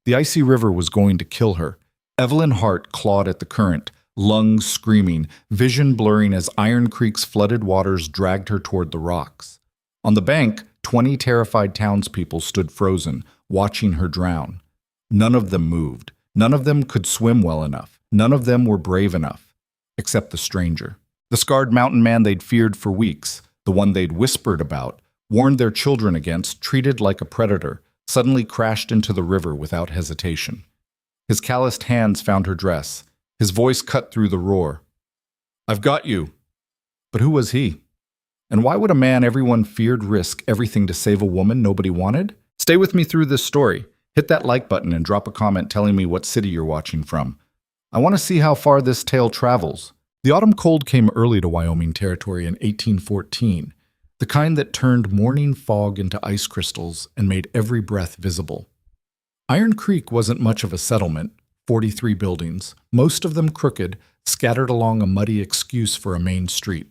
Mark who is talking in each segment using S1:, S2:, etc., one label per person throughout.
S1: The icy river was going to kill her. Evelyn Hart clawed at the current, lungs screaming, vision blurring as Iron Creek's flooded waters dragged her toward the rocks. On the bank, 20 terrified townspeople stood frozen, watching her drown. None of them moved. None of them could swim well enough. None of them were brave enough, except the stranger. The scarred mountain man they'd feared for weeks, the one they'd whispered about, warned their children against, treated like a predator, suddenly crashed into the river without hesitation. His calloused hands found her dress. His voice cut through the roar. "I've got you." But who was he? And why would a man everyone feared risk everything to save a woman nobody wanted? Stay with me through this story. Hit that like button and drop a comment telling me what city you're watching from. I want to see how far this tale travels. The autumn cold came early to Wyoming Territory in 1814, the kind that turned morning fog into ice crystals and made every breath visible. Iron Creek wasn't much of a settlement, 43 buildings, most of them crooked, scattered along a muddy excuse for a main street.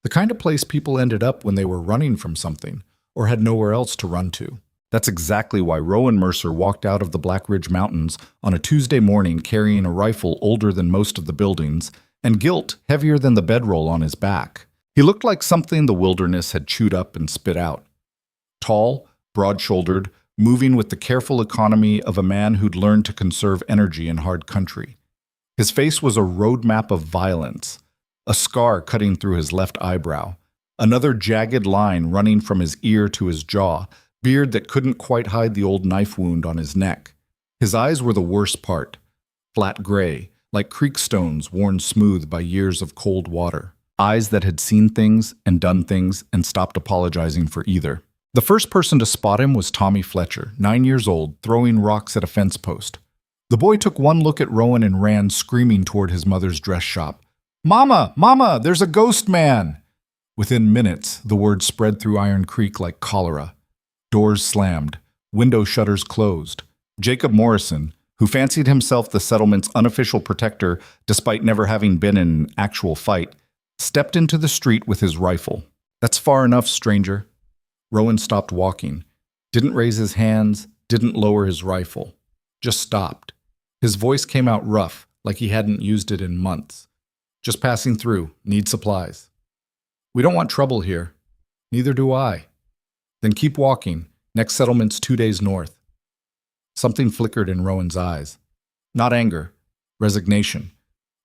S1: The kind of place people ended up when they were running from something or had nowhere else to run to. That's exactly why Rowan Mercer walked out of the Black Ridge Mountains on a Tuesday morning carrying a rifle older than most of the buildings and guilt heavier than the bedroll on his back. He looked like something the wilderness had chewed up and spit out. Tall, broad-shouldered, moving with the careful economy of a man who'd learned to conserve energy in hard country. His face was a roadmap of violence, a scar cutting through his left eyebrow, another jagged line running from his ear to his jaw, beard that couldn't quite hide the old knife wound on his neck. His eyes were the worst part, flat gray, like creek stones worn smooth by years of cold water. Eyes that had seen things and done things and stopped apologizing for either. The first person to spot him was Tommy Fletcher, 9 years old, throwing rocks at a fence post. The boy took one look at Rowan and ran screaming toward his mother's dress shop. "Mama! Mama! There's a ghost man!" Within minutes, the word spread through Iron Creek like cholera. Doors slammed, window shutters closed. Jacob Morrison, who fancied himself the settlement's unofficial protector despite never having been in an actual fight, stepped into the street with his rifle. "That's far enough, stranger." Rowan stopped walking, didn't raise his hands, didn't lower his rifle, just stopped. His voice came out rough, like he hadn't used it in months. "Just passing through, need supplies." "We don't want trouble here." "Neither do I." "Then keep walking, next settlement's 2 days north." Something flickered in Rowan's eyes. Not anger, resignation.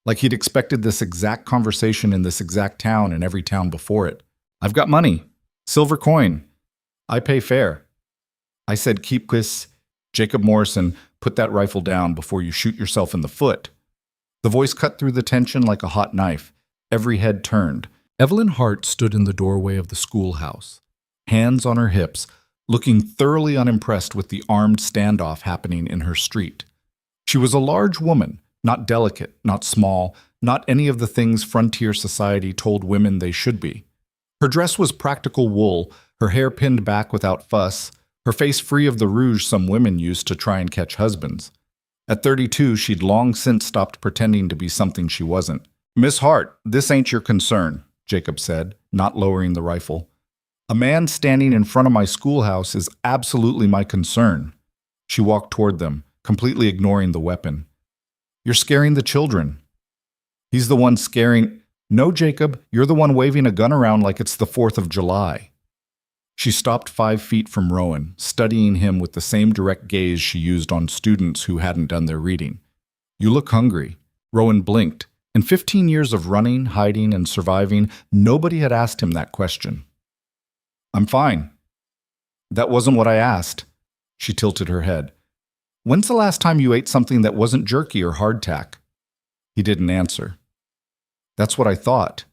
S1: Like he'd expected this exact conversation in this exact town and every town before it. "I've got money. Silver coin. I pay fair." I said, "Keep this." Jacob Morrison, put that rifle down before you shoot yourself in the foot. The voice cut through the tension like a hot knife. Every head turned. Evelyn Hart stood in the doorway of the schoolhouse, hands on her hips, looking thoroughly unimpressed with the armed standoff happening in her street. She was a large woman, not delicate, not small, not any of the things frontier society told women they should be. Her dress was practical wool, her hair pinned back without fuss, her face free of the rouge some women used to try and catch husbands. At 32, she'd long since stopped pretending to be something she wasn't. "Miss Hart, this ain't your concern," Jacob said, not lowering the rifle. "A man standing in front of my schoolhouse is absolutely my concern." She walked toward them, completely ignoring the weapon. "You're scaring the children." "He's the one scaring—" "No, Jacob, you're the one waving a gun around like it's the 4th of July. She stopped 5 feet from Rowan, studying him with the same direct gaze she used on students who hadn't done their reading. "You look hungry." Rowan blinked. In 15 years of running, hiding, and surviving, nobody had asked him that question. "I'm fine." "That wasn't what I asked." She tilted her head. "When's the last time you ate something that wasn't jerky or hardtack?" He didn't answer. "That's what I thought."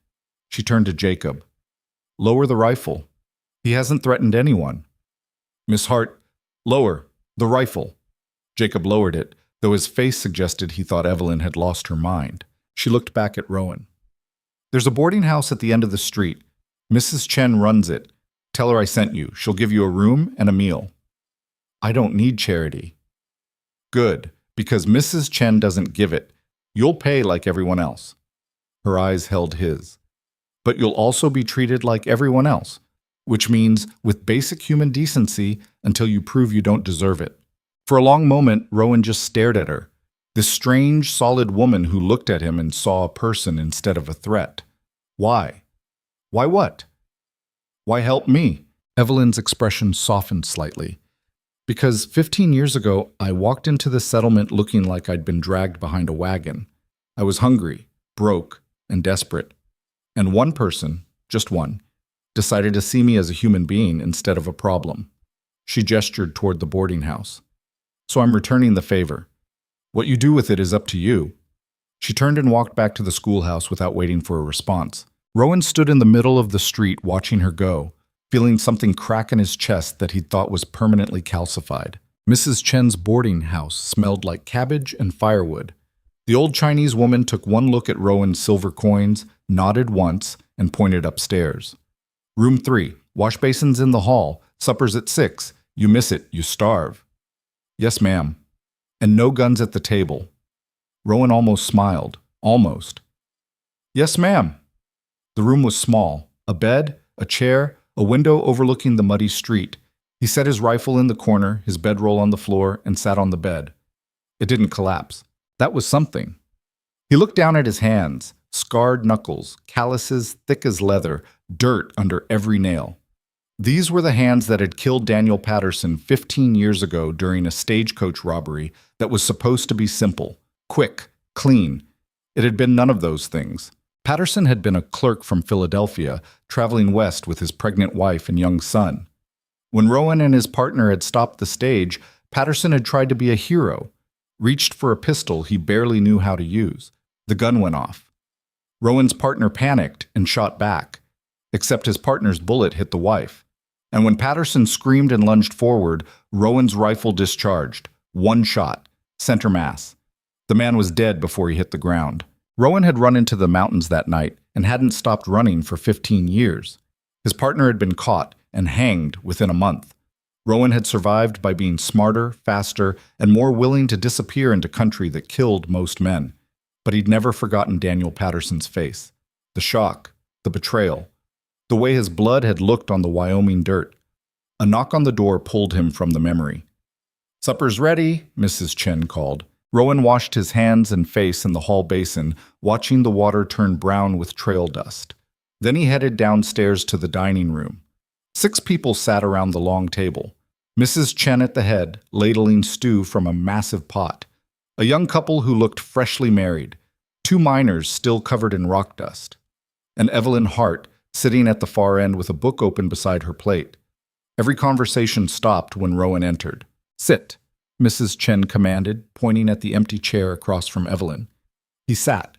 S1: She turned to Jacob. "Lower the rifle. He hasn't threatened anyone." "Miss Hart, lower the rifle." Jacob lowered it, though his face suggested he thought Evelyn had lost her mind. She looked back at Rowan. "There's a boarding house at the end of the street. Mrs. Chen runs it. Tell her I sent you. She'll give you a room and a meal." "I don't need charity." "Good, because Mrs. Chen doesn't give it. You'll pay like everyone else." Her eyes held his. "But you'll also be treated like everyone else, which means with basic human decency until you prove you don't deserve it." For a long moment, Rowan just stared at her. This strange, solid woman who looked at him and saw a person instead of a threat. Why? Why what? Why help me? Evelyn's expression softened slightly. Because 15 years ago, I walked into the settlement looking like I'd been dragged behind a wagon. I was hungry, broke, and desperate. And one person, just one, decided to see me as a human being instead of a problem. She gestured toward the boarding house. So I'm returning the favor. What you do with it is up to you. She turned and walked back to the schoolhouse without waiting for a response. Rowan stood in the middle of the street watching her go, feeling something crack in his chest that he thought was permanently calcified. Mrs. Chen's boarding house smelled like cabbage and firewood. The old Chinese woman took one look at Rowan's silver coins, nodded once, and pointed upstairs. Room 3, wash basins in the hall, supper's at 6. You miss it, you starve. Yes, ma'am. And no guns at the table. Rowan almost smiled. Almost. Yes, ma'am. The room was small. A bed, a chair, a window overlooking the muddy street. He set his rifle in the corner, his bedroll on the floor, and sat on the bed. It didn't collapse. That was something. He looked down at his hands, scarred knuckles, calluses thick as leather, dirt under every nail. These were the hands that had killed Daniel Patterson 15 years ago during a stagecoach robbery that was supposed to be simple, quick, clean. It had been none of those things. Patterson had been a clerk from Philadelphia, traveling west with his pregnant wife and young son. When Rowan and his partner had stopped the stage, Patterson had tried to be a hero, reached for a pistol he barely knew how to use. The gun went off. Rowan's partner panicked and shot back, except his partner's bullet hit the wife. And when Patterson screamed and lunged forward, Rowan's rifle discharged. One shot, center mass. The man was dead before he hit the ground. Rowan had run into the mountains that night and hadn't stopped running for 15 years. His partner had been caught and hanged within a month. Rowan had survived by being smarter, faster, and more willing to disappear into country that killed most men. But he'd never forgotten Daniel Patterson's face. The shock, the betrayal, the way his blood had looked on the Wyoming dirt. A knock on the door pulled him from the memory. "Supper's ready," Mrs. Chen called. Rowan washed his hands and face in the hall basin, watching the water turn brown with trail dust. Then he headed downstairs to the dining room. 6 people sat around the long table. Mrs. Chen at the head, ladling stew from a massive pot. A young couple who looked freshly married. 2 miners still covered in rock dust. And Evelyn Hart, sitting at the far end with a book open beside her plate. Every conversation stopped when Rowan entered. "Sit," Mrs. Chen commanded, pointing at the empty chair across from Evelyn. He sat.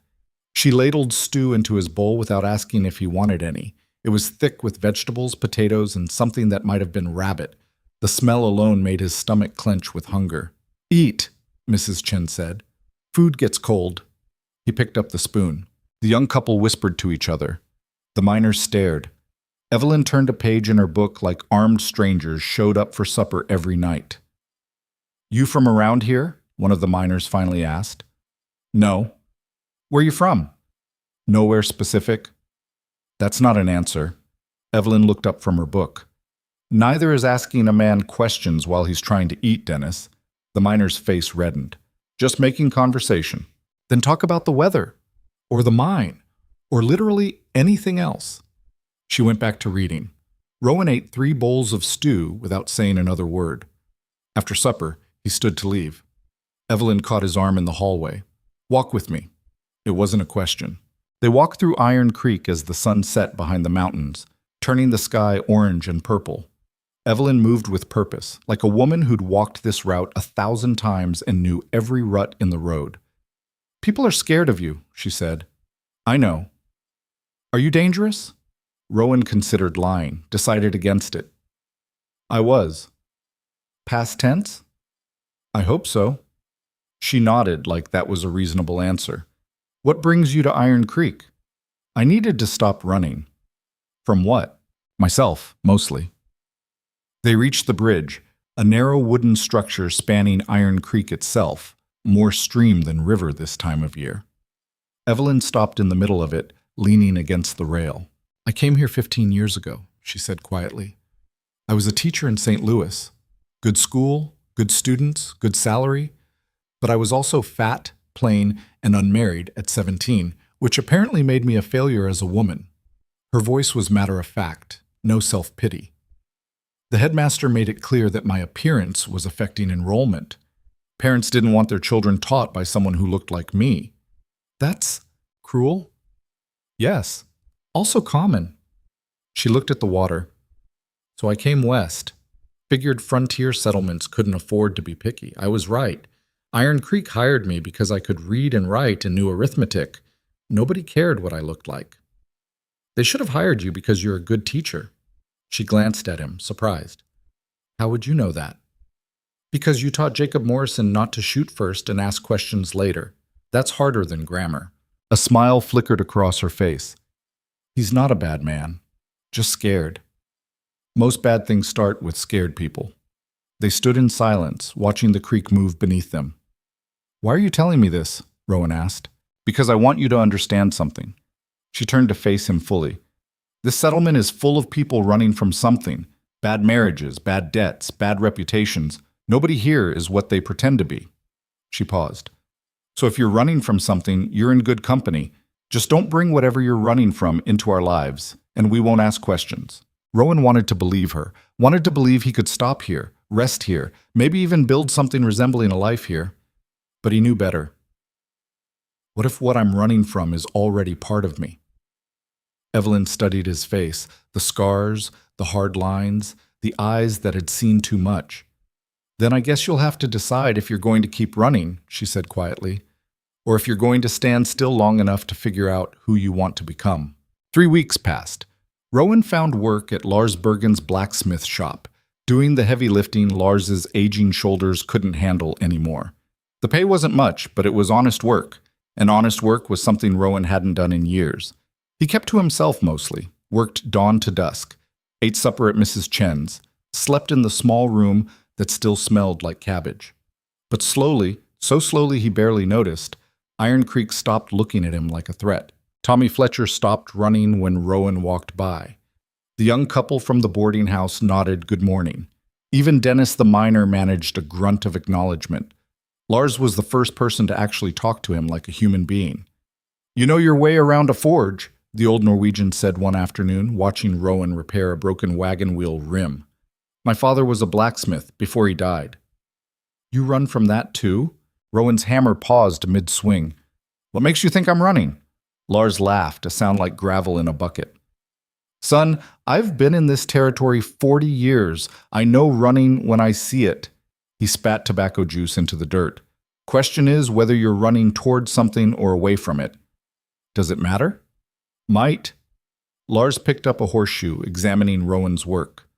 S1: She ladled stew into his bowl without asking if he wanted any. It was thick with vegetables, potatoes, and something that might have been rabbit. The smell alone made his stomach clench with hunger. "Eat," Mrs. Chen said. "Food gets cold." He picked up the spoon. The young couple whispered to each other. The miners stared. Evelyn turned a page in her book like armed strangers showed up for supper every night. "You from around here?" one of the miners finally asked. "No." "Where you from?" "Nowhere specific." "That's not an answer." Evelyn looked up from her book. "Neither is asking a man questions while he's trying to eat, Dennis." The miner's face reddened. "Just making conversation." "Then talk about the weather, or the mine, or literally anything else." She went back to reading. Rowan ate 3 bowls of stew without saying another word. After supper, he stood to leave. Evelyn caught his arm in the hallway. "Walk with me." It wasn't a question. They walked through Iron Creek as the sun set behind the mountains, turning the sky orange and purple. Evelyn moved with purpose, like a woman who'd walked this route 1,000 times and knew every rut in the road. "People are scared of you," she said. "I know." "Are you dangerous?" Rowan considered lying, decided against it. "I was." "Past tense?" "I hope so." She nodded like that was a reasonable answer. "What brings you to Iron Creek?" "I needed to stop running." "From what?" "Myself, mostly." They reached the bridge, a narrow wooden structure spanning Iron Creek itself, more stream than river this time of year. Evelyn stopped in the middle of it, leaning against the rail. "I came here 15 years ago," she said quietly. "I was a teacher in St. Louis. Good school, good students, good salary. But I was also fat, plain, and unmarried at 17, which apparently made me a failure as a woman. Her voice was matter of fact, no self-pity. The headmaster made it clear that my appearance was affecting enrollment. Parents didn't want their children taught by someone who looked like me. That's cruel? Yes. Also common. She looked at the water. So I came west. Figured frontier settlements couldn't afford to be picky. I was right. Iron Creek hired me because I could read and write and knew arithmetic. Nobody cared what I looked like. They should have hired you because you're a good teacher. She glanced at him, surprised. How would you know that? Because you taught Jacob Morrison not to shoot first and ask questions later. That's harder than grammar. A smile flickered across her face. He's not a bad man, just scared. Most bad things start with scared people. They stood in silence, watching the creek move beneath them. Why are you telling me this? Rowan asked. Because I want you to understand something. She turned to face him fully. This settlement is full of people running from something. Bad marriages, bad debts, bad reputations. Nobody here is what they pretend to be. She paused. So if you're running from something, you're in good company. Just don't bring whatever you're running from into our lives, and we won't ask questions. Rowan wanted to believe her, wanted to believe he could stop here, rest here, maybe even build something resembling a life here. But he knew better. What if what I'm running from is already part of me? Evelyn studied his face, the scars, the hard lines, the eyes that had seen too much. Then I guess you'll have to decide if you're going to keep running, she said quietly, or if you're going to stand still long enough to figure out who you want to become. 3 weeks passed. Rowan found work at Lars Bergen's blacksmith shop, doing the heavy lifting Lars's aging shoulders couldn't handle anymore. The pay wasn't much, but it was honest work, and honest work was something Rowan hadn't done in years. He kept to himself mostly, worked dawn to dusk, ate supper at Mrs. Chen's, slept in the small room that still smelled like cabbage. But slowly, so slowly he barely noticed, Iron Creek stopped looking at him like a threat. Tommy Fletcher stopped running when Rowan walked by. The young couple from the boarding house nodded good morning. Even Dennis the miner managed a grunt of acknowledgement. Lars was the first person to actually talk to him like a human being. You know your way around a forge, the old Norwegian said one afternoon, watching Rowan repair a broken wagon wheel rim. My father was a blacksmith before he died. You run from that too? Rowan's hammer paused mid-swing. What makes you think I'm running? Lars laughed, a sound like gravel in a bucket. Son, I've been in this territory 40 years. I know running when I see it. He spat tobacco juice into the dirt. Question is whether you're running towards something or away from it. Does it matter? Might. Lars picked up a horseshoe, examining Rowan's work.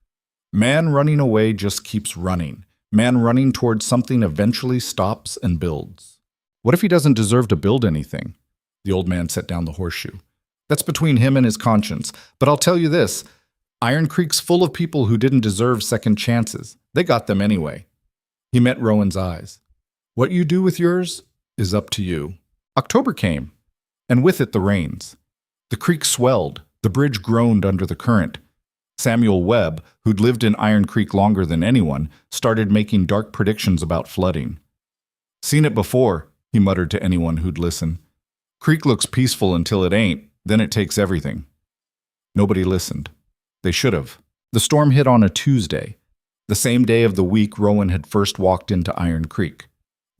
S1: Man running away just keeps running. Man running towards something eventually stops and builds. What if he doesn't deserve to build anything? The old man set down the horseshoe. That's between him and his conscience. But I'll tell you this, Iron Creek's full of people who didn't deserve second chances. They got them anyway. He met Rowan's eyes. What you do with yours is up to you. October came, and with it the rains. The creek swelled, the bridge groaned under the current. Samuel Webb, who'd lived in Iron Creek longer than anyone, started making dark predictions about flooding. Seen it before, he muttered to anyone who'd listen. Creek looks peaceful until it ain't, then it takes everything. Nobody listened. They should have. The storm hit on a Tuesday, the same day of the week Rowan had first walked into Iron Creek.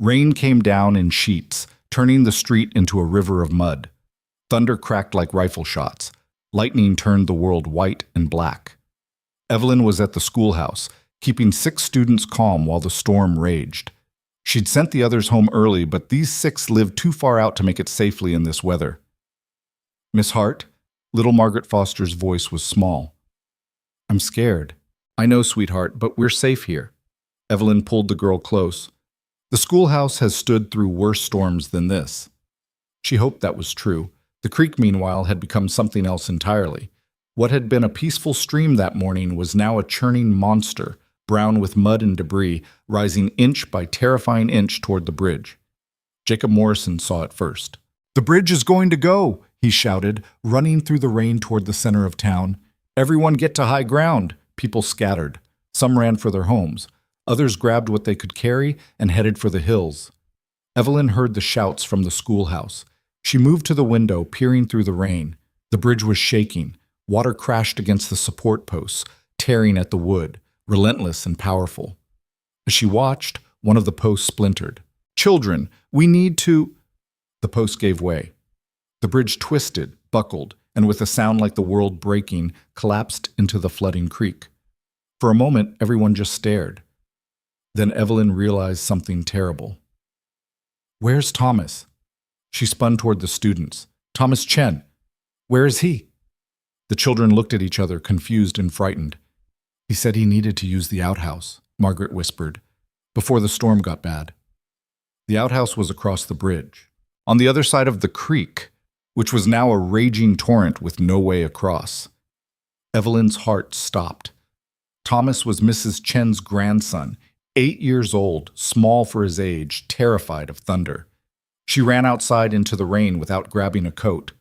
S1: Rain came down in sheets, turning the street into a river of mud. Thunder cracked like rifle shots. Lightning turned the world white and black. Evelyn was at the schoolhouse, keeping 6 students calm while the storm raged. She'd sent the others home early, but these 6 lived too far out to make it safely in this weather. Miss Hart, little Margaret Foster's voice was small. I'm scared. I know, sweetheart, but we're safe here. Evelyn pulled the girl close. The schoolhouse has stood through worse storms than this. She hoped that was true. The creek, meanwhile, had become something else entirely. What had been a peaceful stream that morning was now a churning monster, brown with mud and debris, rising inch by terrifying inch toward the bridge. Jacob Morrison saw it first. The bridge is going to go, he shouted, running through the rain toward the center of town. Everyone get to high ground. People scattered. Some ran for their homes. Others grabbed what they could carry and headed for the hills. Evelyn heard the shouts from the schoolhouse. She moved to the window, peering through the rain. The bridge was shaking. Water crashed against the support posts, tearing at the wood, relentless and powerful. As she watched, one of the posts splintered. "Children, we need to—" The post gave way. The bridge twisted, buckled, and with a sound like the world breaking, collapsed into the flooding creek. For a moment, everyone just stared. Then Evelyn realized something terrible. "Where's Thomas?" She spun toward the students. "Thomas Chen. Where is he?" The children looked at each other, confused and frightened. "He said he needed to use the outhouse," Margaret whispered, "before the storm got bad." The outhouse was across the bridge, on the other side of the creek, which was now a raging torrent with no way across. Evelyn's heart stopped. Thomas was Mrs. Chen's grandson, 8 years old, small for his age, terrified of thunder. She ran outside into the rain without grabbing a coat.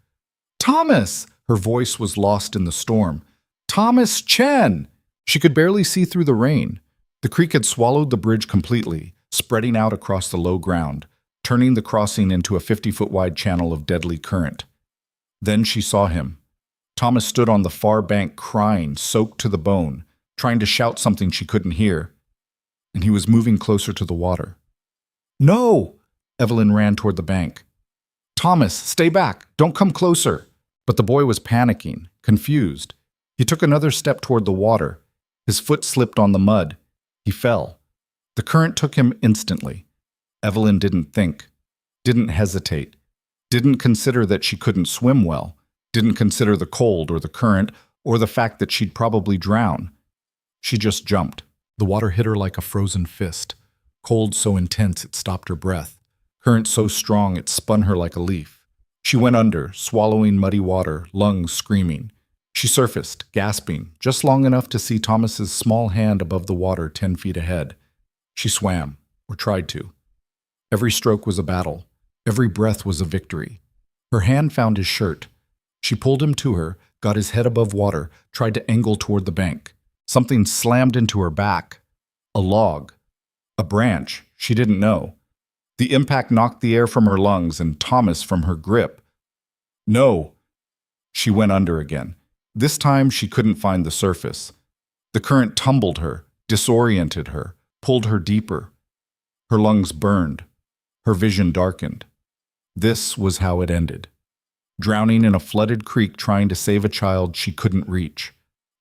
S1: "Thomas!" Her voice was lost in the storm. "Thomas Chen!" She could barely see through the rain. The creek had swallowed the bridge completely, spreading out across the low ground, turning the crossing into a 50-foot-wide channel of deadly current. Then she saw him. Thomas stood on the far bank crying, soaked to the bone, trying to shout something she couldn't hear. And he was moving closer to the water. "No!" Evelyn ran toward the bank. "Thomas, stay back! Don't come closer!" But the boy was panicking, confused. He took another step toward the water. His foot slipped on the mud. He fell. The current took him instantly. Evelyn didn't think, didn't hesitate, didn't consider that she couldn't swim well, didn't consider the cold or the current or the fact that she'd probably drown. She just jumped. The water hit her like a frozen fist. Cold so intense it stopped her breath. Current so strong it spun her like a leaf. She went under, swallowing muddy water, lungs screaming. She surfaced, gasping, just long enough to see Thomas's small hand above the water 10 feet ahead. She swam, or tried to. Every stroke was a battle. Every breath was a victory. Her hand found his shirt. She pulled him to her, got his head above water, tried to angle toward the bank. Something slammed into her back. A log. A branch. She didn't know. The impact knocked the air from her lungs and Thomas from her grip. "No!" She went under again. This time she couldn't find the surface. The current tumbled her, disoriented her, pulled her deeper. Her lungs burned. Her vision darkened. This was how it ended. Drowning in a flooded creek trying to save a child she couldn't reach.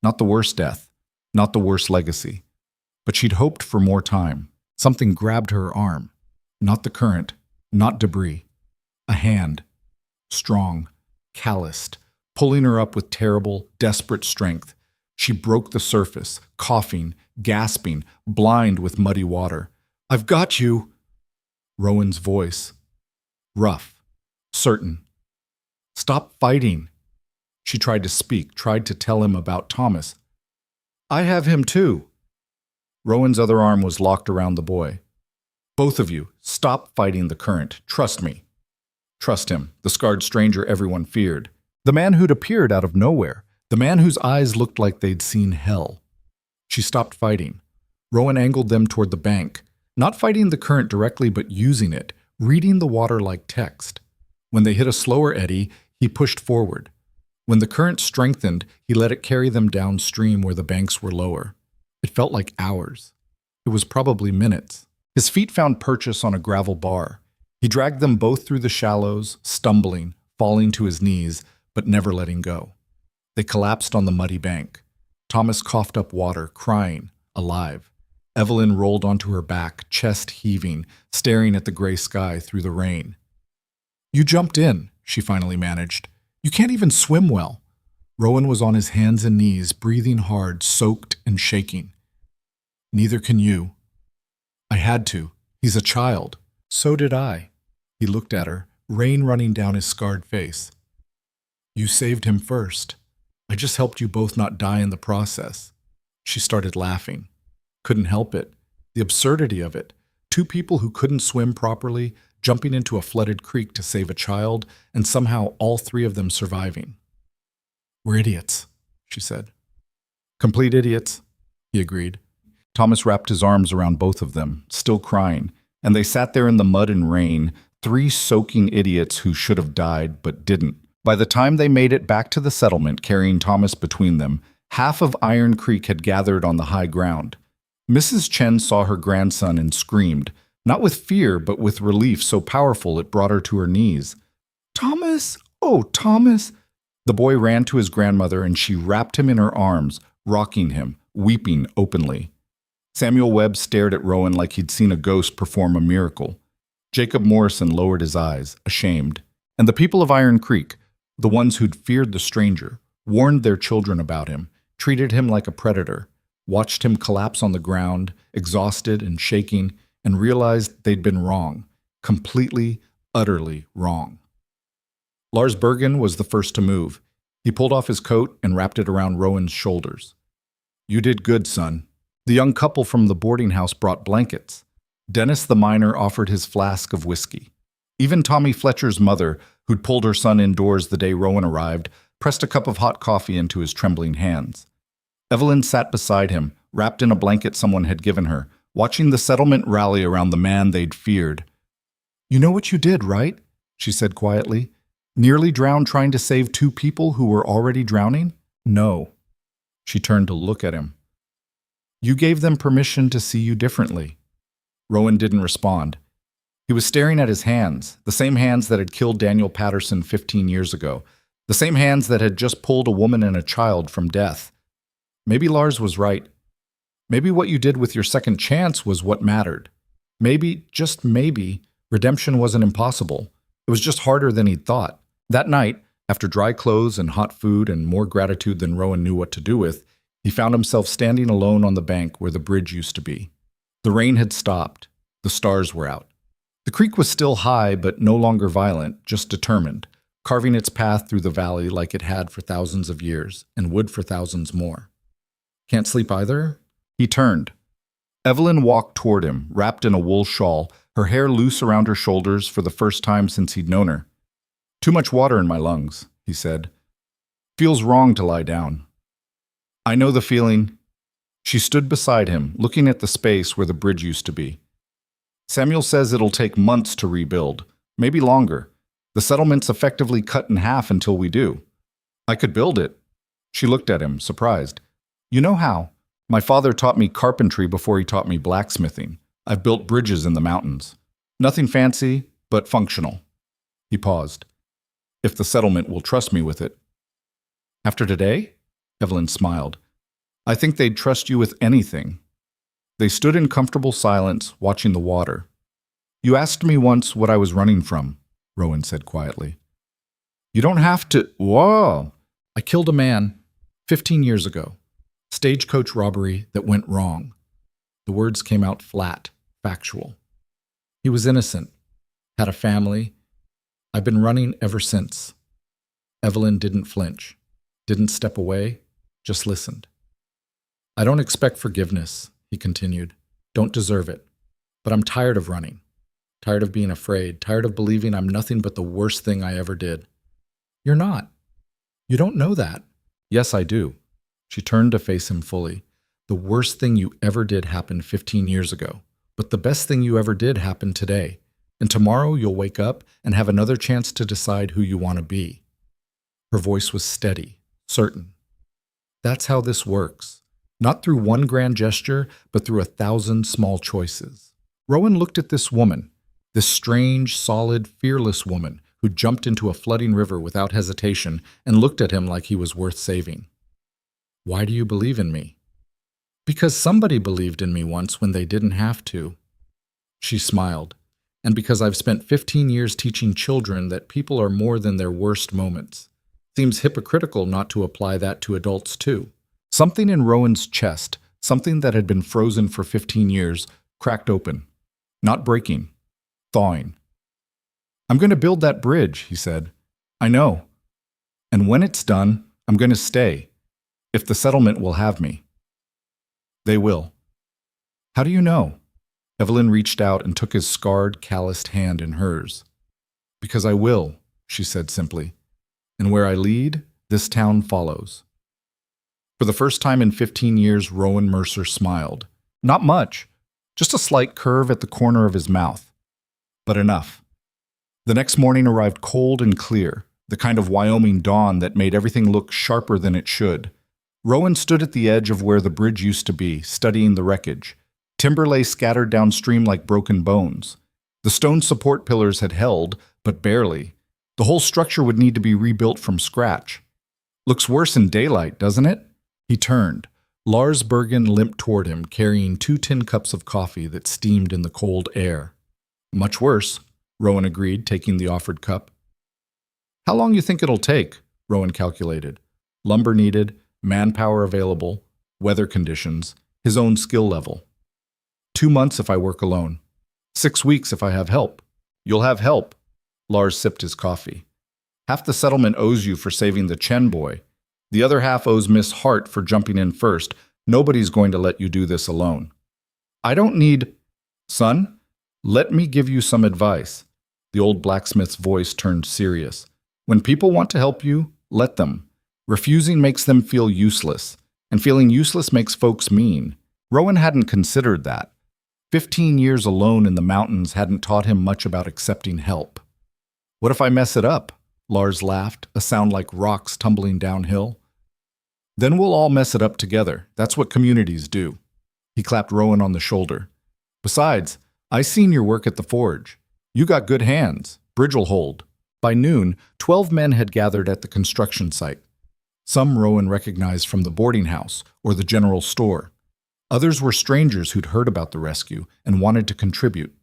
S1: Not the worst death, not the worst legacy. But she'd hoped for more time. Something grabbed her arm. Not the current, not debris. A hand. Strong, calloused, pulling her up with terrible, desperate strength. She broke the surface, coughing, gasping, blind with muddy water. "I've got you!" Rowan's voice. Rough, certain. "Stop fighting." She tried to speak, tried to tell him about Thomas. "I have him too." Rowan's other arm was locked around the boy. "Both of you, stop fighting the current. Trust me." Trust him, the scarred stranger everyone feared. The man who'd appeared out of nowhere. The man whose eyes looked like they'd seen hell. She stopped fighting. Rowan angled them toward the bank, not fighting the current directly but using it, reading the water like text. When they hit a slower eddy, he pushed forward. When the current strengthened, he let it carry them downstream where the banks were lower. It felt like hours. It was probably minutes. His feet found purchase on a gravel bar. He dragged them both through the shallows, stumbling, falling to his knees, but never letting go. They collapsed on the muddy bank. Thomas coughed up water, crying, alive. Evelyn rolled onto her back, chest heaving, staring at the gray sky through the rain. "You jumped in," she finally managed. "You can't even swim well." Rowan was on his hands and knees, breathing hard, soaked and shaking. "Neither can you." "I had to. He's a child." "So did I." He looked at her, rain running down his scarred face. "You saved him first. I just helped you both not die in the process." She started laughing. Couldn't help it. The absurdity of it. Two people who couldn't swim properly, jumping into a flooded creek to save a child, and somehow all three of them surviving. "We're idiots," she said. "Complete idiots," he agreed. Thomas wrapped his arms around both of them, still crying, and they sat there in the mud and rain, three soaking idiots who should have died but didn't. By the time they made it back to the settlement, carrying Thomas between them, half of Iron Creek had gathered on the high ground. Mrs. Chen saw her grandson and screamed, not with fear, but with relief so powerful it brought her to her knees. "Thomas! Oh, Thomas!" The boy ran to his grandmother and she wrapped him in her arms, rocking him, weeping openly. Samuel Webb stared at Rowan like he'd seen a ghost perform a miracle. Jacob Morrison lowered his eyes, ashamed. And the people of Iron Creek, the ones who'd feared the stranger, warned their children about him, treated him like a predator, watched him collapse on the ground, exhausted and shaking, and realized they'd been wrong, completely, utterly wrong. Lars Bergen was the first to move. He pulled off his coat and wrapped it around Rowan's shoulders. "You did good, son." The young couple from the boarding house brought blankets. Dennis the miner offered his flask of whiskey. Even Tommy Fletcher's mother, who'd pulled her son indoors the day Rowan arrived, pressed a cup of hot coffee into his trembling hands. Evelyn sat beside him, wrapped in a blanket someone had given her, watching the settlement rally around the man they'd feared. "You know what you did, right?" she said quietly. "Nearly drowned trying to save two people who were already drowning?" "No." She turned to look at him. "You gave them permission to see you differently." Rowan didn't respond. He was staring at his hands, the same hands that had killed Daniel Patterson 15 years ago, the same hands that had just pulled a woman and a child from death. Maybe Lars was right. Maybe what you did with your second chance was what mattered. Maybe, just maybe, redemption wasn't impossible. It was just harder than he'd thought. That night, after dry clothes and hot food and more gratitude than Rowan knew what to do with, he found himself standing alone on the bank where the bridge used to be. The rain had stopped. The stars were out. The creek was still high, but no longer violent, just determined, carving its path through the valley like it had for thousands of years, and would for thousands more. "Can't sleep either?" He turned. Evelyn walked toward him, wrapped in a wool shawl, her hair loose around her shoulders for the first time since he'd known her. "Too much water in my lungs," he said. "Feels wrong to lie down." "I know the feeling." She stood beside him, looking at the space where the bridge used to be. "Samuel says it'll take months to rebuild, maybe longer. The settlement's effectively cut in half until we do. I could build it." She looked at him, surprised. "You know how? My father taught me carpentry before he taught me blacksmithing. I've built bridges in the mountains. Nothing fancy, but functional." He paused. "If the settlement will trust me with it." "After today?" Evelyn smiled. "I think they'd trust you with anything." They stood in comfortable silence, watching the water. "You asked me once what I was running from," Rowan said quietly. "You don't have to—" "Whoa! I killed a man 15 years ago. Stagecoach robbery that went wrong." The words came out flat, factual. "He was innocent, had a family. I've been running ever since." Evelyn didn't flinch, didn't step away, just listened. "I don't expect forgiveness," he continued. "Don't deserve it. But I'm tired of running. Tired of being afraid. Tired of believing I'm nothing but the worst thing I ever did." "You're not. You don't know that." "Yes, I do." She turned to face him fully. "The worst thing you ever did happened 15 years ago. But the best thing you ever did happened today. And tomorrow you'll wake up and have another chance to decide who you want to be." Her voice was steady, certain. "That's how this works. Not through one grand gesture, but through 1,000 small choices." Rowan looked at this woman, this strange, solid, fearless woman who jumped into a flooding river without hesitation and looked at him like he was worth saving. "Why do you believe in me?" "Because somebody believed in me once when they didn't have to." She smiled. "And because I've spent 15 years teaching children that people are more than their worst moments. Seems hypocritical not to apply that to adults too." Something in Rowan's chest, something that had been frozen for 15 years, cracked open. Not breaking, thawing. "I'm going to build that bridge," he said. "I know. And when it's done, I'm going to stay. If the settlement will have me." "They will." "How do you know?" Evelyn reached out and took his scarred, calloused hand in hers. "Because I will," she said simply. "And where I lead, this town follows." For the first time in 15 years, Rowan Mercer smiled. Not much, just a slight curve at the corner of his mouth. But enough. The next morning arrived cold and clear, the kind of Wyoming dawn that made everything look sharper than it should. Rowan stood at the edge of where the bridge used to be, studying the wreckage. Timber lay scattered downstream like broken bones. The stone support pillars had held, but barely. The whole structure would need to be rebuilt from scratch. Looks worse in daylight, doesn't it? He turned. Lars Bergen limped toward him, carrying 2 tin cups of coffee that steamed in the cold air. Much worse, Rowan agreed, taking the offered cup. How long you think it'll take? Rowan calculated. Lumber needed, manpower available, weather conditions, his own skill level. 2 months if I work alone. 6 weeks if I have help. You'll have help. Lars sipped his coffee. Half the settlement owes you for saving the Chen boy. The other half owes Miss Hart for jumping in first. Nobody's going to let you do this alone. I don't need... Son, let me give you some advice. The old blacksmith's voice turned serious. When people want to help you, let them. Refusing makes them feel useless, and feeling useless makes folks mean. Rowan hadn't considered that. 15 years alone in the mountains hadn't taught him much about accepting help. What if I mess it up? Lars laughed, a sound like rocks tumbling downhill. Then we'll all mess it up together. That's what communities do. He clapped Rowan on the shoulder. Besides, I seen your work at the forge. You got good hands. Bridge'll hold. By noon, 12 men had gathered at the construction site. Some Rowan recognized from the boarding house or the general store. Others were strangers who'd heard about the rescue and wanted to contribute.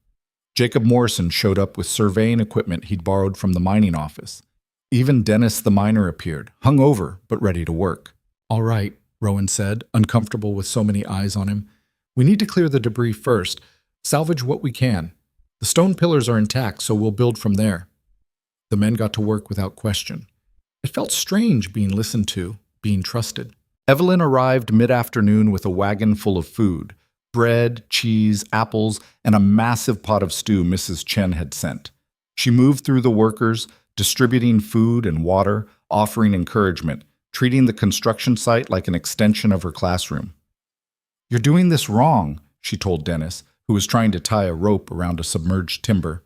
S1: Jacob Morrison showed up with surveying equipment he'd borrowed from the mining office. Even Dennis the miner appeared, hungover but ready to work. All right, Rowan said, uncomfortable with so many eyes on him. We need to clear the debris first, salvage what we can. The stone pillars are intact, so we'll build from there. The men got to work without question. It felt strange being listened to, being trusted. Evelyn arrived mid-afternoon with a wagon full of food, bread, cheese, apples, and a massive pot of stew Mrs. Chen had sent. She moved through the workers, distributing food and water, offering encouragement, treating the construction site like an extension of her classroom. You're doing this wrong, she told Dennis, who was trying to tie a rope around a submerged timber.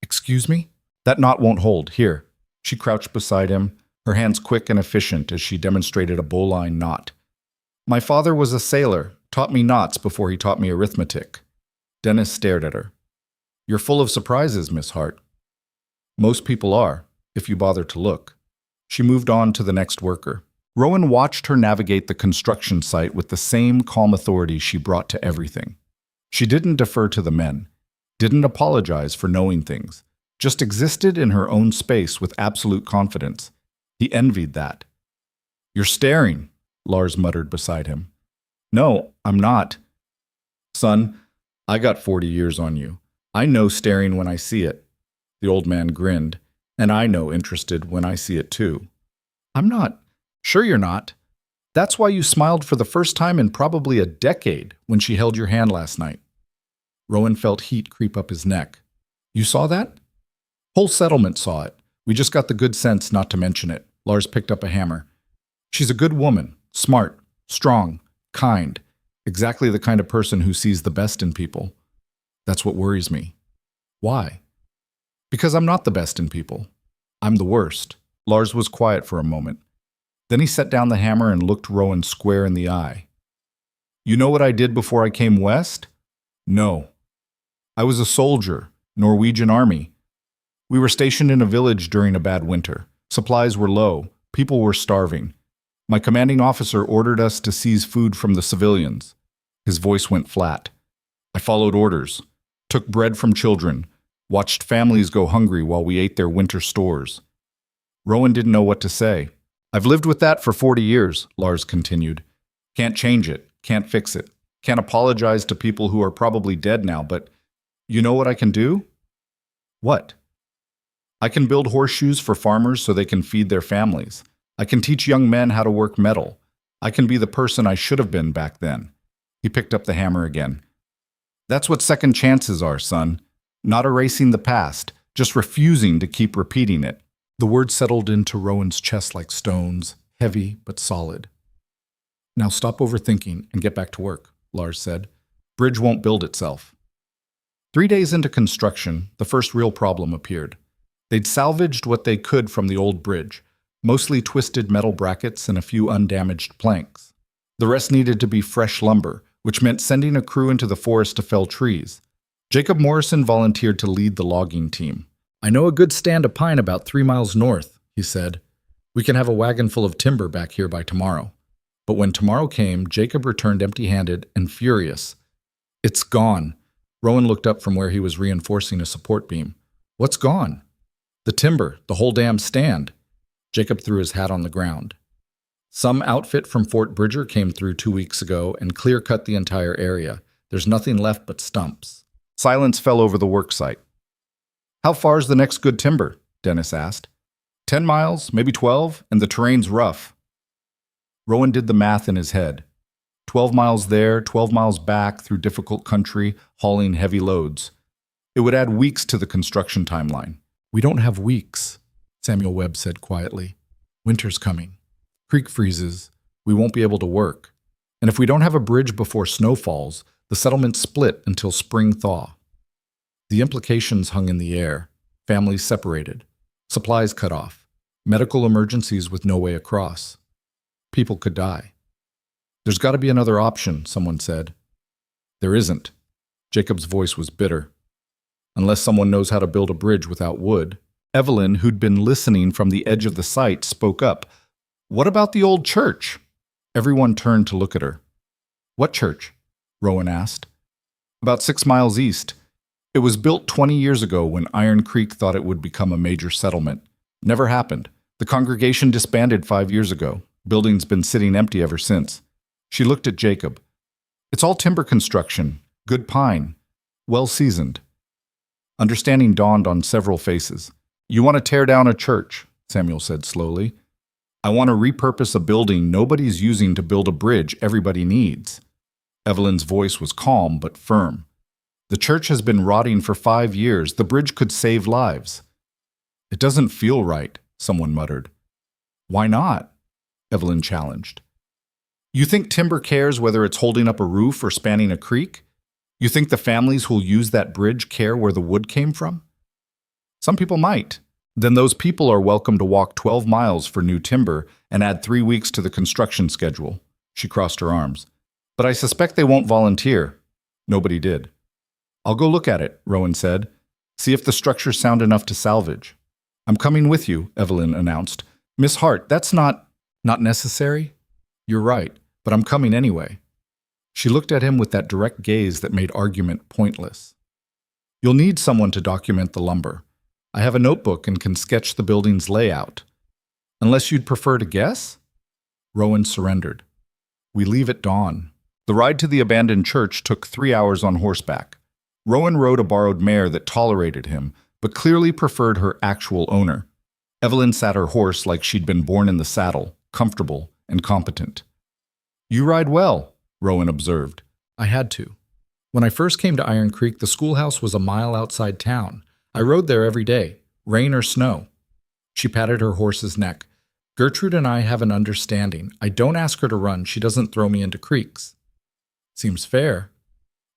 S1: Excuse me? That knot won't hold. Here. She crouched beside him, her hands quick and efficient as she demonstrated a bowline knot. My father was a sailor, taught me knots before he taught me arithmetic. Dennis stared at her. You're full of surprises, Miss Hart. Most people are, if you bother to look. She moved on to the next worker. Rowan watched her navigate the construction site with the same calm authority she brought to everything. She didn't defer to the men, didn't apologize for knowing things, just existed in her own space with absolute confidence. He envied that. You're staring, Lars muttered beside him. No, I'm not. Son, I got 40 years on you. I know staring when I see it. The old man grinned. And I know interested when I see it too. I'm not. Sure you're not. That's why you smiled for the first time in probably a decade when she held your hand last night. Rowan felt heat creep up his neck. You saw that? Whole settlement saw it. We just got the good sense not to mention it. Lars picked up a hammer. She's a good woman, smart, strong, kind, exactly the kind of person who sees the best in people. That's what worries me. Why? Because I'm not the best in people. I'm the worst. Lars was quiet for a moment. Then he set down the hammer and looked Rowan square in the eye. You know what I did before I came west? No. I was a soldier, Norwegian army. We were stationed in a village during a bad winter. Supplies were low. People were starving. My commanding officer ordered us to seize food from the civilians. His voice went flat. I followed orders, took bread from children, watched families go hungry while we ate their winter stores. Rowan didn't know what to say. I've lived with that for 40 years, Lars continued. Can't change it, can't fix it, can't apologize to people who are probably dead now, but you know what I can do? What? I can build horseshoes for farmers so they can feed their families. I can teach young men how to work metal. I can be the person I should have been back then. He picked up the hammer again. That's what second chances are, son. Not erasing the past, just refusing to keep repeating it. The words settled into Rowan's chest like stones, heavy but solid. Now stop overthinking and get back to work, Lars said. Bridge won't build itself. 3 days into construction, the first real problem appeared. They'd salvaged what they could from the old bridge, mostly twisted metal brackets and a few undamaged planks. The rest needed to be fresh lumber, which meant sending a crew into the forest to fell trees. Jacob Morrison volunteered to lead the logging team. "I know a good stand of pine about 3 miles north," he said. "We can have a wagon full of timber back here by tomorrow." But when tomorrow came, Jacob returned empty-handed and furious. "It's gone." Rowan looked up from where he was reinforcing a support beam. "What's gone?" "The timber, the whole damn stand." Jacob threw his hat on the ground. "Some outfit from Fort Bridger came through 2 weeks ago and clear-cut the entire area. There's nothing left but stumps." Silence fell over the worksite. "How far's the next good timber?" Dennis asked. 10 miles, maybe 12, and the terrain's rough." Rowan did the math in his head. 12 miles there, 12 miles back through difficult country, hauling heavy loads. It would add weeks to the construction timeline. "We don't have weeks," Samuel Webb said quietly. "Winter's coming. Creek freezes. We won't be able to work. And if we don't have a bridge before snow falls, the settlement split until spring thaw." The implications hung in the air. Families separated. Supplies cut off. Medical emergencies with no way across. People could die. "There's got to be another option," someone said. "There isn't." Jacob's voice was bitter. "Unless someone knows how to build a bridge without wood." Evelyn, who'd been listening from the edge of the site, spoke up. "What about the old church?" Everyone turned to look at her. "What church?" Rowan asked. "About 6 miles east. It was built 20 years ago when Iron Creek thought it would become a major settlement. Never happened. The congregation disbanded 5 years ago. Building's been sitting empty ever since." She looked at Jacob. "It's all timber construction, good pine, well-seasoned." Understanding dawned on several faces. "You want to tear down a church," Samuel said slowly. "I want to repurpose a building nobody's using to build a bridge everybody needs." Evelyn's voice was calm but firm. "The church has been rotting for 5 years. The bridge could save lives." "It doesn't feel right," someone muttered. "Why not?" Evelyn challenged. "You think timber cares whether it's holding up a roof or spanning a creek? You think the families who'll use that bridge care where the wood came from?" "Some people might. Then those people are welcome to walk 12 miles for new timber and add 3 weeks to the construction schedule." She crossed her arms. "But I suspect they won't volunteer." Nobody did. "I'll go look at it," Rowan said. "See if the structure's sound enough to salvage." "I'm coming with you," Evelyn announced. "Miss Hart, that's not necessary?" "You're right, but I'm coming anyway." She looked at him with that direct gaze that made argument pointless. "You'll need someone to document the lumber. I have a notebook and can sketch the building's layout. Unless you'd prefer to guess?" Rowan surrendered. "We leave at dawn." The ride to the abandoned church took 3 hours on horseback. Rowan rode a borrowed mare that tolerated him, but clearly preferred her actual owner. Evelyn sat her horse like she'd been born in the saddle, comfortable and competent. "You ride well," Rowan observed. "I had to. When I first came to Iron Creek, the schoolhouse was a mile outside town. I rode there every day, rain or snow." She patted her horse's neck. "Gertrude and I have an understanding. I don't ask her to run. She doesn't throw me into creeks." "Seems fair."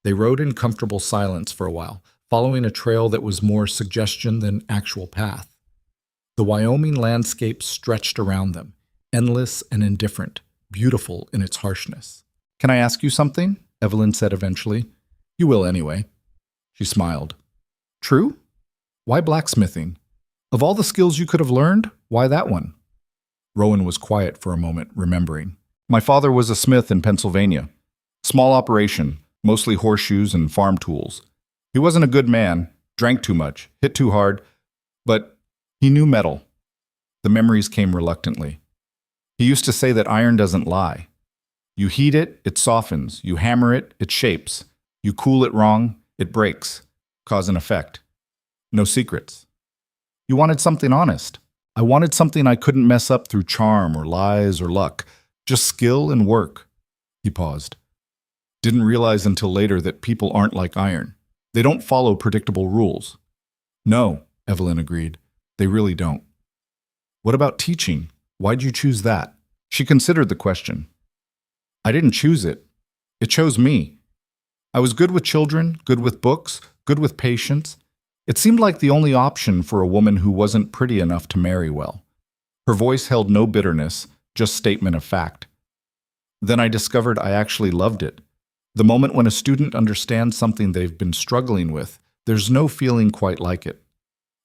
S1: They rode in comfortable silence for a while, following a trail that was more suggestion than actual path. The Wyoming landscape stretched around them, endless and indifferent, beautiful in its harshness. "Can I ask you something?" Evelyn said eventually. "You will anyway." She smiled. "True? Why blacksmithing? Of all the skills you could have learned, why that one?" Rowan was quiet for a moment, remembering. "My father was a smith in Pennsylvania. Small operation, mostly horseshoes and farm tools. He wasn't a good man, drank too much, hit too hard, but he knew metal." The memories came reluctantly. "He used to say that iron doesn't lie. You heat it, it softens. You hammer it, it shapes. You cool it wrong, it breaks. Cause and effect. No secrets." "You wanted something honest." "I wanted something I couldn't mess up through charm or lies or luck. Just skill and work." He paused. "Didn't realize until later that people aren't like iron. They don't follow predictable rules." "No," Evelyn agreed. "They really don't." "What about teaching? Why'd you choose that?" She considered the question. "I didn't choose it. It chose me. I was good with children, good with books, good with patience. It seemed like the only option for a woman who wasn't pretty enough to marry well. Her voice held no bitterness, just statement of fact. Then I discovered I actually loved it. The moment when a student understands something they've been struggling with, there's no feeling quite like it.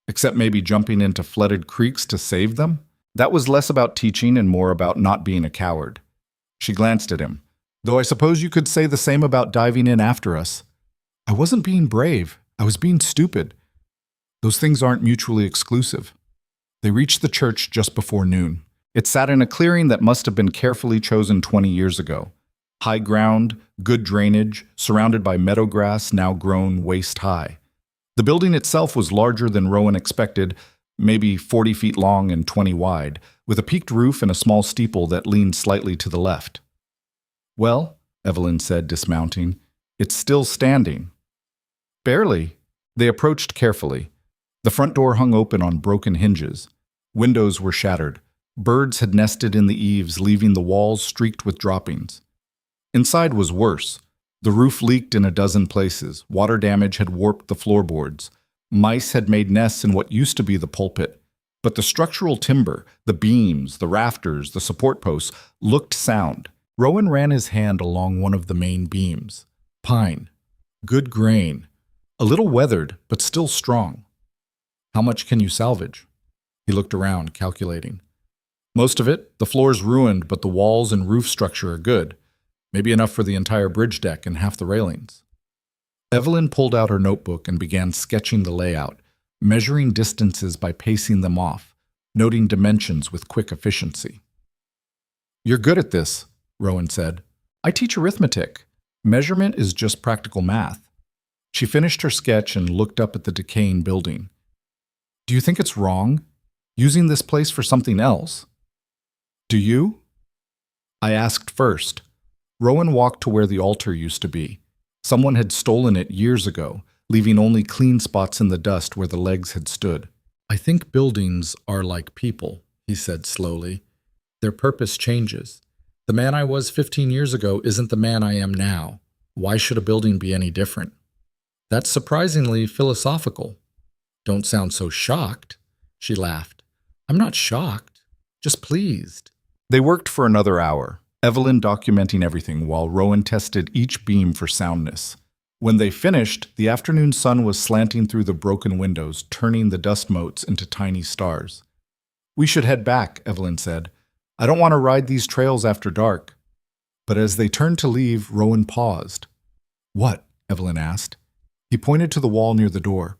S1: Except maybe jumping into flooded creeks to save them? That was less about teaching and more about not being a coward. She glanced at him. Though I suppose you could say the same about diving in after us. I wasn't being brave. I was being stupid. Those things aren't mutually exclusive. They reached the church just before noon. It sat in a clearing that must have been carefully chosen 20 years ago. High ground, good drainage, surrounded by meadow grass now grown waist-high. The building itself was larger than Rowan expected, maybe 40 feet long and 20 wide, with a peaked roof and a small steeple that leaned slightly to the left. Well, Evelyn said, dismounting, it's still standing. Barely. They approached carefully. The front door hung open on broken hinges. Windows were shattered. Birds had nested in the eaves, leaving the walls streaked with droppings. Inside was worse. The roof leaked in a dozen places. Water damage had warped the floorboards. Mice had made nests in what used to be the pulpit. But the structural timber, the beams, the rafters, the support posts, looked sound. Rowan ran his hand along one of the main beams. Pine. Good grain. A little weathered, but still strong. How much can you salvage? He looked around, calculating. Most of it. The floor's ruined, but the walls and roof structure are good. Maybe enough for the entire bridge deck and half the railings. Evelyn pulled out her notebook and began sketching the layout, measuring distances by pacing them off, noting dimensions with quick efficiency. You're good at this, Rowan said. I teach arithmetic. Measurement is just practical math. She finished her sketch and looked up at the decaying building. Do you think it's wrong? Using this place for something else? Do you? I asked first. Rowan walked to where the altar used to be. Someone had stolen it years ago, leaving only clean spots in the dust where the legs had stood. I think buildings are like people, he said slowly. Their purpose changes. The man I was 15 years ago isn't the man I am now. Why should a building be any different? That's surprisingly philosophical. Don't sound so shocked, she laughed. I'm not shocked, just pleased. They worked for another hour, Evelyn documenting everything while Rowan tested each beam for soundness. When they finished, the afternoon sun was slanting through the broken windows, turning the dust motes into tiny stars. We should head back, Evelyn said. I don't want to ride these trails after dark. But as they turned to leave, Rowan paused. What? Evelyn asked. He pointed to the wall near the door.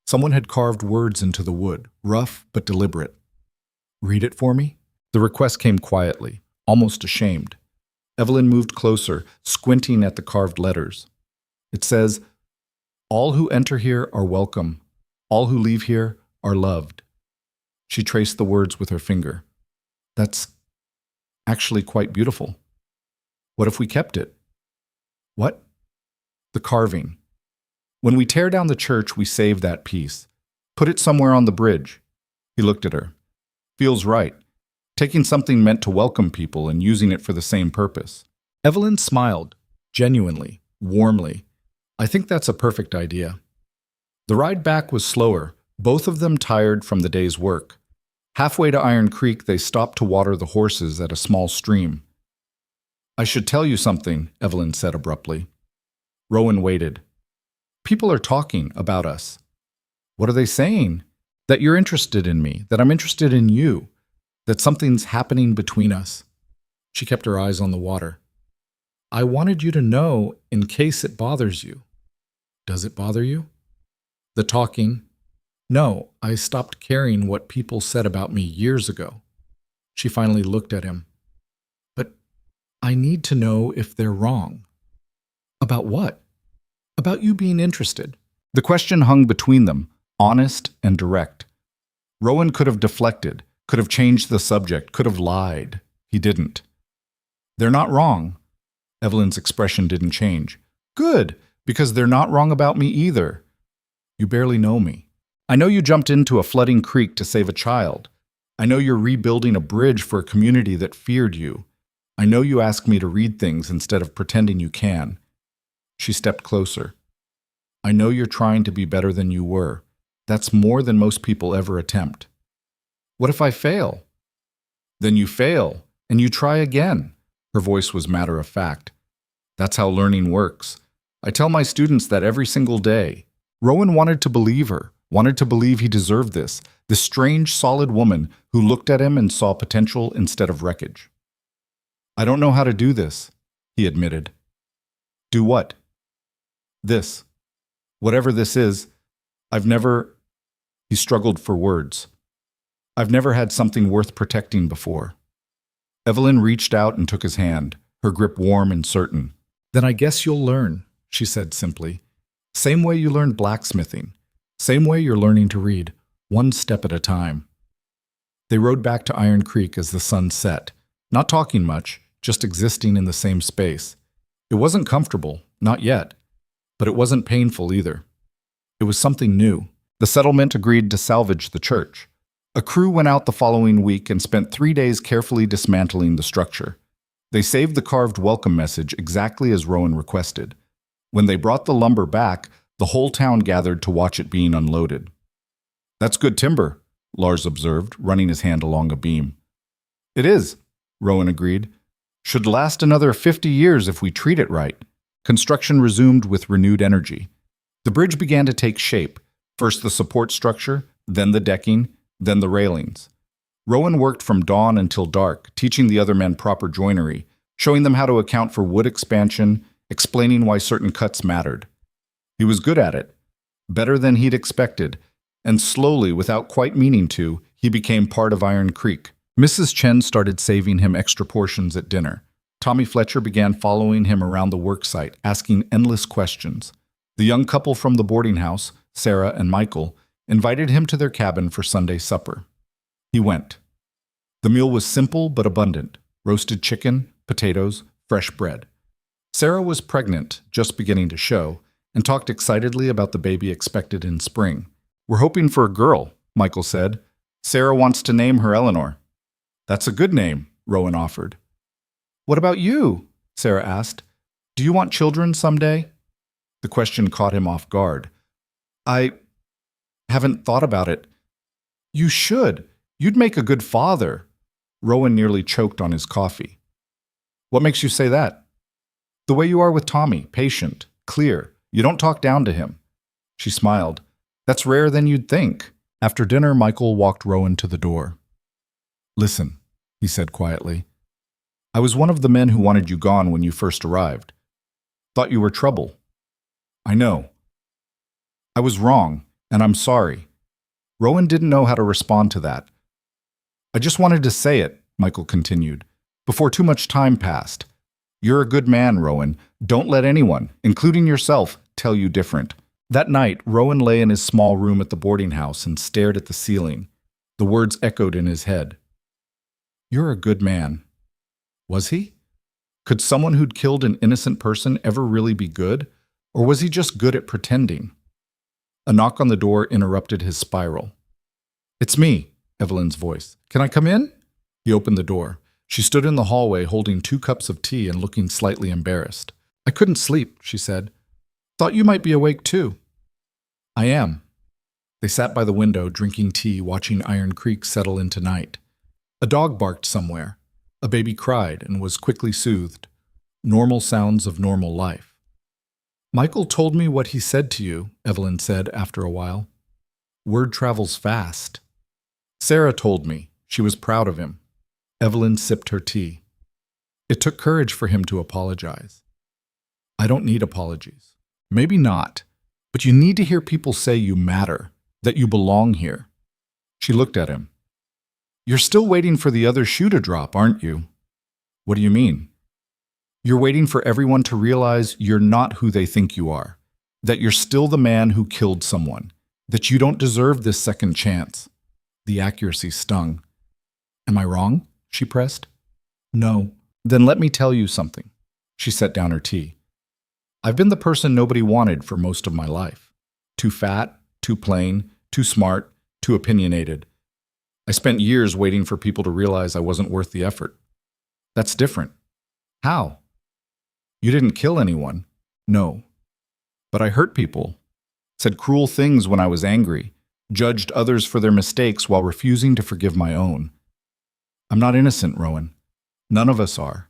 S1: Someone had carved words into the wood, rough but deliberate. Read it for me? The request came quietly, almost ashamed. Evelyn moved closer, squinting at the carved letters. It says, All who enter here are welcome. All who leave here are loved. She traced the words with her finger. That's actually quite beautiful. What if we kept it? What? The carving. When we tear down the church, we save that piece. Put it somewhere on the bridge. He looked at her. Feels right. Taking something meant to welcome people and using it for the same purpose. Evelyn smiled, genuinely, warmly. I think that's a perfect idea. The ride back was slower, both of them tired from the day's work. Halfway to Iron Creek, they stopped to water the horses at a small stream. I should tell you something, Evelyn said abruptly. Rowan waited. People are talking about us. What are they saying? That you're interested in me, that I'm interested in you, that something's happening between us. She kept her eyes on the water. I wanted you to know in case it bothers you. Does it bother you? The talking. No, I stopped caring what people said about me years ago. She finally looked at him. But I need to know if they're wrong. About what? About you being interested. The question hung between them, honest and direct. Rowan could have deflected, could have changed the subject, could have lied. He didn't. They're not wrong. Evelyn's expression didn't change. Good, because they're not wrong about me either. You barely know me. I know you jumped into a flooding creek to save a child. I know you're rebuilding a bridge for a community that feared you. I know you ask me to read things instead of pretending you can. She stepped closer. I know you're trying to be better than you were. That's more than most people ever attempt. What if I fail? Then you fail, and you try again. Her voice was matter of fact. That's how learning works. I tell my students that every single day. Rowan wanted to believe her, wanted to believe he deserved this strange, solid woman who looked at him and saw potential instead of wreckage. I don't know how to do this, he admitted. Do what? This. Whatever this is, he struggled for words. I've never had something worth protecting before. Evelyn reached out and took his hand, her grip warm and certain. Then I guess you'll learn, she said simply. Same way you learned blacksmithing. Same way you're learning to read, one step at a time. They rode back to Iron Creek as the sun set, not talking much, just existing in the same space. It wasn't comfortable, not yet, but it wasn't painful either. It was something new. The settlement agreed to salvage the church. A crew went out the following week and spent 3 days carefully dismantling the structure. They saved the carved welcome message exactly as Rowan requested. When they brought the lumber back, the whole town gathered to watch it being unloaded. That's good timber, Lars observed, running his hand along a beam. It is, Rowan agreed. Should last another 50 years if we treat it right. Construction resumed with renewed energy. The bridge began to take shape, first the support structure, then the decking, then the railings. Rowan worked from dawn until dark, teaching the other men proper joinery, showing them how to account for wood expansion, explaining why certain cuts mattered. He was good at it, better than he'd expected, and slowly, without quite meaning to, he became part of Iron Creek. Mrs. Chen started saving him extra portions at dinner. Tommy Fletcher began following him around the worksite, asking endless questions. The young couple from the boarding house, Sarah and Michael, invited him to their cabin for Sunday supper. He went. The meal was simple but abundant: roasted chicken, potatoes, fresh bread. Sarah was pregnant, just beginning to show, and talked excitedly about the baby expected in spring. We're hoping for a girl, Michael said. Sarah wants to name her Eleanor. That's a good name, Rowan offered. What about you? Sarah asked. Do you want children someday? The question caught him off guard. I haven't thought about it. You should. You'd make a good father. Rowan nearly choked on his coffee. What makes you say that? The way you are with Tommy, patient, clear. You don't talk down to him. She smiled. That's rarer than you'd think. After dinner, Michael walked Rowan to the door. Listen, he said quietly. I was one of the men who wanted you gone when you first arrived. Thought you were trouble. I know. I was wrong, and I'm sorry. Rowan didn't know how to respond to that. I just wanted to say it, Michael continued, before too much time passed. You're a good man, Rowan. Don't let anyone, including yourself, tell you different. That night, Rowan lay in his small room at the boarding house and stared at the ceiling. The words echoed in his head. You're a good man. Was he? Could someone who'd killed an innocent person ever really be good? Or was he just good at pretending? A knock on the door interrupted his spiral. It's me, Evelyn's voice. Can I come in? He opened the door. She stood in the hallway holding 2 cups of tea and looking slightly embarrassed. I couldn't sleep, she said. Thought you might be awake too. I am. They sat by the window, drinking tea, watching Iron Creek settle into night. A dog barked somewhere. A baby cried and was quickly soothed. Normal sounds of normal life. Michael told me what he said to you, Evelyn said after a while. Word travels fast. Sarah told me. She was proud of him. Evelyn sipped her tea. It took courage for him to apologize. I don't need apologies. Maybe not, but you need to hear people say you matter, that you belong here. She looked at him. You're still waiting for the other shoe to drop, aren't you? What do you mean? You're waiting for everyone to realize you're not who they think you are, that you're still the man who killed someone, that you don't deserve this second chance. The accuracy stung. Am I wrong? She pressed. No. Then let me tell you something. She set down her tea. I've been the person nobody wanted for most of my life. Too fat, too plain, too smart, too opinionated. I spent years waiting for people to realize I wasn't worth the effort. That's different. How? You didn't kill anyone. No, But I hurt people, said cruel things when I was angry, judged others for their mistakes while refusing to forgive my own. I'm not innocent, Rowan. None of us are.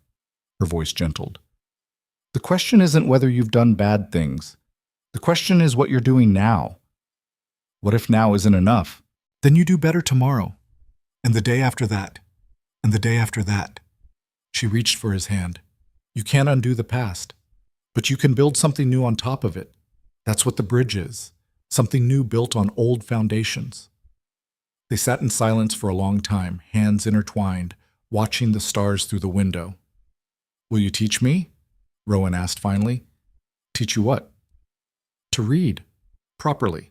S1: Her voice gentled. The question isn't whether you've done bad things. The question is what you're doing now. What if now isn't enough? Then you do better tomorrow, and the day after that, and the day after that. She reached for his hand. You can't undo the past, but you can build something new on top of it. That's what the bridge is, something new built on old foundations. They sat in silence for a long time, hands intertwined, watching the stars through the window. Will you teach me? Rowan asked finally. Teach you what? To read, properly.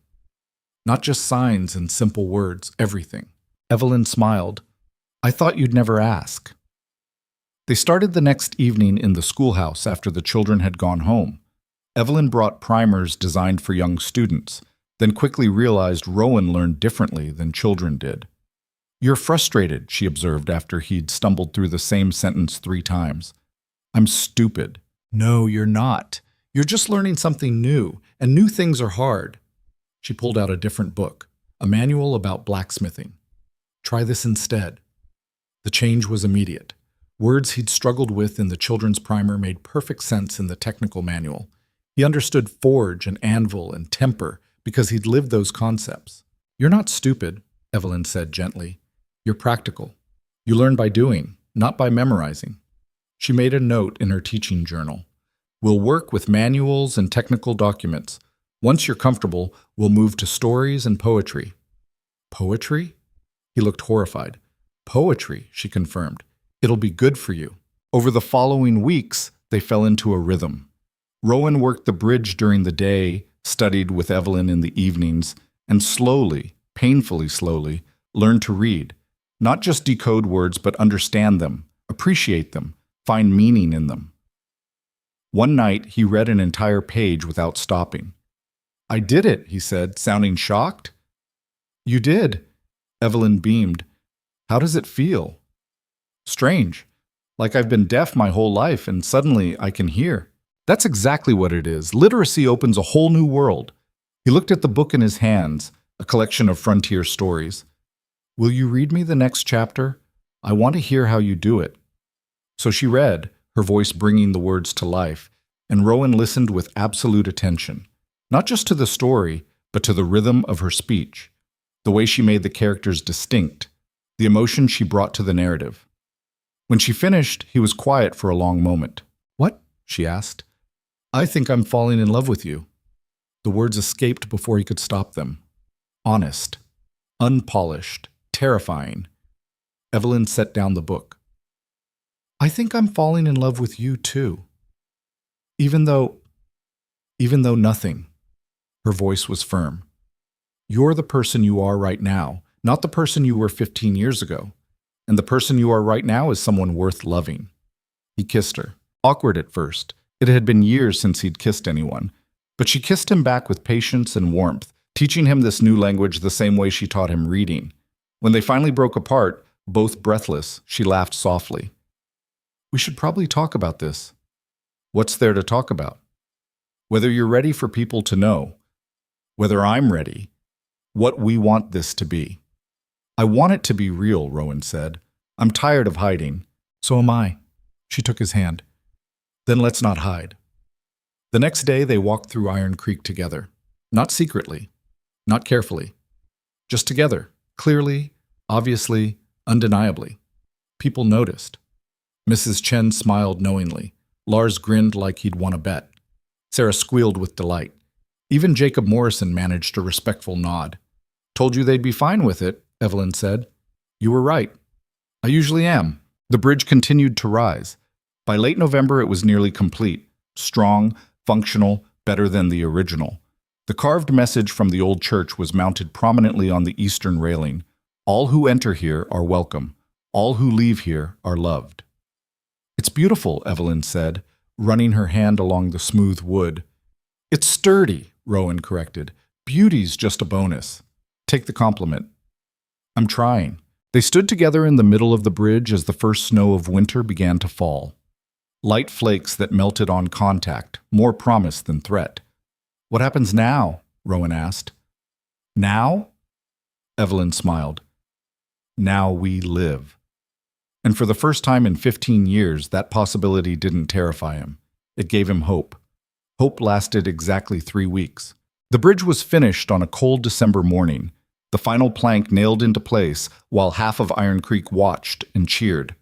S1: Not just signs and simple words, everything. Evelyn smiled. I thought you'd never ask. They started the next evening in the schoolhouse after the children had gone home. Evelyn brought primers designed for young students, then quickly realized Rowan learned differently than children did. You're frustrated, she observed after he'd stumbled through the same sentence 3 times. I'm stupid. No, you're not. You're just learning something new, and new things are hard. She pulled out a different book, a manual about blacksmithing. Try this instead. The change was immediate. Words he'd struggled with in the children's primer made perfect sense in the technical manual. He understood forge and anvil and temper because he'd lived those concepts. You're not stupid, Evelyn said gently. You're practical. You learn by doing, not by memorizing. She made a note in her teaching journal. We'll work with manuals and technical documents. Once you're comfortable, we'll move to stories and poetry. Poetry? He looked horrified. Poetry, she confirmed. It'll be good for you. Over the following weeks, they fell into a rhythm. Rowan worked the bridge during the day, studied with Evelyn in the evenings, and slowly, painfully slowly, learned to read. Not just decode words, but understand them, appreciate them, find meaning in them. One night, he read an entire page without stopping. I did it, he said, sounding shocked. You did. Evelyn beamed. How does it feel? Strange. Like I've been deaf my whole life and suddenly I can hear. That's exactly what it is. Literacy opens a whole new world. He looked at the book in his hands, a collection of frontier stories. Will you read me the next chapter? I want to hear how you do it. So she read, her voice bringing the words to life, and Rowan listened with absolute attention. Not just to the story, but to the rhythm of her speech, the way she made the characters distinct, the emotion she brought to the narrative. When she finished, he was quiet for a long moment. What? She asked. I think I'm falling in love with you. The words escaped before he could stop them. Honest, unpolished, terrifying. Evelyn set down the book. I think I'm falling in love with you too. Even though nothing. Her voice was firm. You're the person you are right now, not the person you were 15 years ago. And the person you are right now is someone worth loving. He kissed her. Awkward at first. It had been years since he'd kissed anyone. But she kissed him back with patience and warmth, teaching him this new language the same way she taught him reading. When they finally broke apart, both breathless, she laughed softly. We should probably talk about this. What's there to talk about? Whether you're ready for people to know. Whether I'm ready. What we want this to be. I want it to be real, Rowan said. I'm tired of hiding. So am I. She took his hand. Then let's not hide. The next day they walked through Iron Creek together. Not secretly. Not carefully. Just together. Clearly, obviously, undeniably. People noticed. Mrs. Chen smiled knowingly. Lars grinned like he'd won a bet. Sarah squealed with delight. Even Jacob Morrison managed a respectful nod. Told you they'd be fine with it, Evelyn said. You were right. I usually am. The bridge continued to rise. By late November, it was nearly complete. Strong, functional, better than the original. The carved message from the old church was mounted prominently on the eastern railing. All who enter here are welcome. All who leave here are loved. It's beautiful, Evelyn said, running her hand along the smooth wood. It's sturdy, Rowan corrected. Beauty's just a bonus. Take the compliment. I'm trying. They stood together in the middle of the bridge as the first snow of winter began to fall. Light flakes that melted on contact, more promise than threat. What happens now? Rowan asked. Now? Evelyn smiled. Now we live. And for the first time in 15 years, that possibility didn't terrify him. It gave him hope. Hope lasted exactly 3 weeks. The bridge was finished on a cold December morning, the final plank nailed into place while half of Iron Creek watched and cheered.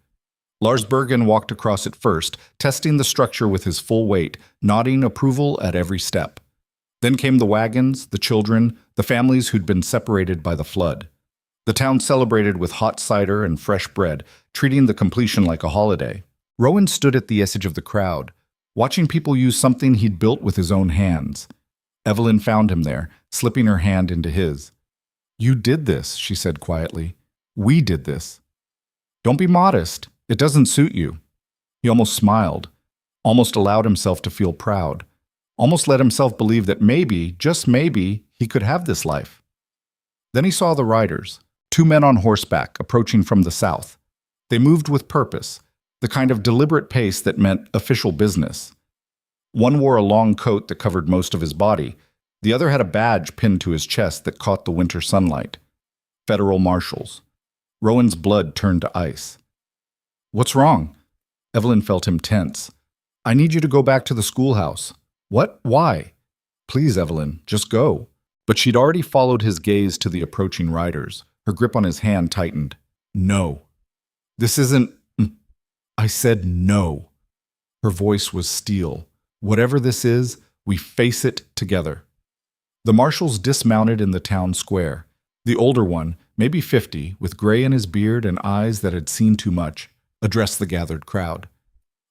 S1: Lars Bergen walked across it first, testing the structure with his full weight, nodding approval at every step. Then came the wagons, the children, the families who'd been separated by the flood. The town celebrated with hot cider and fresh bread, treating the completion like a holiday. Rowan stood at the edge of the crowd, watching people use something he'd built with his own hands. Evelyn found him there, slipping her hand into his. "You did this," she said quietly. "We did this. Don't be modest. It doesn't suit you." He almost smiled, almost allowed himself to feel proud, almost let himself believe that maybe, just maybe, he could have this life. Then he saw the riders, 2 men on horseback approaching from the south. They moved with purpose, the kind of deliberate pace that meant official business. One wore a long coat that covered most of his body. The other had a badge pinned to his chest that caught the winter sunlight. Federal marshals. Rowan's blood turned to ice. "What's wrong?" Evelyn felt him tense. "I need you to go back to the schoolhouse." "What? Why?" "Please, Evelyn, just go." But she'd already followed his gaze to the approaching riders. Her grip on his hand tightened. "No. This isn't... I said no." Her voice was steel. "Whatever this is, we face it together." The marshals dismounted in the town square. The older one, maybe 50, with gray in his beard and eyes that had seen too much, addressed the gathered crowd.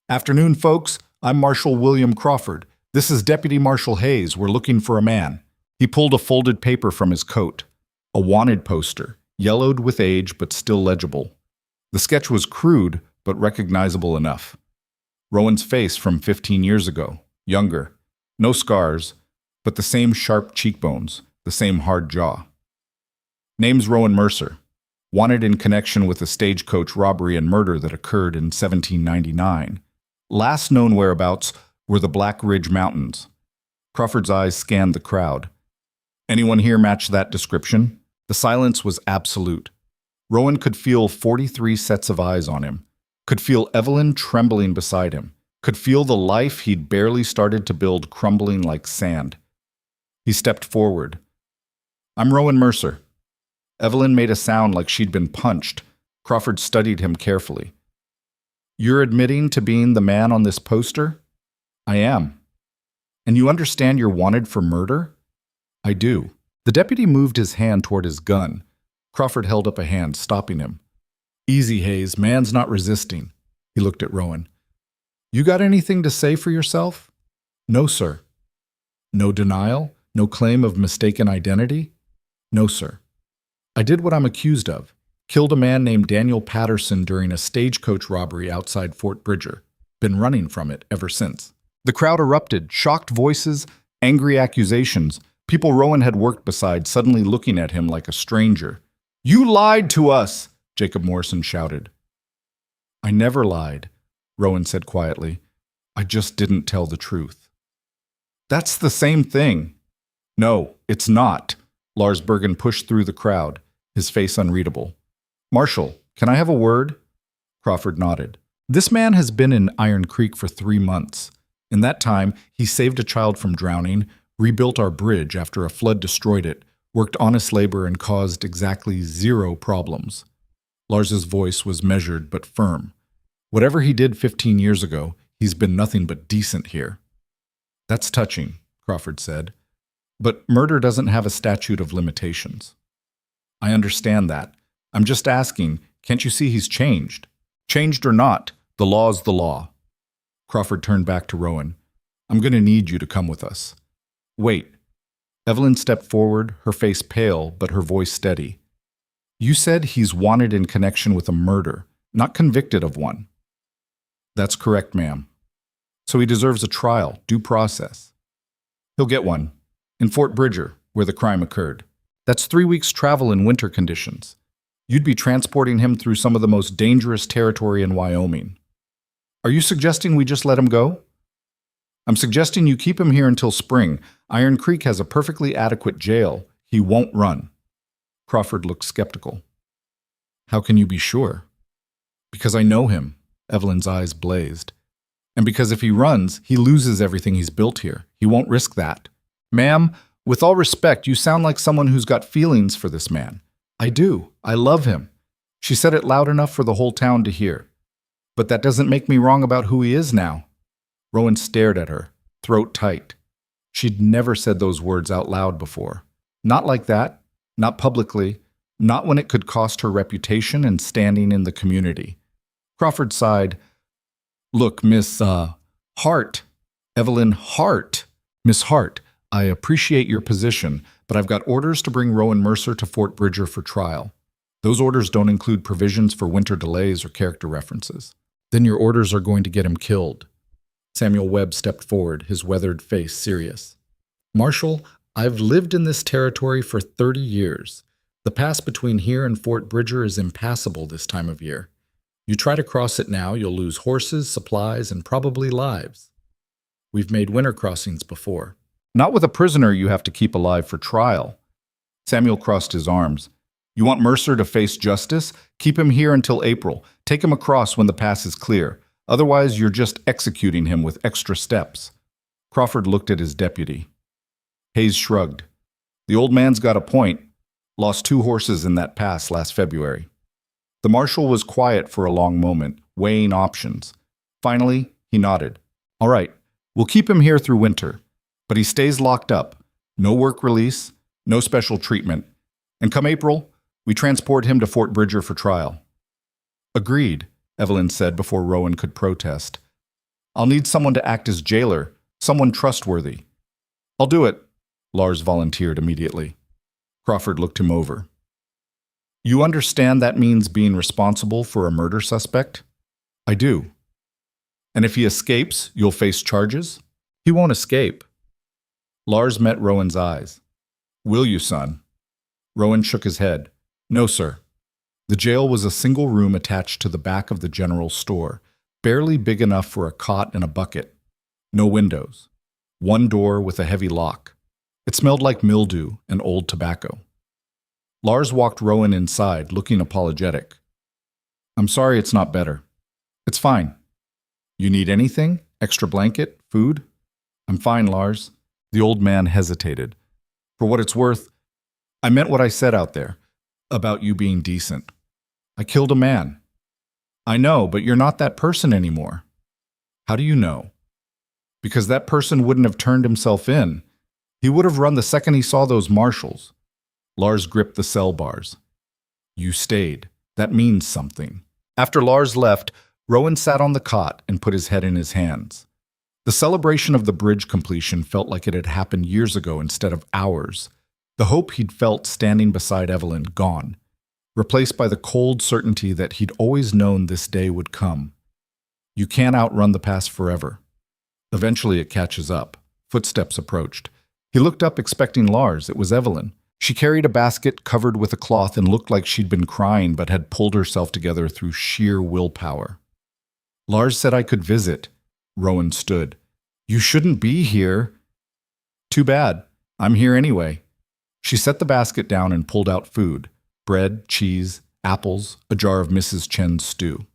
S1: "Afternoon, folks. I'm Marshal William Crawford. This is Deputy Marshal Hayes. We're looking for a man." He pulled a folded paper from his coat. A wanted poster, yellowed with age but still legible. The sketch was crude but recognizable enough. Rowan's face from 15 years ago, younger. No scars, but the same sharp cheekbones, the same hard jaw. Name's Rowan Mercer. Wanted in connection with a stagecoach robbery and murder that occurred in 1799. Last known whereabouts were the Black Ridge Mountains. Crawford's eyes scanned the crowd. Anyone here match that description? The silence was absolute. Rowan could feel 43 sets of eyes on him, could feel Evelyn trembling beside him, could feel the life he'd barely started to build crumbling like sand. He stepped forward. "I'm Rowan Mercer." Evelyn made a sound like she'd been punched. Crawford studied him carefully. "You're admitting to being the man on this poster?" "I am." "And you understand you're wanted for murder?" "I do." The deputy moved his hand toward his gun. Crawford held up a hand, stopping him. "Easy, Hayes. Man's not resisting." He looked at Rowan. "You got anything to say for yourself?" "No, sir." "No denial? No claim of mistaken identity?" "No, sir." "I did what I'm accused of. Killed a man named Daniel Patterson during a stagecoach robbery outside Fort Bridger. Been running from it ever since." The crowd erupted, shocked voices, angry accusations. People Rowan had worked beside suddenly looking at him like a stranger. "You lied to us!" Jacob Morrison shouted. "I never lied," Rowan said quietly. "I just didn't tell the truth." "That's the same thing." "No, it's not." Lars Bergen pushed through the crowd, his face unreadable. "Marshal, can I have a word?" Crawford nodded. "This man has been in Iron Creek for 3 months. In that time, he saved a child from drowning, rebuilt our bridge after a flood destroyed it, worked honest labor and caused exactly 0 problems." Lars's voice was measured but firm. "Whatever he did 15 years ago, he's been nothing but decent here." "That's touching," Crawford said. "But murder doesn't have a statute of limitations." "I understand that. I'm just asking, can't you see he's changed? Changed or not, the law's the law." Crawford turned back to Rowan. "I'm going to need you to come with us." "Wait." Evelyn stepped forward, her face pale, but her voice steady. "You said he's wanted in connection with a murder, not convicted of one." "That's correct, ma'am." "So he deserves a trial, due process." "He'll get one. In Fort Bridger, where the crime occurred. That's 3 weeks' travel in winter conditions. You'd be transporting him through some of the most dangerous territory in Wyoming. Are you suggesting we just let him go?" I'm suggesting you keep him here until spring. Iron Creek has a perfectly adequate jail. He won't run. Crawford looked skeptical. How can you be sure? Because I know him. Evelyn's eyes blazed. And because if he runs, he loses everything he's built here. He won't risk that. Ma'am, with all respect, you sound like someone who's got feelings for this man. I do. I love him. She said it loud enough for the whole town to hear. But that doesn't make me wrong about who he is now. Rowan stared at her, throat tight. She'd never said those words out loud before. Not like that, not publicly, not when it could cost her reputation and standing in the community. Crawford sighed. Look, Miss, Hart. Evelyn Hart. Miss Hart, I appreciate your position, but I've got orders to bring Rowan Mercer to Fort Bridger for trial. Those orders don't include provisions for winter delays or character references. Then your orders are going to get him killed. Samuel Webb stepped forward, his weathered face serious. Marshal, I've lived in this territory for 30 years. The pass between here and Fort Bridger is impassable this time of year. You try to cross it now, you'll lose horses, supplies, and probably lives. We've made winter crossings before. Not with a prisoner you have to keep alive for trial. Samuel crossed his arms. You want Mercer to face justice? Keep him here until April. Take him across when the pass is clear. Otherwise, you're just executing him with extra steps. Crawford looked at his deputy. Hayes shrugged. The old man's got a point. Lost 2 horses in that pass last February. The marshal was quiet for a long moment, weighing options. Finally, he nodded. All right, we'll keep him here through winter. But he stays locked up. No work release, no special treatment. And come April, we transport him to Fort Bridger for trial. Agreed, Evelyn said before Rowan could protest. I'll need someone to act as jailer, someone trustworthy. I'll do it, Lars volunteered immediately. Crawford looked him over. You understand that means being responsible for a murder suspect? I do. And if he escapes, you'll face charges? He won't escape. Lars met Rowan's eyes. Will you, son? Rowan shook his head. No, sir. The jail was a single room attached to the back of the general store, barely big enough for a cot and a bucket. No windows. One door with a heavy lock. It smelled like mildew and old tobacco. Lars walked Rowan inside, looking apologetic. I'm sorry it's not better. It's fine. You need anything? Extra blanket? Food? I'm fine, Lars. The old man hesitated. For what it's worth, I meant what I said out there, about you being decent. I killed a man. I know, but you're not that person anymore. How do you know? Because that person wouldn't have turned himself in. He would have run the second he saw those marshals. Lars gripped the cell bars. You stayed. That means something. After Lars left, Rowan sat on the cot and put his head in his hands. The celebration of the bridge completion felt like it had happened years ago instead of hours. The hope he'd felt standing beside Evelyn gone, replaced by the cold certainty that he'd always known this day would come. You can't outrun the past forever. Eventually it catches up. Footsteps approached. He looked up expecting Lars. It was Evelyn. She carried a basket covered with a cloth and looked like she'd been crying but had pulled herself together through sheer willpower. Lars said I could visit. Rowan stood. You shouldn't be here. Too bad. I'm here anyway. She set the basket down and pulled out food. Bread, cheese, apples, a jar of Mrs. Chen's stew.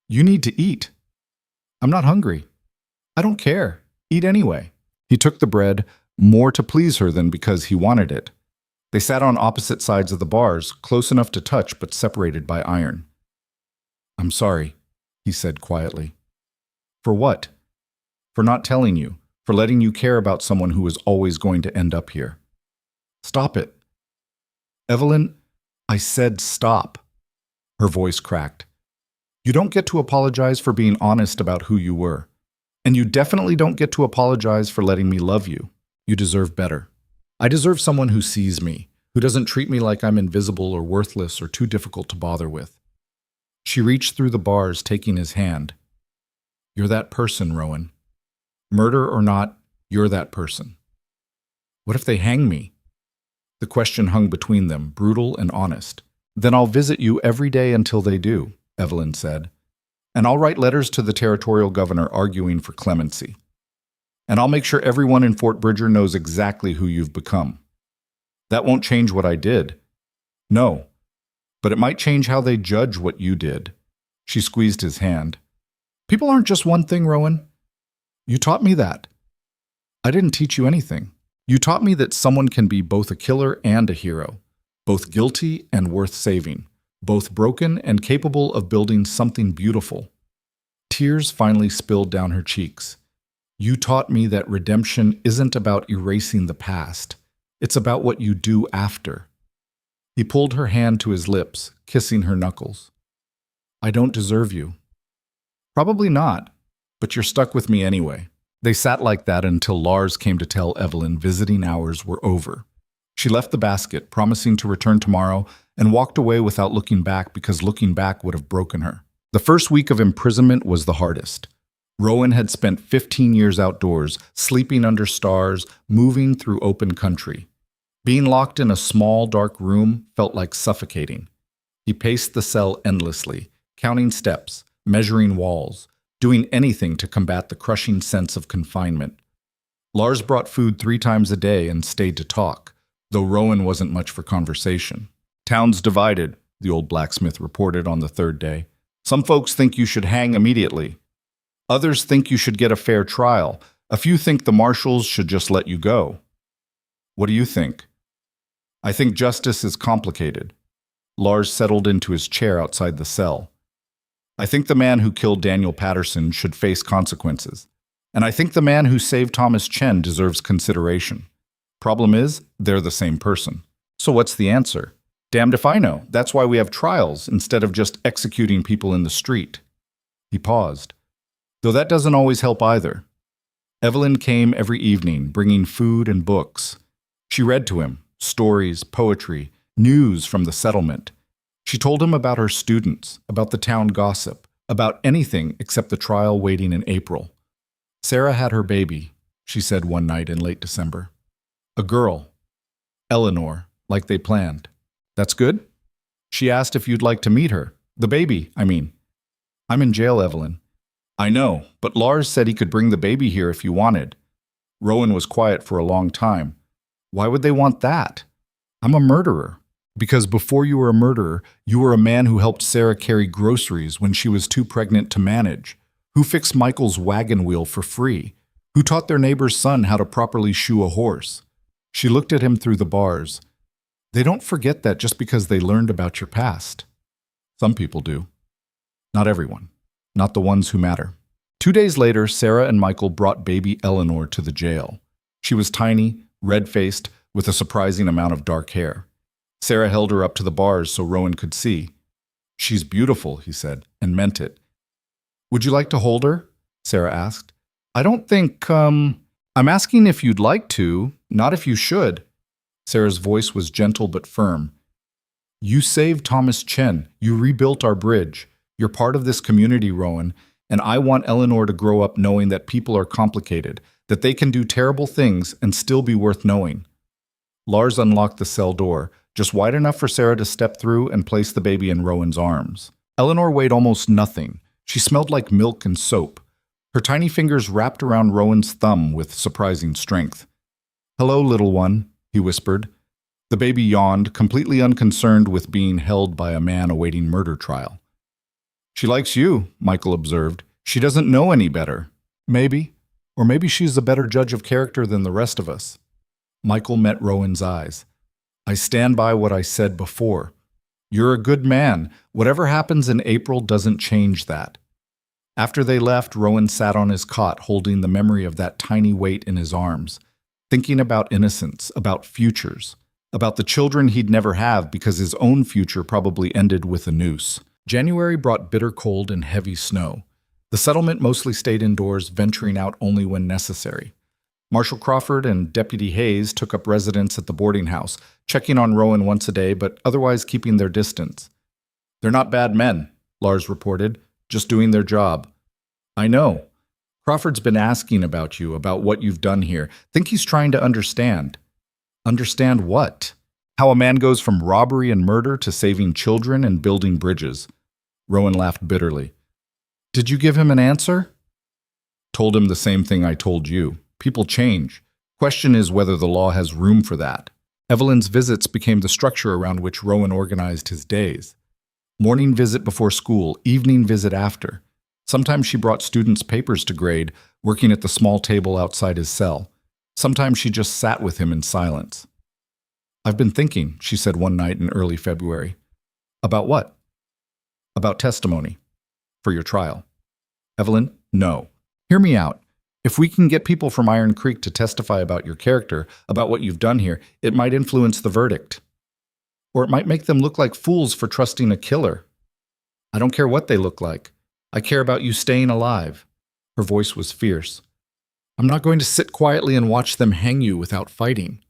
S1: You need to eat. I'm not hungry. I don't care. Eat anyway. He took the bread, more to please her than because he wanted it. They sat on opposite sides of the bars, close enough to touch but separated by iron. I'm sorry, he said quietly. For what? For not telling you, for letting you care about someone who was always going to end up here. Stop it. Evelyn, I said stop. Her voice cracked. You don't get to apologize for being honest about who you were. And you definitely don't get to apologize for letting me love you. You deserve better. I deserve someone who sees me, who doesn't treat me like I'm invisible or worthless or too difficult to bother with. She reached through the bars, taking his hand. You're that person, Rowan. Murder or not, you're that person. What if they hang me? The question hung between them, brutal and honest. Then I'll visit you every day until they do, Evelyn said. And I'll write letters to the territorial governor arguing for clemency. And I'll make sure everyone in Fort Bridger knows exactly who you've become. That won't change what I did. No, but it might change how they judge what you did. She squeezed his hand. People aren't just one thing, Rowan. You taught me that. I didn't teach you anything. You taught me that someone can be both a killer and a hero, both guilty and worth saving, both broken and capable of building something beautiful. Tears finally spilled down her cheeks. You taught me that redemption isn't about erasing the past. It's about what you do after. He pulled her hand to his lips, kissing her knuckles. I don't deserve you. Probably not, but you're stuck with me anyway. They sat like that until Lars came to tell Evelyn visiting hours were over. She left the basket, promising to return tomorrow, and walked away without looking back because looking back would have broken her. The first week of imprisonment was the hardest. Rowan had spent 15 years outdoors, sleeping under stars, moving through open country. Being locked in a small, dark room felt like suffocating. He paced the cell endlessly, counting steps, measuring walls, doing anything to combat the crushing sense of confinement. Lars brought food 3 times a day and stayed to talk, though Rowan wasn't much for conversation. Town's divided, the old blacksmith reported on the 3rd day. Some folks think you should hang immediately. Others think you should get a fair trial. A few think the marshals should just let you go. What do you think? I think justice is complicated. Lars settled into his chair outside the cell. I think the man who killed Daniel Patterson should face consequences. And I think the man who saved Thomas Chen deserves consideration. Problem is, they're the same person. So what's the answer? Damned if I know. That's why we have trials instead of just executing people in the street. He paused. Though that doesn't always help either. Evelyn came every evening, bringing food and books. She read to him, stories, poetry, news from the settlement. She told him about her students, about the town gossip, about anything except the trial waiting in April. Sarah had her baby, she said one night in late December. A girl. Eleanor, like they planned. That's good? She asked if you'd like to meet her. The baby, I mean. I'm in jail, Evelyn. I know, but Lars said he could bring the baby here if you wanted. Rowan was quiet for a long time. Why would they want that? I'm a murderer. Because before you were a murderer, you were a man who helped Sarah carry groceries when she was too pregnant to manage, who fixed Michael's wagon wheel for free, who taught their neighbor's son how to properly shoe a horse. She looked at him through the bars. They don't forget that just because they learned about your past. Some people do. Not everyone. Not the ones who matter. 2 days later, Sarah and Michael brought baby Eleanor to the jail. She was tiny, red-faced, with a surprising amount of dark hair. Sarah held her up to the bars so Rowan could see. She's beautiful, he said, and meant it. Would you like to hold her? Sarah asked. I don't think, I'm asking if you'd like to, not if you should. Sarah's voice was gentle but firm. You saved Thomas Chen. You rebuilt our bridge. You're part of this community, Rowan, and I want Eleanor to grow up knowing that people are complicated, that they can do terrible things and still be worth knowing. Lars unlocked the cell door, just wide enough for Sarah to step through and place the baby in Rowan's arms. Eleanor weighed almost nothing. She smelled like milk and soap. Her tiny fingers wrapped around Rowan's thumb with surprising strength. Hello, little one, he whispered. The baby yawned, completely unconcerned with being held by a man awaiting murder trial. She likes you, Michael observed. She doesn't know any better. Maybe. Or maybe she's a better judge of character than the rest of us. Michael met Rowan's eyes. I stand by what I said before. You're a good man. Whatever happens in April doesn't change that. After they left, Rowan sat on his cot holding the memory of that tiny weight in his arms, thinking about innocence, about futures, about the children he'd never have because his own future probably ended with a noose. January brought bitter cold and heavy snow. The settlement mostly stayed indoors, venturing out only when necessary. Marshal Crawford and Deputy Hayes took up residence at the boarding house, checking on Rowan once a day, but otherwise keeping their distance. They're not bad men, Lars reported, just doing their job. I know. Crawford's been asking about you, about what you've done here. Think he's trying to understand. Understand what? How a man goes from robbery and murder to saving children and building bridges. Rowan laughed bitterly. Did you give him an answer? Told him the same thing I told you. People change. Question is whether the law has room for that. Evelyn's visits became the structure around which Rowan organized his days. Morning visit before school, evening visit after. Sometimes she brought students papers to grade, working at the small table outside his cell. Sometimes she just sat with him in silence. "I've been thinking," she said one night in early February. "About what?" "About testimony. For your trial." "Evelyn, no. Hear me out. If we can get people from Iron Creek to testify about your character, about what you've done here, it might influence the verdict. Or it might make them look like fools for trusting a killer. I don't care what they look like. I care about you staying alive." Her voice was fierce. "I'm not going to sit quietly and watch them hang you without fighting.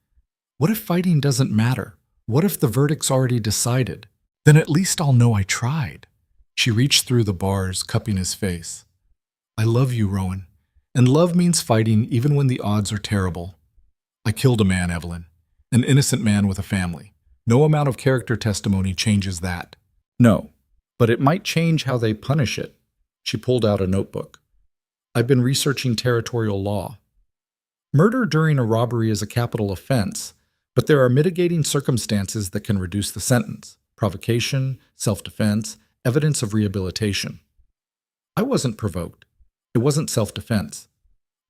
S1: What if fighting doesn't matter? What if the verdict's already decided? Then at least I'll know I tried." She reached through the bars, cupping his face. "I love you, Rowan. And love means fighting even when the odds are terrible. I killed a man, Evelyn. An innocent man with a family. No amount of character testimony changes that." "No, but it might change how they punish it." She pulled out a notebook. "I've been researching territorial law. Murder during a robbery is a capital offense, but there are mitigating circumstances that can reduce the sentence: provocation, self-defense, evidence of rehabilitation. I wasn't provoked. It wasn't self-defense.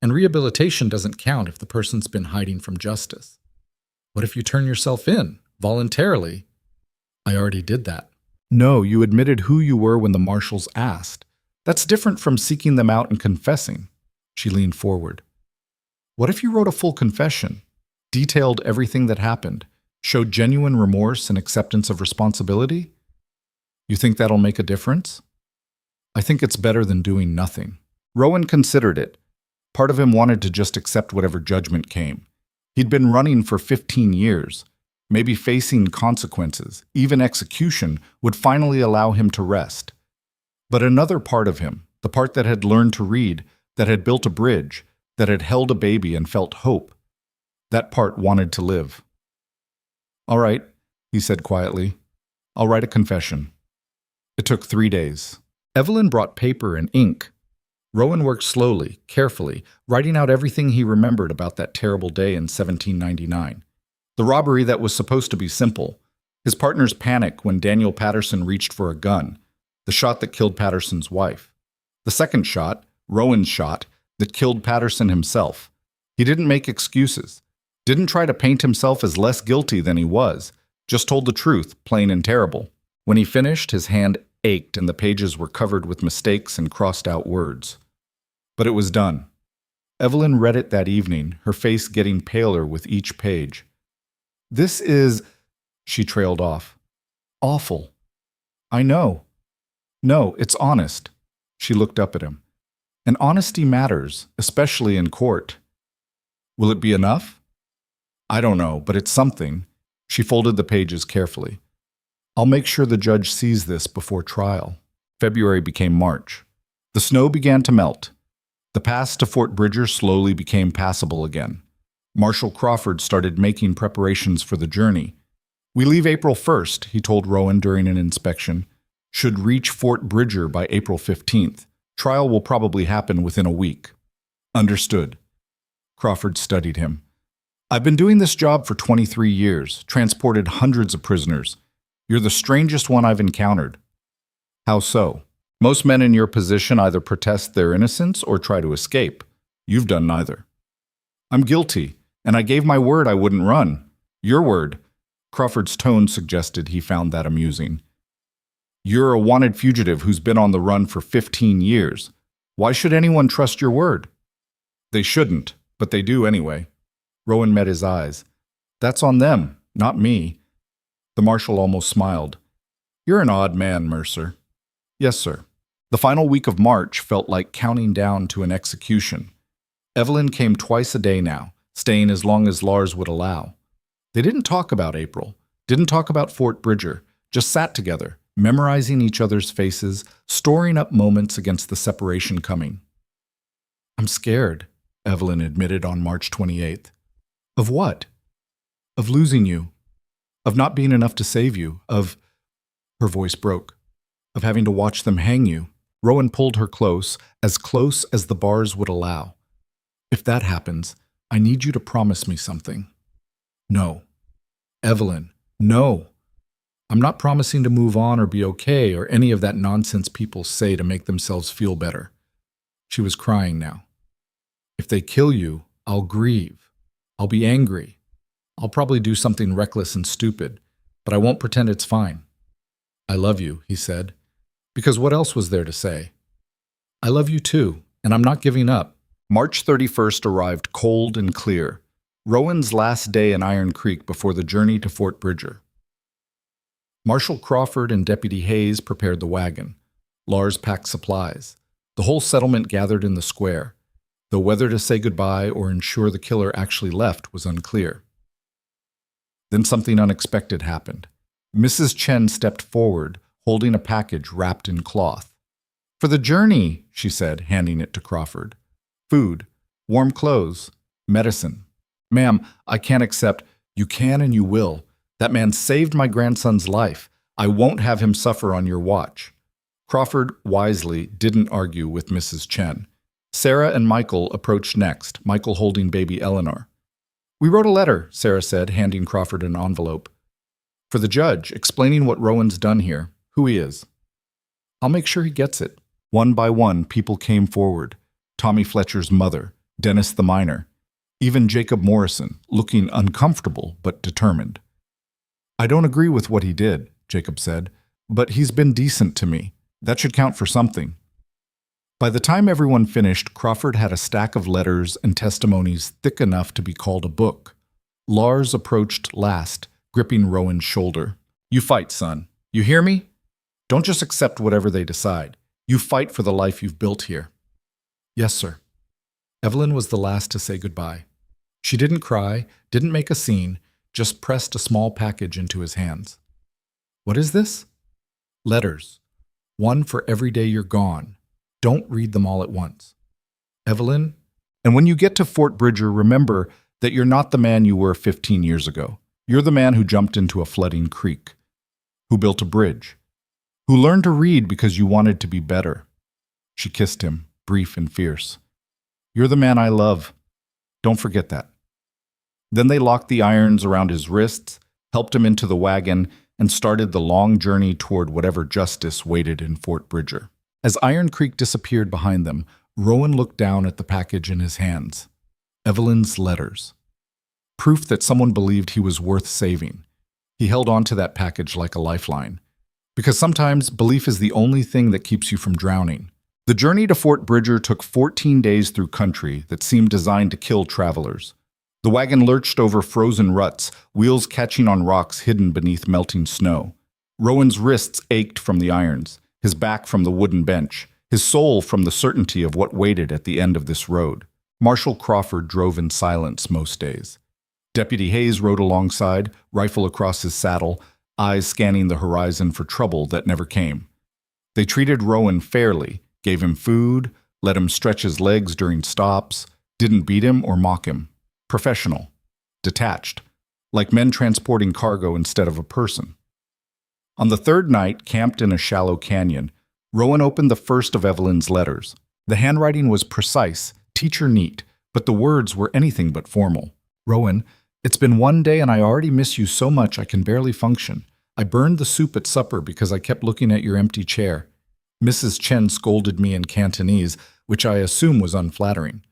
S1: And rehabilitation doesn't count if the person's been hiding from justice. What if you turn yourself in, voluntarily?" "I already did that." "No, you admitted who you were when the marshals asked. That's different from seeking them out and confessing." She leaned forward. "What if you wrote a full confession, detailed everything that happened, showed genuine remorse and acceptance of responsibility? You think that'll make a difference?" "I think it's better than doing nothing." Rowan considered it. Part of him wanted to just accept whatever judgment came. He'd been running for 15 years. Maybe facing consequences, even execution, would finally allow him to rest. But another part of him, the part that had learned to read, that had built a bridge, that had held a baby and felt hope, that part wanted to live. "All right," he said quietly. "I'll write a confession." It took 3 days. Evelyn brought paper and ink. Rowan worked slowly, carefully, writing out everything he remembered about that terrible day in 1799. The robbery that was supposed to be simple, his partner's panic when Daniel Patterson reached for a gun, the shot that killed Patterson's wife. The second shot, Rowan's shot, that killed Patterson himself. He didn't make excuses, didn't try to paint himself as less guilty than he was, just told the truth, plain and terrible. When he finished, his hand ached and the pages were covered with mistakes and crossed out words. But it was done. Evelyn read it that evening, her face getting paler with each page. "This is," she trailed off, "awful. I know. No, it's honest." She looked up at him. "And honesty matters, especially in court." "Will it be enough?" "I don't know, but it's something." She folded the pages carefully. "I'll make sure the judge sees this before trial." February became March. The snow began to melt. The pass to Fort Bridger slowly became passable again. Marshal Crawford started making preparations for the journey. "We leave April 1st, he told Rowan during an inspection. "Should reach Fort Bridger by April 15th. Trial will probably happen within a week." "Understood." Crawford studied him. "I've been doing this job for 23 years, transported hundreds of prisoners. You're the strangest one I've encountered." "How so?" "Most men in your position either protest their innocence or try to escape. You've done neither." "I'm guilty, and I gave my word I wouldn't run." "Your word." Crawford's tone suggested he found that amusing. "You're a wanted fugitive who's been on the run for 15 years. Why should anyone trust your word?" "They shouldn't, but they do anyway." Rowan met his eyes. "That's on them, not me." The marshal almost smiled. "You're an odd man, Mercer." "Yes, sir." The final week of March felt like counting down to an execution. Evelyn came twice a day now, staying as long as Lars would allow. They didn't talk about April, didn't talk about Fort Bridger, just sat together, memorizing each other's faces, storing up moments against the separation coming. "I'm scared," Evelyn admitted on March 28th. "Of what?" "Of losing you. Of not being enough to save you. Of—" Her voice broke. "Of having to watch them hang you." Rowan pulled her close as the bars would allow. If that happens, I need you to promise me something. No. Evelyn, no. I'm not promising to move on or be okay or any of that nonsense people say to make themselves feel better. She was crying now. If they kill you, I'll grieve. I'll be angry. I'll probably do something reckless and stupid, but I won't pretend it's fine. I love you, he said, because what else was there to say? I love you too, and I'm not giving up. March 31st arrived cold and clear, Rowan's last day in Iron Creek before the journey to Fort Bridger. Marshal Crawford and Deputy Hayes prepared the wagon. Lars packed supplies. The whole settlement gathered in the square, though whether to say goodbye or ensure the killer actually left was unclear. Then something unexpected happened. Mrs. Chen stepped forward, holding a package wrapped in cloth. For the journey, she said, handing it to Crawford. Food, warm clothes, medicine. Ma'am, I can't accept. You can and you will. That man saved my grandson's life. I won't have him suffer on your watch. Crawford, wisely, didn't argue with Mrs. Chen. Sarah and Michael approached next, Michael holding baby Eleanor. We wrote a letter, Sarah said, handing Crawford an envelope. For the judge, explaining what Rowan's done here, who he is. I'll make sure he gets it. One by one, people came forward. Tommy Fletcher's mother, Dennis the miner, even Jacob Morrison, looking uncomfortable but determined. I don't agree with what he did, Jacob said, but he's been decent to me. That should count for something. By the time everyone finished, Crawford had a stack of letters and testimonies thick enough to be called a book. Lars approached last, gripping Rowan's shoulder. You fight, son. You hear me? Don't just accept whatever they decide. You fight for the life you've built here. Yes, sir. Evelyn was the last to say goodbye. She didn't cry, didn't make a scene, just pressed a small package into his hands. What is this? Letters. One for every day you're gone. Don't read them all at once. Evelyn, and when you get to Fort Bridger, remember that you're not the man you were 15 years ago. You're the man who jumped into a flooding creek, who built a bridge, who learned to read because you wanted to be better. She kissed him, brief and fierce. You're the man I love. Don't forget that. Then they locked the irons around his wrists, helped him into the wagon, and started the long journey toward whatever justice waited in Fort Bridger. As Iron Creek disappeared behind them, Rowan looked down at the package in his hands. Evelyn's letters. Proof that someone believed he was worth saving. He held on to that package like a lifeline. Because sometimes belief is the only thing that keeps you from drowning. The journey to Fort Bridger took 14 days through country that seemed designed to kill travelers. The wagon lurched over frozen ruts, wheels catching on rocks hidden beneath melting snow. Rowan's wrists ached from the irons, his back from the wooden bench, his soul from the certainty of what waited at the end of this road. Marshal Crawford drove in silence most days. Deputy Hayes rode alongside, rifle across his saddle, eyes scanning the horizon for trouble that never came. They treated Rowan fairly, gave him food, let him stretch his legs during stops, didn't beat him or mock him. Professional, detached, like men transporting cargo instead of a person. On the third night, camped in a shallow canyon, Rowan opened the first of Evelyn's letters. The handwriting was precise, teacher neat, but the words were anything but formal. Rowan, it's been one day and I already miss you so much I can barely function. I burned the soup at supper because I kept looking at your empty chair. Mrs. Chen scolded me in Cantonese, which I assume was unflattering.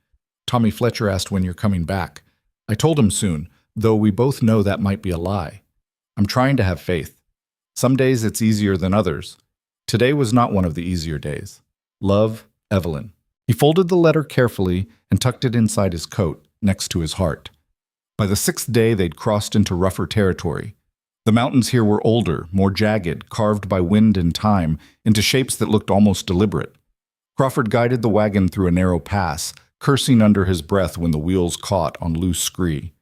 S1: Tommy Fletcher asked when you're coming back. I told him soon, though we both know that might be a lie. I'm trying to have faith. Some days it's easier than others. Today was not one of the easier days. Love, Evelyn. He folded the letter carefully and tucked it inside his coat, next to his heart. By the 6th day, they'd crossed into rougher territory. The mountains here were older, more jagged, carved by wind and time, into shapes that looked almost deliberate. Crawford guided the wagon through a narrow pass, cursing under his breath when the wheels caught on loose scree.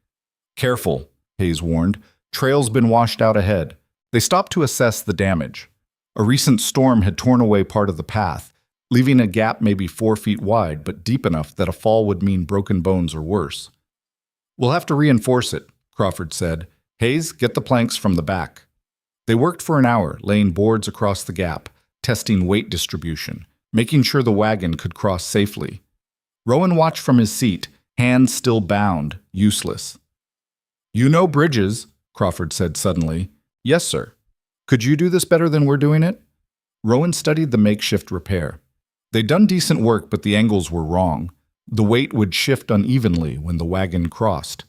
S1: Careful, Hayes warned. Trail's been washed out ahead. They stopped to assess the damage. A recent storm had torn away part of the path, leaving a gap maybe 4 feet wide, but deep enough that a fall would mean broken bones or worse. We'll have to reinforce it, Crawford said. Hayes, get the planks from the back. They worked for an hour, laying boards across the gap, testing weight distribution, making sure the wagon could cross safely. Rowan watched from his seat, Hands still bound, useless. "You know bridges," Crawford said suddenly. "Yes, sir." "Could you do this better than we're doing it?" Rowan studied the makeshift repair. They'd done decent work, but the angles were wrong. The weight would shift unevenly when the wagon crossed.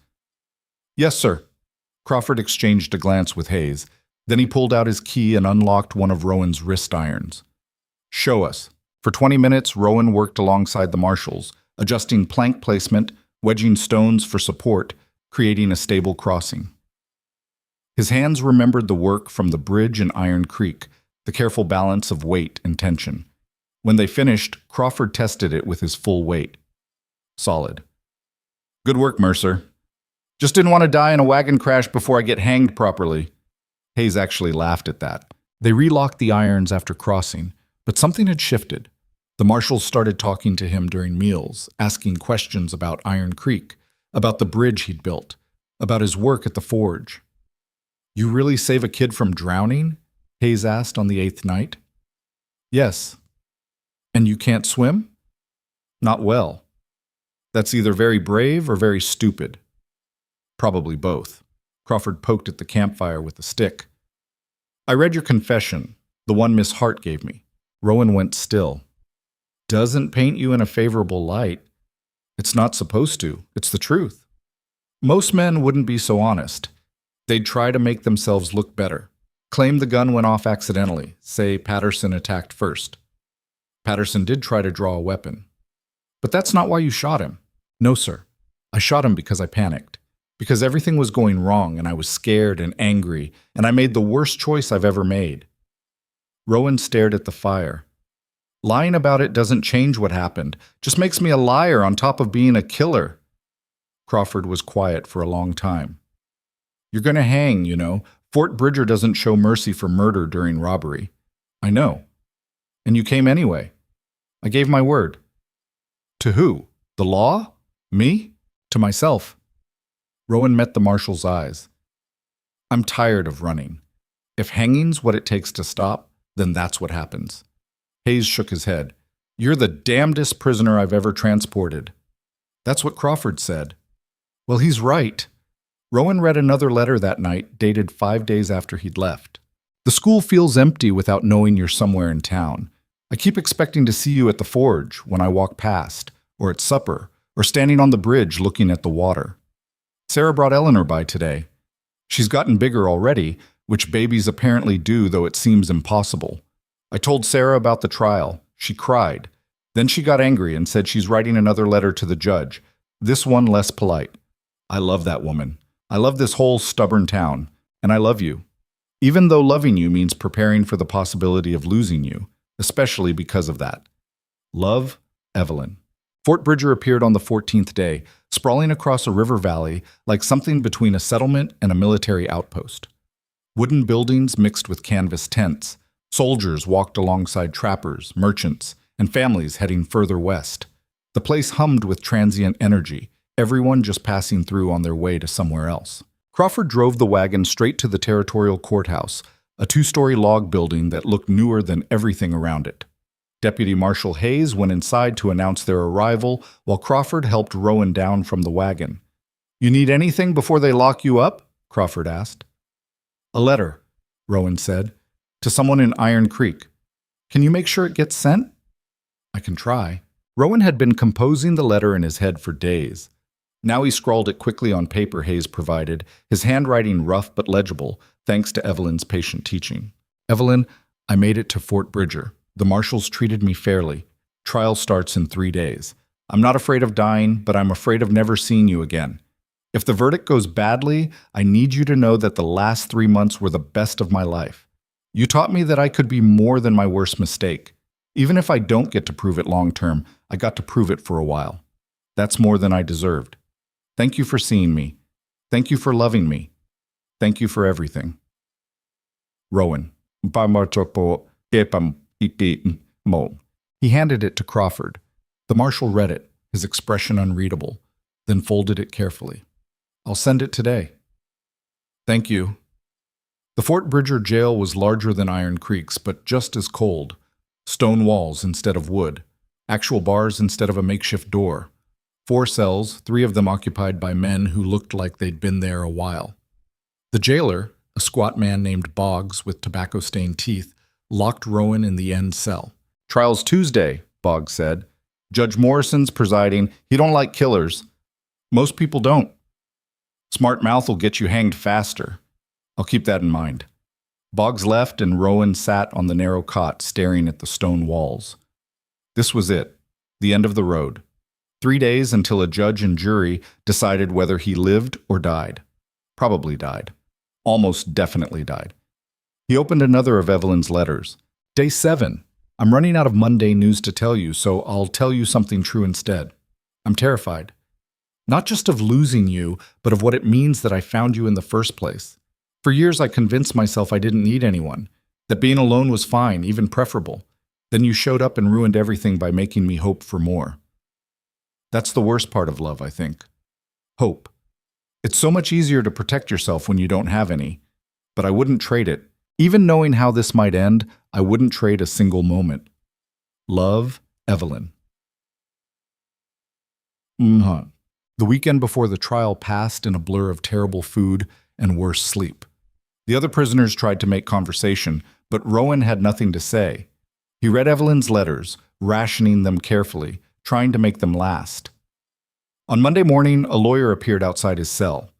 S1: "Yes, sir." Crawford exchanged a glance with Hayes. Then he pulled out his key and unlocked one of Rowan's wrist irons. "Show us." For 20 minutes, Rowan worked alongside the marshals, adjusting plank placement, wedging stones for support, creating a stable crossing. His hands remembered the work from the bridge in Iron Creek, the careful balance of weight and tension. When they finished, Crawford tested it with his full weight. Solid. "Good work, Mercer. Just didn't want to die in a wagon crash before I get hanged properly." Hayes actually laughed at that. They relocked the irons after crossing, but something had shifted. The marshals started talking to him during meals, asking questions about Iron Creek, about the bridge he'd built, about his work at the forge. "You really save a kid from drowning?" Hayes asked on the 8th night. "Yes." "And you can't swim?" "Not well." "That's either very brave or very stupid." "Probably both." Crawford poked at the campfire with a stick. "I read your confession, the one Miss Hart gave me." Rowan went still. "Doesn't paint you in a favorable light." "It's not supposed to. It's the truth." "Most men wouldn't be so honest. They'd try to make themselves look better. Claim the gun went off accidentally. Say Patterson attacked first." "Patterson did try to draw a weapon." "But that's not why you shot him." "No, sir. I shot him because I panicked. Because everything was going wrong and I was scared and angry, and I made the worst choice I've ever made." Rowan stared at the fire. "Lying about it doesn't change what happened. Just makes me a liar on top of being a killer." Crawford was quiet for a long time. "You're going to hang, you know. Fort Bridger doesn't show mercy for murder during robbery." "I know." "And you came anyway." "I gave my word." "To who? The law? Me?" "To myself." Rowan met the marshal's eyes. "I'm tired of running. If hanging's what it takes to stop, then that's what happens." Hayes shook his head. "You're the damnedest prisoner I've ever transported." "That's what Crawford said." "Well, he's right." Rowan read another letter that night, dated 5 days after he'd left. "The school feels empty without knowing you're somewhere in town. I keep expecting to see you at the forge when I walk past, or at supper, or standing on the bridge looking at the water. Sarah brought Eleanor by today. She's gotten bigger already, which babies apparently do, though it seems impossible. I told Sarah about the trial. She cried. Then she got angry and said she's writing another letter to the judge, this one less polite. I love that woman. I love this whole stubborn town, and I love you. Even though loving you means preparing for the possibility of losing you, especially because of that. Love, Evelyn." Fort Bridger appeared on the 14th day, sprawling across a river valley like something between a settlement and a military outpost. Wooden buildings mixed with canvas tents. Soldiers walked alongside trappers, merchants, and families heading further west. The place hummed with transient energy, everyone just passing through on their way to somewhere else. Crawford drove the wagon straight to the territorial courthouse, a 2-story log building that looked newer than everything around it. Deputy Marshal Hayes went inside to announce their arrival, while Crawford helped Rowan down from the wagon. "You need anything before they lock you up?" Crawford asked. "A letter," Rowan said, "to someone in Iron Creek. Can you make sure it gets sent?" "I can try." Rowan had been composing the letter in his head for days. Now he scrawled it quickly on paper Hayes provided, his handwriting rough but legible, thanks to Evelyn's patient teaching. "Evelyn, I made it to Fort Bridger. The marshals treated me fairly. Trial starts in 3 days. I'm not afraid of dying, but I'm afraid of never seeing you again. If the verdict goes badly, I need you to know that the last 3 months were the best of my life. You taught me that I could be more than my worst mistake. Even if I don't get to prove it long term, I got to prove it for a while. That's more than I deserved. Thank you for seeing me. Thank you for loving me. Thank you for everything. Rowan. He handed it to Crawford. The marshal read it, his expression unreadable, then folded it carefully. "I'll send it today." "Thank you." The Fort Bridger jail was larger than Iron Creek's, but just as cold. Stone walls instead of wood, actual bars instead of a makeshift door. 4 cells, 3 of them occupied by men who looked like they'd been there a while. The jailer, a squat man named Boggs with tobacco-stained teeth, locked Rowan in the end cell. "Trial's Tuesday," Boggs said. "Judge Morrison's presiding. He don't like killers. Most people don't. Smart mouth will get you hanged faster. I'll keep that in mind." Boggs left and Rowan sat on the narrow cot staring at the stone walls. This was it, the end of the road. 3 days until a judge and jury decided whether he lived or died. Probably died. Almost definitely died. He opened another of Evelyn's letters. "Day 7. I'm running out of mundane news to tell you, so I'll tell you something true instead. I'm terrified. Not just of losing you, but of what it means that I found you in the first place. For years I convinced myself I didn't need anyone, that being alone was fine, even preferable. Then you showed up and ruined everything by making me hope for more. That's the worst part of love, I think. Hope. It's so much easier to protect yourself when you don't have any. But I wouldn't trade it. Even knowing how this might end, I wouldn't trade a single moment. Love, Evelyn." The weekend before the trial passed in a blur of terrible food and worse sleep. The other prisoners tried to make conversation, but Rowan had nothing to say. He read Evelyn's letters, rationing them carefully, trying to make them last. On Monday morning, a lawyer appeared outside his cell.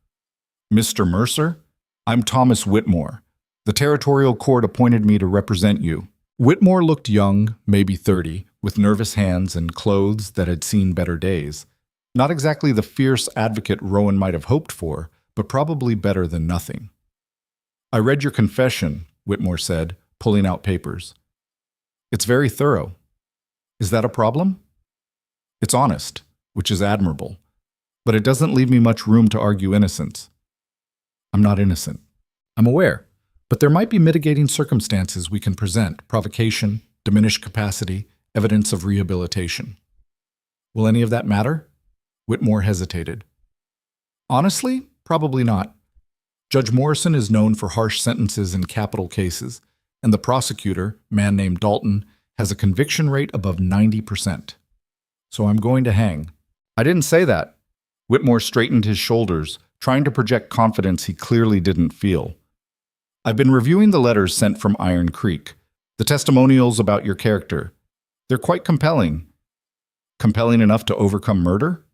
S1: "Mr. Mercer, I'm Thomas Whitmore. The territorial court appointed me to represent you." Whitmore looked young, maybe 30, with nervous hands and clothes that had seen better days. Not exactly the fierce advocate Rowan might have hoped for, but probably better than nothing. "I read your confession," Whitmore said, pulling out papers. "It's very thorough. Is that a problem?" "It's honest, which is admirable, but it doesn't leave me much room to argue innocence." "I'm not innocent. I'm aware, but there might be mitigating circumstances we can present: provocation, diminished capacity, evidence of rehabilitation." "Will any of that matter?" Whitmore hesitated. "Honestly, probably not. Judge Morrison is known for harsh sentences in capital cases, and the prosecutor, a man named Dalton, has a conviction rate above 90%. So I'm going to hang." "I didn't say that." Whitmore straightened his shoulders, trying to project confidence he clearly didn't feel. "I've been reviewing the letters sent from Iron Creek, the testimonials about your character. They're quite compelling. Compelling enough to overcome murder?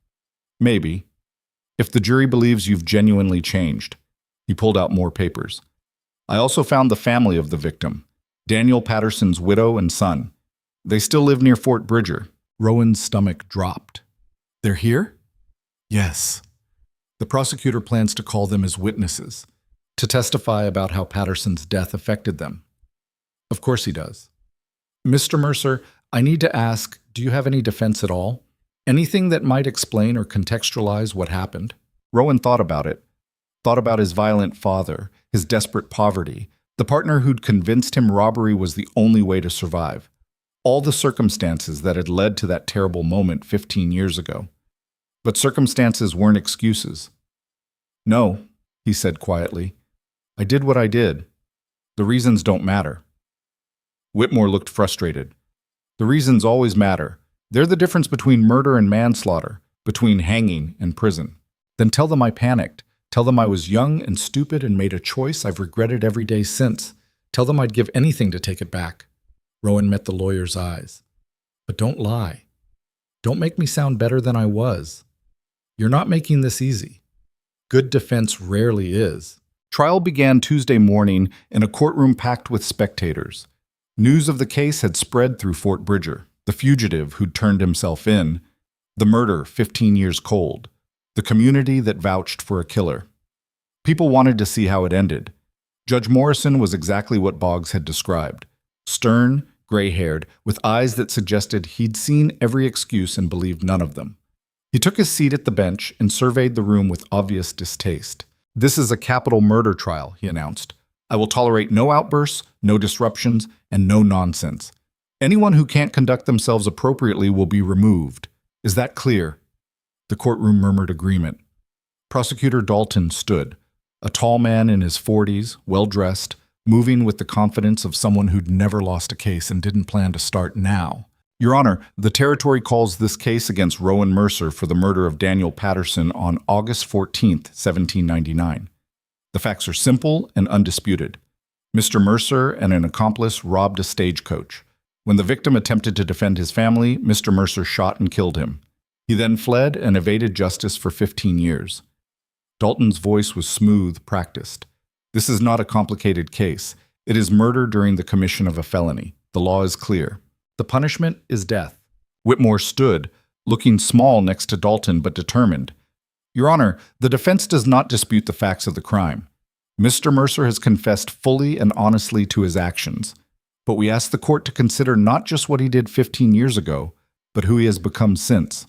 S1: Maybe. If the jury believes you've genuinely changed." He pulled out more papers. "I also found the family of the victim, Daniel Patterson's widow and son. They still live near Fort Bridger." Rowan's stomach dropped. "They're here?" "Yes. The prosecutor plans to call them as witnesses, to testify about how Patterson's death affected them." "Of course he does." "Mr. Mercer, I need to ask, do you have any defense at all? Anything that might explain or contextualize what happened?" Rowan thought about it. Thought about his violent father, his desperate poverty, the partner who'd convinced him robbery was the only way to survive. All the circumstances that had led to that terrible moment 15 years ago. But circumstances weren't excuses. "No," he said quietly. "I did what I did. The reasons don't matter." Whitmore looked frustrated. "The reasons always matter. They're the difference between murder and manslaughter, between hanging and prison." "Then tell them I panicked. Tell them I was young and stupid and made a choice I've regretted every day since. Tell them I'd give anything to take it back." Rowan met the lawyer's eyes. "But don't lie. Don't make me sound better than I was. You're not making this easy. Good defense rarely is." Trial began Tuesday morning in a courtroom packed with spectators. News of the case had spread through Fort Bridger, the fugitive who'd turned himself in, the murder 15 years cold, the community that vouched for a killer. People wanted to see how it ended. Judge Morrison was exactly what Boggs had described. Stern, gray-haired, with eyes that suggested he'd seen every excuse and believed none of them. He took his seat at the bench and surveyed the room with obvious distaste. "This is a capital murder trial," he announced. "I will tolerate no outbursts, no disruptions, and no nonsense. Anyone who can't conduct themselves appropriately will be removed. Is that clear?" The courtroom murmured agreement. Prosecutor Dalton stood, a tall man in his 40s, well-dressed, moving with the confidence of someone who'd never lost a case and didn't plan to start now. Your Honor, the territory calls this case against Rowan Mercer for the murder of Daniel Patterson on August 14th, 1799. The facts are simple and undisputed. Mr. Mercer and an accomplice robbed a stagecoach. When the victim attempted to defend his family, Mr. Mercer shot and killed him. He then fled and evaded justice for 15 years. Dalton's voice was smooth, practiced. This is not a complicated case. It is murder during the commission of a felony. The law is clear. The punishment is death. Whitmore stood, looking small next to Dalton but determined. Your Honor, the defense does not dispute the facts of the crime. Mr. Mercer has confessed fully and honestly to his actions. But we ask the court to consider not just what he did 15 years ago, but who he has become since.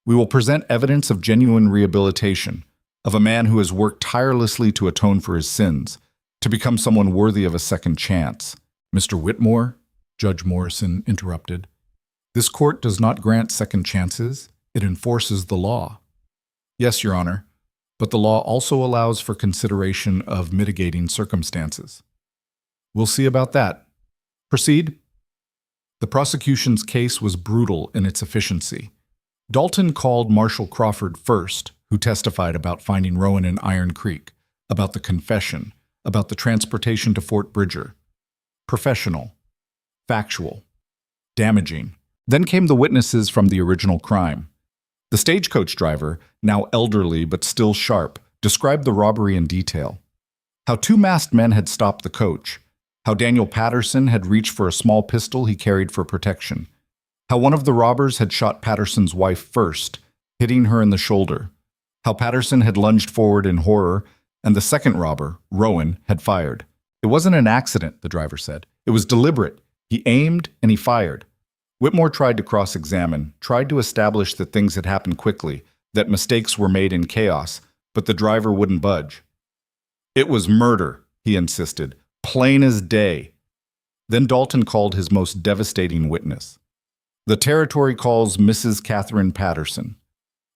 S1: We will present evidence of genuine rehabilitation, of a man who has worked tirelessly to atone for his sins, to become someone worthy of a second chance. Mr. Whitmore, Judge Morrison interrupted. This court does not grant second chances. It enforces the law. Yes, Your Honor, but the law also allows for consideration of mitigating circumstances. We'll see about that. Proceed. The prosecution's case was brutal in its efficiency. Dalton called Marshal Crawford first, who testified about finding Rowan in Iron Creek, about the confession, about the transportation to Fort Bridger. Professional, factual, damaging. Then came the witnesses from the original crime. The stagecoach driver, now elderly but still sharp, described the robbery in detail. How two masked men had stopped the coach. How Daniel Patterson had reached for a small pistol he carried for protection. How one of the robbers had shot Patterson's wife first, hitting her in the shoulder. How Patterson had lunged forward in horror, and the second robber, Rowan, had fired. It wasn't an accident, the driver said. It was deliberate. He aimed and he fired. Whitmore tried to cross-examine, tried to establish that things had happened quickly, that mistakes were made in chaos, but the driver wouldn't budge. It was murder, he insisted, plain as day. Then Dalton called his most devastating witness. The territory calls Mrs. Catherine Patterson.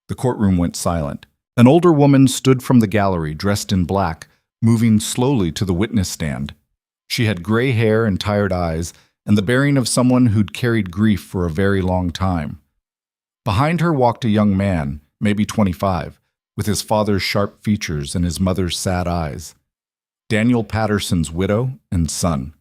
S1: The courtroom went silent. An older woman stood from the gallery, dressed in black, moving slowly to the witness stand. She had gray hair and tired eyes, and the bearing of someone who'd carried grief for a very long time. Behind her walked a young man, maybe 25, with his father's sharp features and his mother's sad eyes. Daniel Patterson's widow and son.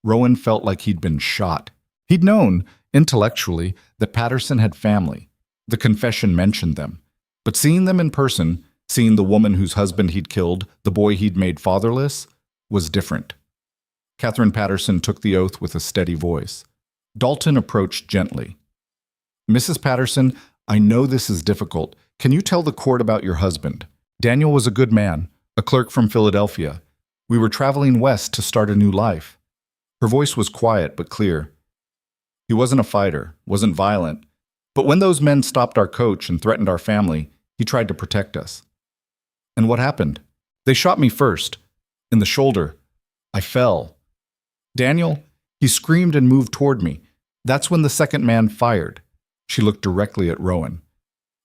S1: Rowan felt like he'd been shot. He'd known, intellectually, that Patterson had family. The confession mentioned them. But seeing them in person, seeing the woman whose husband he'd killed, the boy he'd made fatherless, was different. Catherine Patterson took the oath with a steady voice. Dalton approached gently. Mrs. Patterson, I know this is difficult. Can you tell the court about your husband? Daniel was a good man, a clerk from Philadelphia. We were traveling west to start a new life. Her voice was quiet but clear. He wasn't a fighter, wasn't violent. But when those men stopped our coach and threatened our family, he tried to protect us. And what happened? They shot me first, in the shoulder. I fell. Daniel, he screamed and moved toward me. That's when the second man fired. She looked directly at Rowan.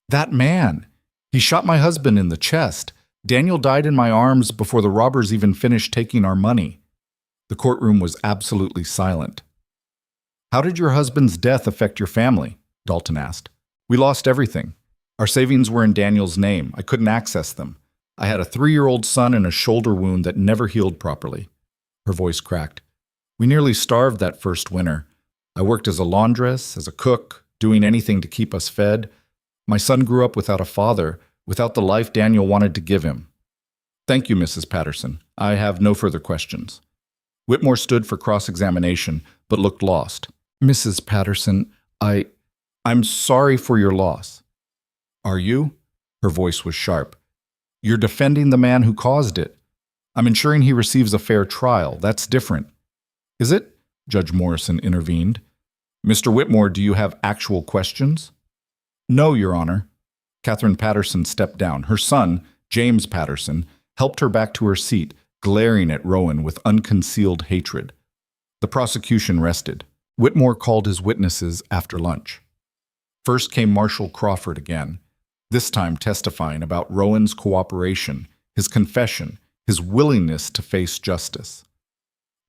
S1: That man! He shot my husband in the chest. Daniel died in my arms before the robbers even finished taking our money. The courtroom was absolutely silent. How did your husband's death affect your family? Dalton asked. We lost everything. Our savings were in Daniel's name. I couldn't access them. I had a 3-year-old son and a shoulder wound that never healed properly. Her voice cracked. We nearly starved that first winter. I worked as a laundress, as a cook, doing anything to keep us fed. My son grew up without a father, without the life Daniel wanted to give him. Thank you, Mrs. Patterson. I have no further questions. Whitmore stood for cross-examination, but looked lost. Mrs. Patterson, I'm sorry for your loss. Are you? Her voice was sharp. You're defending the man who caused it. I'm ensuring he receives a fair trial. That's different. Is it? Judge Morrison intervened. Mr. Whitmore, do you have actual questions? No, Your Honor. Catherine Patterson stepped down. Her son, James Patterson, helped her back to her seat, glaring at Rowan with unconcealed hatred. The prosecution rested. Whitmore called his witnesses after lunch. First came Marshal Crawford again, this time testifying about Rowan's cooperation, his confession, his willingness to face justice.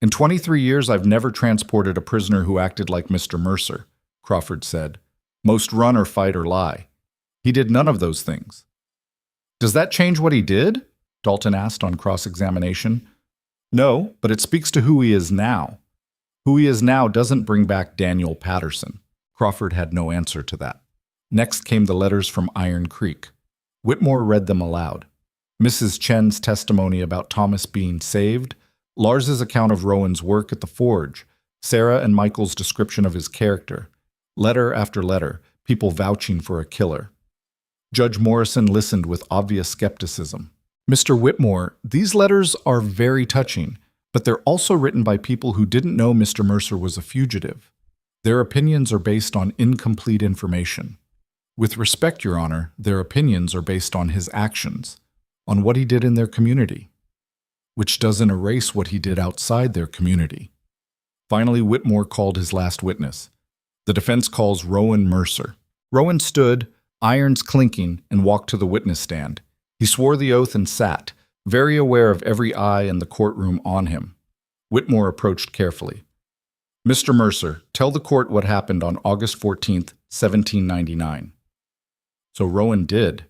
S1: In 23 years, I've never transported a prisoner who acted like Mr. Mercer. Crawford said. Most run or fight or lie. He did none of those things. Does that change what he did? Dalton asked on cross-examination. No, but it speaks to who he is now. Who he is now doesn't bring back Daniel Patterson. Crawford had no answer to that. Next came the letters from Iron Creek. Whitmore read them aloud. Mrs. Chen's testimony about Thomas being saved, Lars's account of Rowan's work at the forge, Sarah and Michael's description of his character. Letter after letter, people vouching for a killer. Judge Morrison listened with obvious skepticism. Mr. Whitmore, these letters are very touching, but they're also written by people who didn't know Mr. Mercer was a fugitive. Their opinions are based on incomplete information. With respect, Your Honor, their opinions are based on his actions, on what he did in their community, which doesn't erase what he did outside their community. Finally, Whitmore called his last witness. The defense calls Rowan Mercer. Rowan stood, irons clinking, and walked to the witness stand. He swore the oath and sat, very aware of every eye in the courtroom on him. Whitmore approached carefully. Mr. Mercer, tell the court what happened on August 14th, 1799. So Rowan did.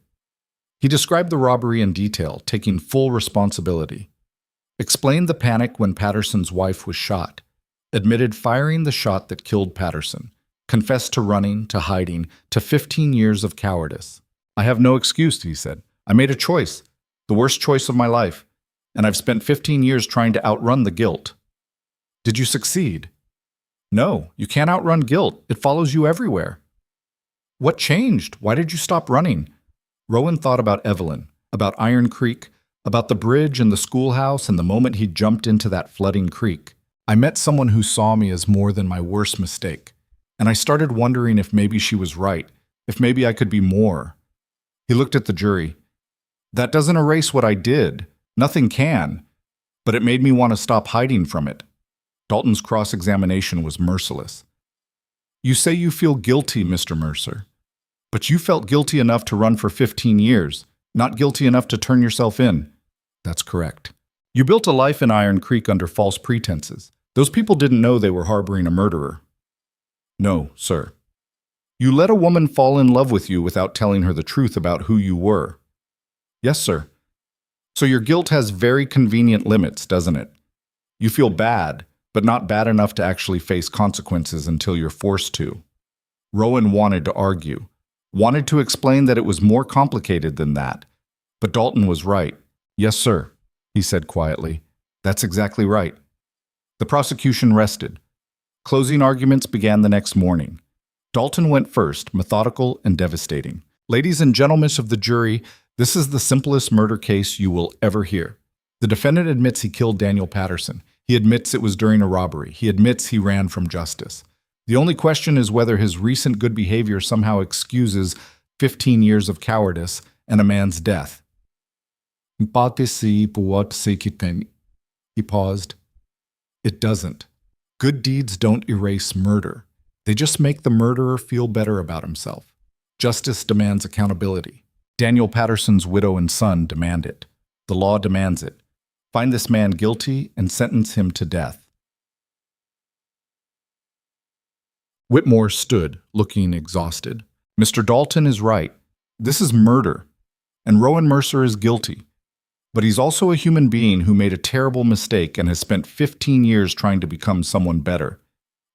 S1: He described the robbery in detail, taking full responsibility. Explained the panic when Patterson's wife was shot. Admitted firing the shot that killed Patterson. Confessed to running, to hiding, to 15 years of cowardice. I have no excuse, he said. I made a choice, the worst choice of my life, and I've spent 15 years trying to outrun the guilt. Did you succeed? No, you can't outrun guilt. It follows you everywhere. What changed? Why did you stop running? Rowan thought about Evelyn, about Iron Creek, about the bridge and the schoolhouse and the moment he jumped into that flooding creek. I met someone who saw me as more than my worst mistake, and I started wondering if maybe she was right, if maybe I could be more. He looked at the jury. That doesn't erase what I did. Nothing can. But it made me want to stop hiding from it. Dalton's cross-examination was merciless. You say you feel guilty, Mr. Mercer. But you felt guilty enough to run for 15 years, not guilty enough to turn yourself in. That's correct. You built a life in Iron Creek under false pretenses. Those people didn't know they were harboring a murderer. No, sir. You let a woman fall in love with you without telling her the truth about who you were. Yes, sir. So your guilt has very convenient limits, doesn't it? You feel bad, but not bad enough to actually face consequences until you're forced to. Rowan wanted to argue, wanted to explain that it was more complicated than that. But Dalton was right. Yes, sir, he said quietly. That's exactly right. The prosecution rested. Closing arguments began the next morning. Dalton went first, methodical and devastating. Ladies and gentlemen of the jury, this is the simplest murder case you will ever hear. The defendant admits he killed Daniel Patterson. He admits it was during a robbery. He admits he ran from justice. The only question is whether his recent good behavior somehow excuses 15 years of cowardice and a man's death. He paused. It doesn't. Good deeds don't erase murder. They just make the murderer feel better about himself. Justice demands accountability. Daniel Patterson's widow and son demand it. The law demands it. Find this man guilty and sentence him to death. Whitmore stood, looking exhausted. Mr. Dalton is right. This is murder, and Rowan Mercer is guilty. But he's also a human being who made a terrible mistake and has spent 15 years trying to become someone better.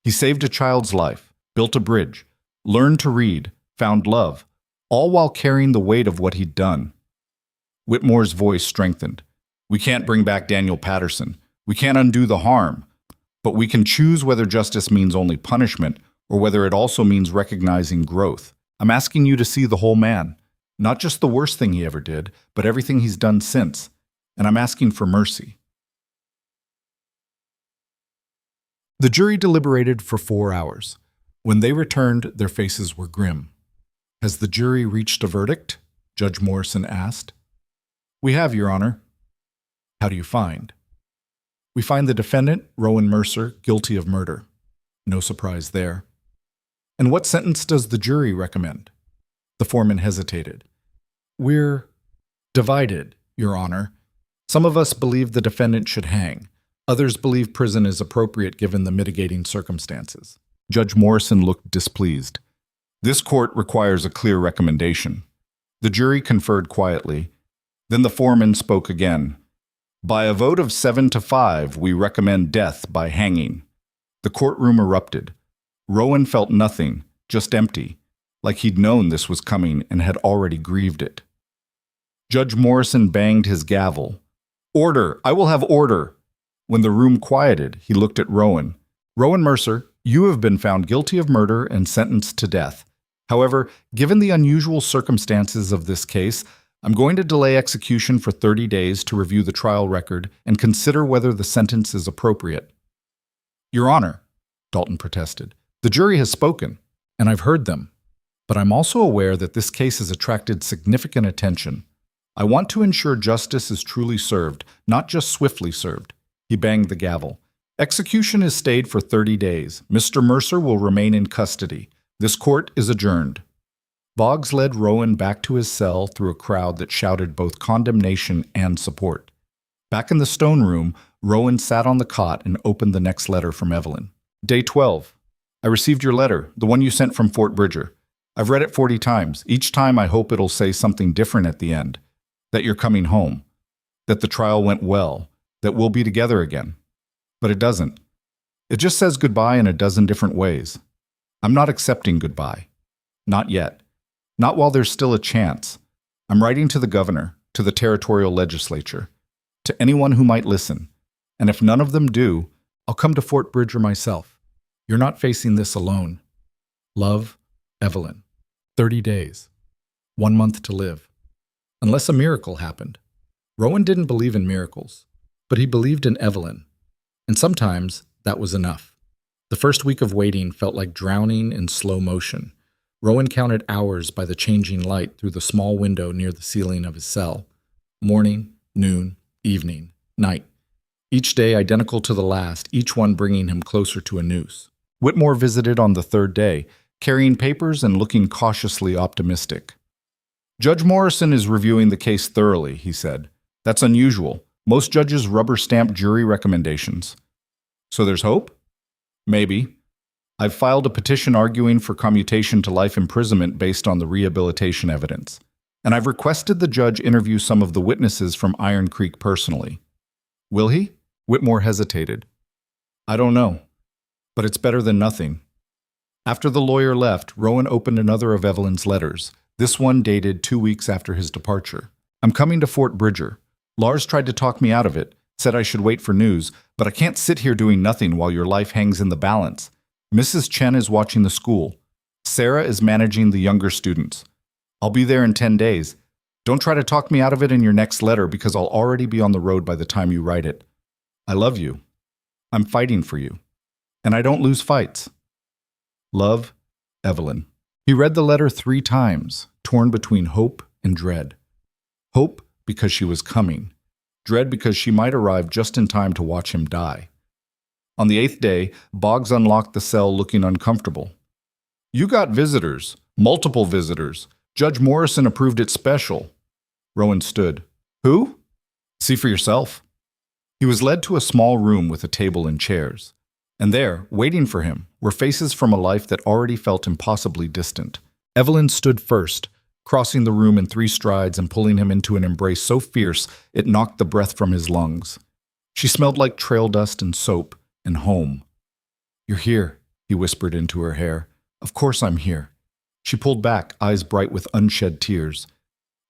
S1: He saved a child's life, built a bridge, learned to read, found love, all while carrying the weight of what he'd done. Whitmore's voice strengthened. We can't bring back Daniel Patterson. We can't undo the harm. But we can choose whether justice means only punishment or whether it also means recognizing growth. I'm asking you to see the whole man, not just the worst thing he ever did, but everything he's done since. And I'm asking for mercy. The jury deliberated for 4 hours. When they returned, their faces were grim. Has the jury reached a verdict? Judge Morrison asked. We have, Your Honor. How do you find? We find the defendant, Rowan Mercer, guilty of murder. No surprise there. And what sentence does the jury recommend? The foreman hesitated. We're divided, Your Honor. Some of us believe the defendant should hang. Others believe prison is appropriate given the mitigating circumstances. Judge Morrison looked displeased. This court requires a clear recommendation. The jury conferred quietly. Then the foreman spoke again. By a vote of 7-5, we recommend death by hanging. The courtroom erupted. Rowan felt nothing, just empty, like he'd known this was coming and had already grieved it. Judge Morrison banged his gavel. Order! I will have order! When the room quieted, he looked at Rowan. Rowan Mercer, you have been found guilty of murder and sentenced to death. However, given the unusual circumstances of this case, I'm going to delay execution for 30 days to review the trial record and consider whether the sentence is appropriate. Your Honor, Dalton protested, the jury has spoken, and I've heard them. But I'm also aware that this case has attracted significant attention. I want to ensure justice is truly served, not just swiftly served. He banged the gavel. Execution is stayed for 30 days. Mr. Mercer will remain in custody. This court is adjourned. Boggs led Rowan back to his cell through a crowd that shouted both condemnation and support. Back in the stone room, Rowan sat on the cot and opened the next letter from Evelyn. Day 12. I received your letter, the one you sent from Fort Bridger. I've read it 40 times. Each time I hope it'll say something different at the end. That you're coming home. That the trial went well. That we'll be together again. But it doesn't. It just says goodbye in a dozen different ways. I'm not accepting goodbye. Not yet. Not while there's still a chance. I'm writing to the governor, to the territorial legislature, to anyone who might listen. And if none of them do, I'll come to Fort Bridger myself. You're not facing this alone. Love, Evelyn. 30 days. 1 month to live. Unless a miracle happened. Rowan didn't believe in miracles, but he believed in Evelyn. And sometimes that was enough. The first week of waiting felt like drowning in slow motion. Rowan counted hours by the changing light through the small window near the ceiling of his cell. Morning, noon, evening, night. Each day identical to the last, each one bringing him closer to a noose. Whitmore visited on the third day, carrying papers and looking cautiously optimistic. Judge Morrison is reviewing the case thoroughly, he said. That's unusual. Most judges rubber-stamp jury recommendations. So there's hope? Maybe. I've filed a petition arguing for commutation to life imprisonment based on the rehabilitation evidence. And I've requested the judge interview some of the witnesses from Iron Creek personally. Will he? Whitmore hesitated. I don't know. But it's better than nothing. After the lawyer left, Rowan opened another of Evelyn's letters, this one dated 2 weeks after his departure. I'm coming to Fort Bridger. Lars tried to talk me out of it, said I should wait for news, but I can't sit here doing nothing while your life hangs in the balance. Mrs. Chen is watching the school. Sarah is managing the younger students. I'll be there in 10 days. Don't try to talk me out of it in your next letter because I'll already be on the road by the time you write it. I love you. I'm fighting for you. And I don't lose fights. Love, Evelyn. He read the letter 3 times, torn between hope and dread. Hope because she was coming. Dread because she might arrive just in time to watch him die. On the 8th day, Boggs unlocked the cell looking uncomfortable. You got visitors. Multiple visitors. Judge Morrison approved it special. Rowan stood. Who? See for yourself. He was led to a small room with a table and chairs. And there, waiting for him, were faces from a life that already felt impossibly distant. Evelyn stood first, crossing the room in 3 strides and pulling him into an embrace so fierce it knocked the breath from his lungs. She smelled like trail dust and soap and home. You're here, he whispered into her hair. Of course I'm here. She pulled back, eyes bright with unshed tears.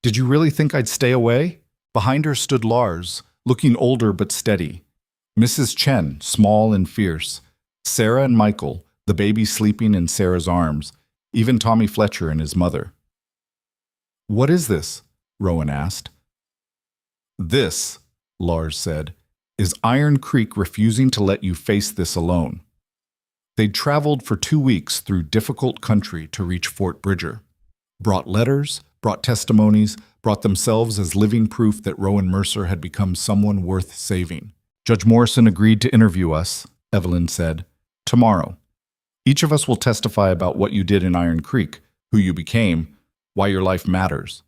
S1: Did you really think I'd stay away? Behind her stood Lars, looking older but steady. Mrs. Chen, small and fierce. Sarah and Michael, the baby sleeping in Sarah's arms. Even Tommy Fletcher and his mother. What is this? Rowan asked. This, Lars said, is Iron Creek refusing to let you face this alone. They'd traveled for 2 weeks through difficult country to reach Fort Bridger. Brought letters, brought testimonies, brought themselves as living proof that Rowan Mercer had become someone worth saving. Judge Morrison agreed to interview us, Evelyn said, tomorrow. Each of us will testify about what you did in Iron Creek, who you became, why your life matters.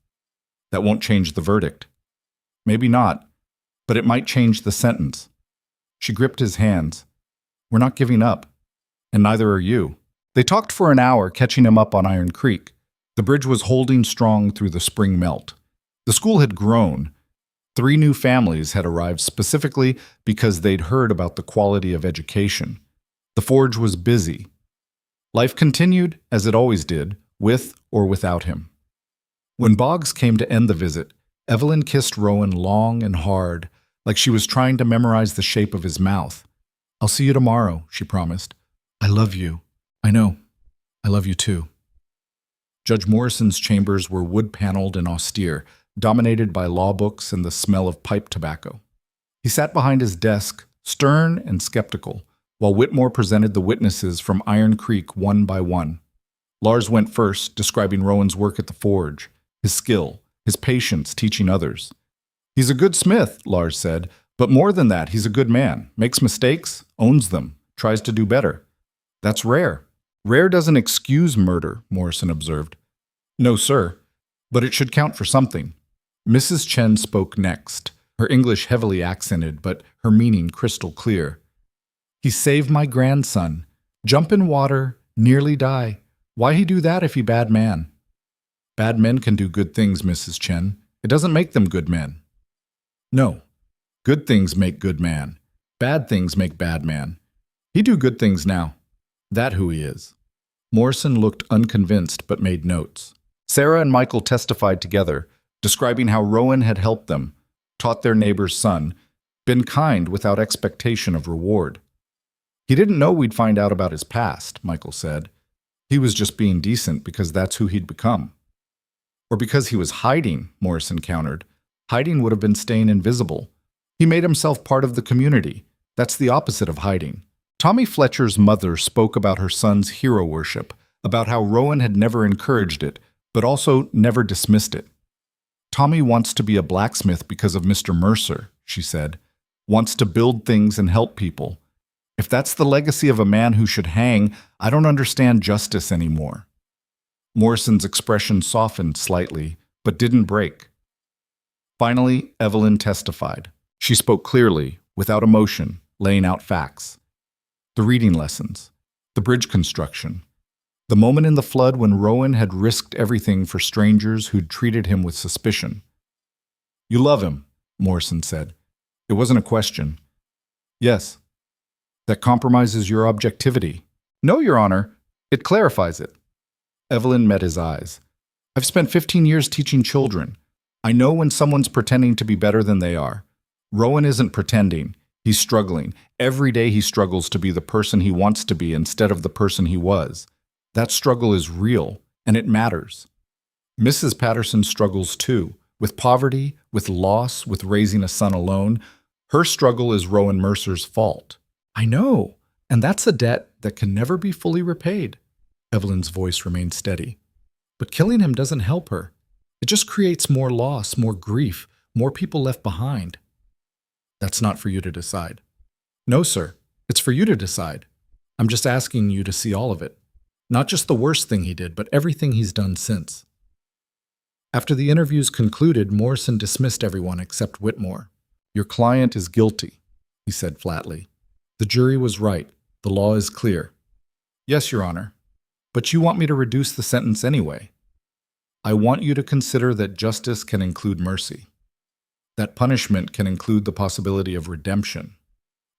S1: That won't change the verdict. Maybe not, but it might change the sentence. She gripped his hands. We're not giving up. And neither are you. They talked for an hour, catching him up on Iron Creek. The bridge was holding strong through the spring melt. The school had grown. 3 new families had arrived specifically because they'd heard about the quality of education. The forge was busy. Life continued, as it always did, with or without him. When Boggs came to end the visit, Evelyn kissed Rowan long and hard, like she was trying to memorize the shape of his mouth. "I'll see you tomorrow," she promised. "I love you." "I know. I love you too." Judge Morrison's chambers were wood-paneled and austere, dominated by law books and the smell of pipe tobacco. He sat behind his desk, stern and skeptical, while Whitmore presented the witnesses from Iron Creek one by one. Lars went first, describing Rowan's work at the forge, his skill, his patience teaching others. "He's a good smith," Lars said, "but more than that, he's a good man, makes mistakes, owns them, tries to do better. That's rare." "Rare doesn't excuse murder," Morrison observed. "No, sir, but it should count for something." Mrs. Chen spoke next, her English heavily accented, but her meaning crystal clear. "He saved my grandson. Jump in water, nearly die. Why he do that if he bad man?" "Bad men can do good things, Mrs. Chen. It doesn't make them good men." "No. Good things make good man. Bad things make bad man. He do good things now. That who he is." Morrison looked unconvinced but made notes. Sarah and Michael testified together, describing how Rowan had helped them, taught their neighbor's son, been kind without expectation of reward. "He didn't know we'd find out about his past," Michael said. "He was just being decent because that's who he'd become." "Or because he was hiding," Morrison countered. "Hiding would have been staying invisible. He made himself part of the community. That's the opposite of hiding." Tommy Fletcher's mother spoke about her son's hero worship, about how Rowan had never encouraged it, but also never dismissed it. "Tommy wants to be a blacksmith because of Mr. Mercer," she said. "Wants to build things and help people. If that's the legacy of a man who should hang, I don't understand justice anymore." Morrison's expression softened slightly, but didn't break. Finally, Evelyn testified. She spoke clearly, without emotion, laying out facts. The reading lessons, the bridge construction, the moment in the flood when Rowan had risked everything for strangers who'd treated him with suspicion. "You love him," Morrison said. "It wasn't a question." "Yes." "That compromises your objectivity." "No, Your Honor. It clarifies it." Evelyn met his eyes. "I've spent 15 years teaching children. I know when someone's pretending to be better than they are. Rowan isn't pretending. He's struggling. Every day he struggles to be the person he wants to be instead of the person he was. That struggle is real, and it matters. Mrs. Patterson struggles too, with poverty, with loss, with raising a son alone. Her struggle is Rowan Mercer's fault." "I know, and that's a debt that can never be fully repaid." Evelyn's voice remained steady. "But killing him doesn't help her. It just creates more loss, more grief, more people left behind." "That's not for you to decide." "No, sir. It's for you to decide. I'm just asking you to see all of it. Not just the worst thing he did, but everything he's done since." After the interviews concluded, Morrison dismissed everyone except Whitmore. "Your client is guilty," he said flatly. "The jury was right. The law is clear." "Yes, Your Honor. But you want me to reduce the sentence anyway." "I want you to consider that justice can include mercy. That punishment can include the possibility of redemption."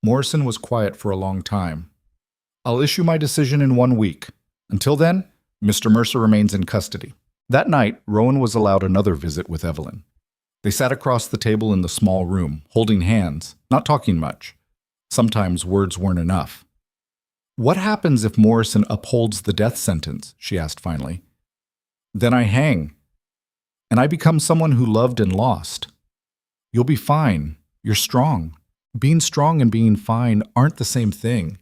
S1: Morrison was quiet for a long time. "I'll issue my decision in 1 week. Until then, Mr. Mercer remains in custody." That night, Rowan was allowed another visit with Evelyn. They sat across the table in the small room, holding hands, not talking much. Sometimes words weren't enough. "What happens if Morrison upholds the death sentence?" she asked finally. "Then I hang, and I become someone who loved and lost. You'll be fine. You're strong. Being strong and being fine aren't the same thing."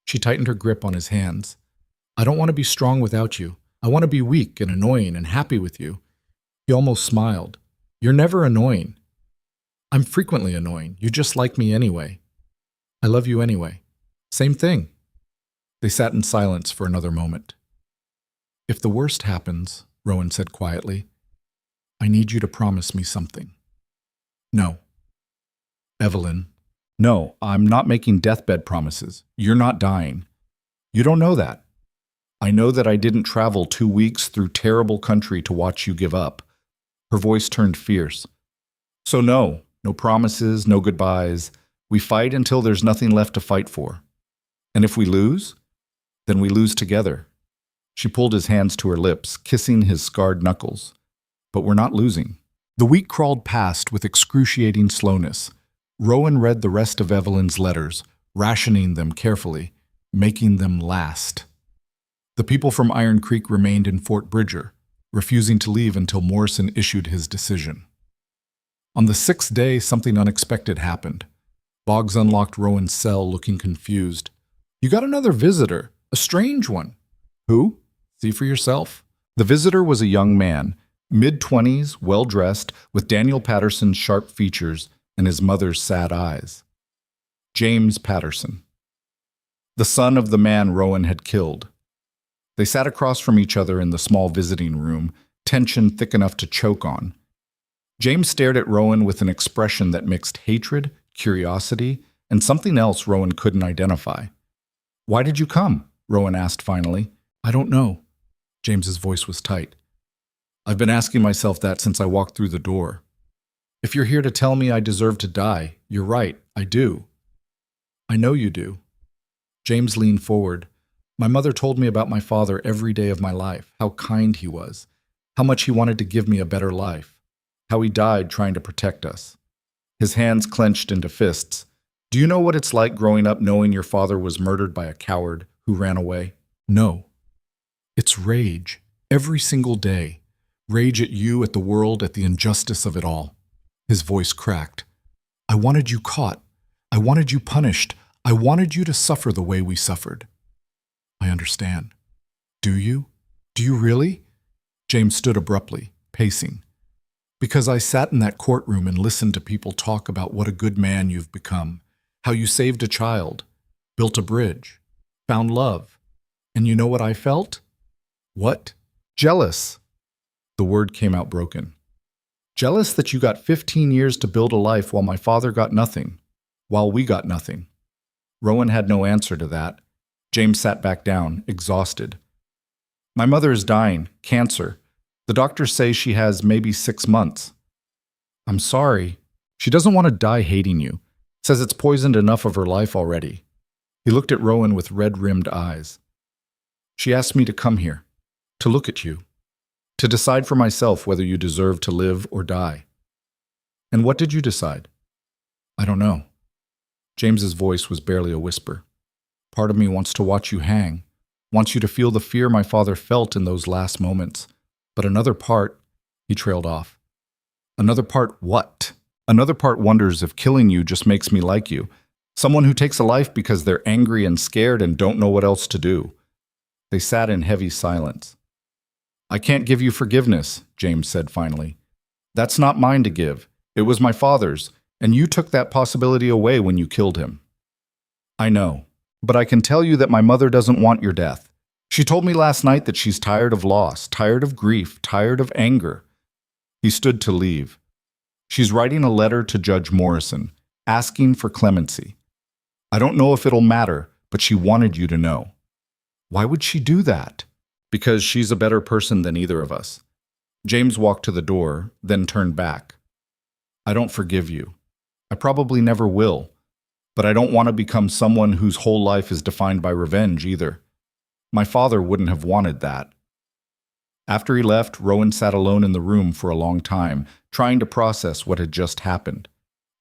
S1: She tightened her grip on his hands. "I don't want to be strong without you. I want to be weak and annoying and happy with you." He almost smiled. "You're never annoying." "I'm frequently annoying. You just like me anyway." "I love you anyway." "Same thing." They sat in silence for another moment. "If the worst happens," Rowan said quietly, "I need you to promise me something." "No." "Evelyn." "No, I'm not making deathbed promises. You're not dying. You don't know that. I know that I didn't travel 2 weeks through terrible country to watch you give up. Her voice turned fierce. So no promises, no goodbyes. We fight until there's nothing left to fight for. And if we lose, then we lose together. She pulled his hands to her lips, kissing his scarred knuckles. But we're not losing. The week crawled past with excruciating slowness. Rowan read the rest of Evelyn's letters, rationing them carefully, making them last. The people from Iron Creek remained in Fort Bridger, refusing to leave until Morrison issued his decision. On the 6th day, something unexpected happened. Boggs unlocked Rowan's cell, looking confused. You got another visitor, a strange one. Who? See for yourself. The visitor was a young man, mid-20s, well-dressed, with Daniel Patterson's sharp features and his mother's sad eyes. James Patterson, the son of the man Rowan had killed. They sat across from each other in the small visiting room, tension thick enough to choke on. James stared at Rowan with an expression that mixed hatred, curiosity, and something else Rowan couldn't identify. Why did you come? Rowan asked finally. I don't know. James's voice was tight. I've been asking myself that since I walked through the door. If you're here to tell me I deserve to die, you're right, I do. I know you do. James leaned forward. My mother told me about my father every day of my life, how kind he was, how much he wanted to give me a better life, how he died trying to protect us. His hands clenched into fists. Do you know what it's like growing up knowing your father was murdered by a coward who ran away? No. It's rage, every single day. Rage at you, at the world, at the injustice of it all. His voice cracked. I wanted you caught. I wanted you punished. I wanted you to suffer the way we suffered. I understand. Do you? Do you really? James stood abruptly, pacing. Because I sat in that courtroom and listened to people talk about what a good man you've become, how you saved a child, built a bridge, found love. And you know what I felt? What? Jealous. The word came out broken. Jealous that you got 15 years to build a life while my father got nothing, while we got nothing. Rowan had no answer to that. James sat back down, exhausted. My mother is dying, cancer. The doctors say she has maybe 6 months. I'm sorry. She doesn't want to die hating you. Says it's poisoned enough of her life already. He looked at Rowan with red-rimmed eyes. She asked me to come here, to look at you, to decide for myself whether you deserve to live or die. And what did you decide? I don't know. James's voice was barely a whisper. Part of me wants to watch you hang, wants you to feel the fear my father felt in those last moments. But another part, he trailed off. Another part what? Another part wonders if killing you just makes me like you. Someone who takes a life because they're angry and scared and don't know what else to do. They sat in heavy silence. I can't give you forgiveness, James said finally. That's not mine to give. It was my father's, and you took that possibility away when you killed him. I know, but I can tell you that my mother doesn't want your death. She told me last night that she's tired of loss, tired of grief, tired of anger. He stood to leave. She's writing a letter to Judge Morrison, asking for clemency. I don't know if it'll matter, but she wanted you to know. Why would she do that? Because she's a better person than either of us. James walked to the door, then turned back. I don't forgive you. I probably never will, but I don't want to become someone whose whole life is defined by revenge either. My father wouldn't have wanted that. After he left, Rowan sat alone in the room for a long time, trying to process what had just happened.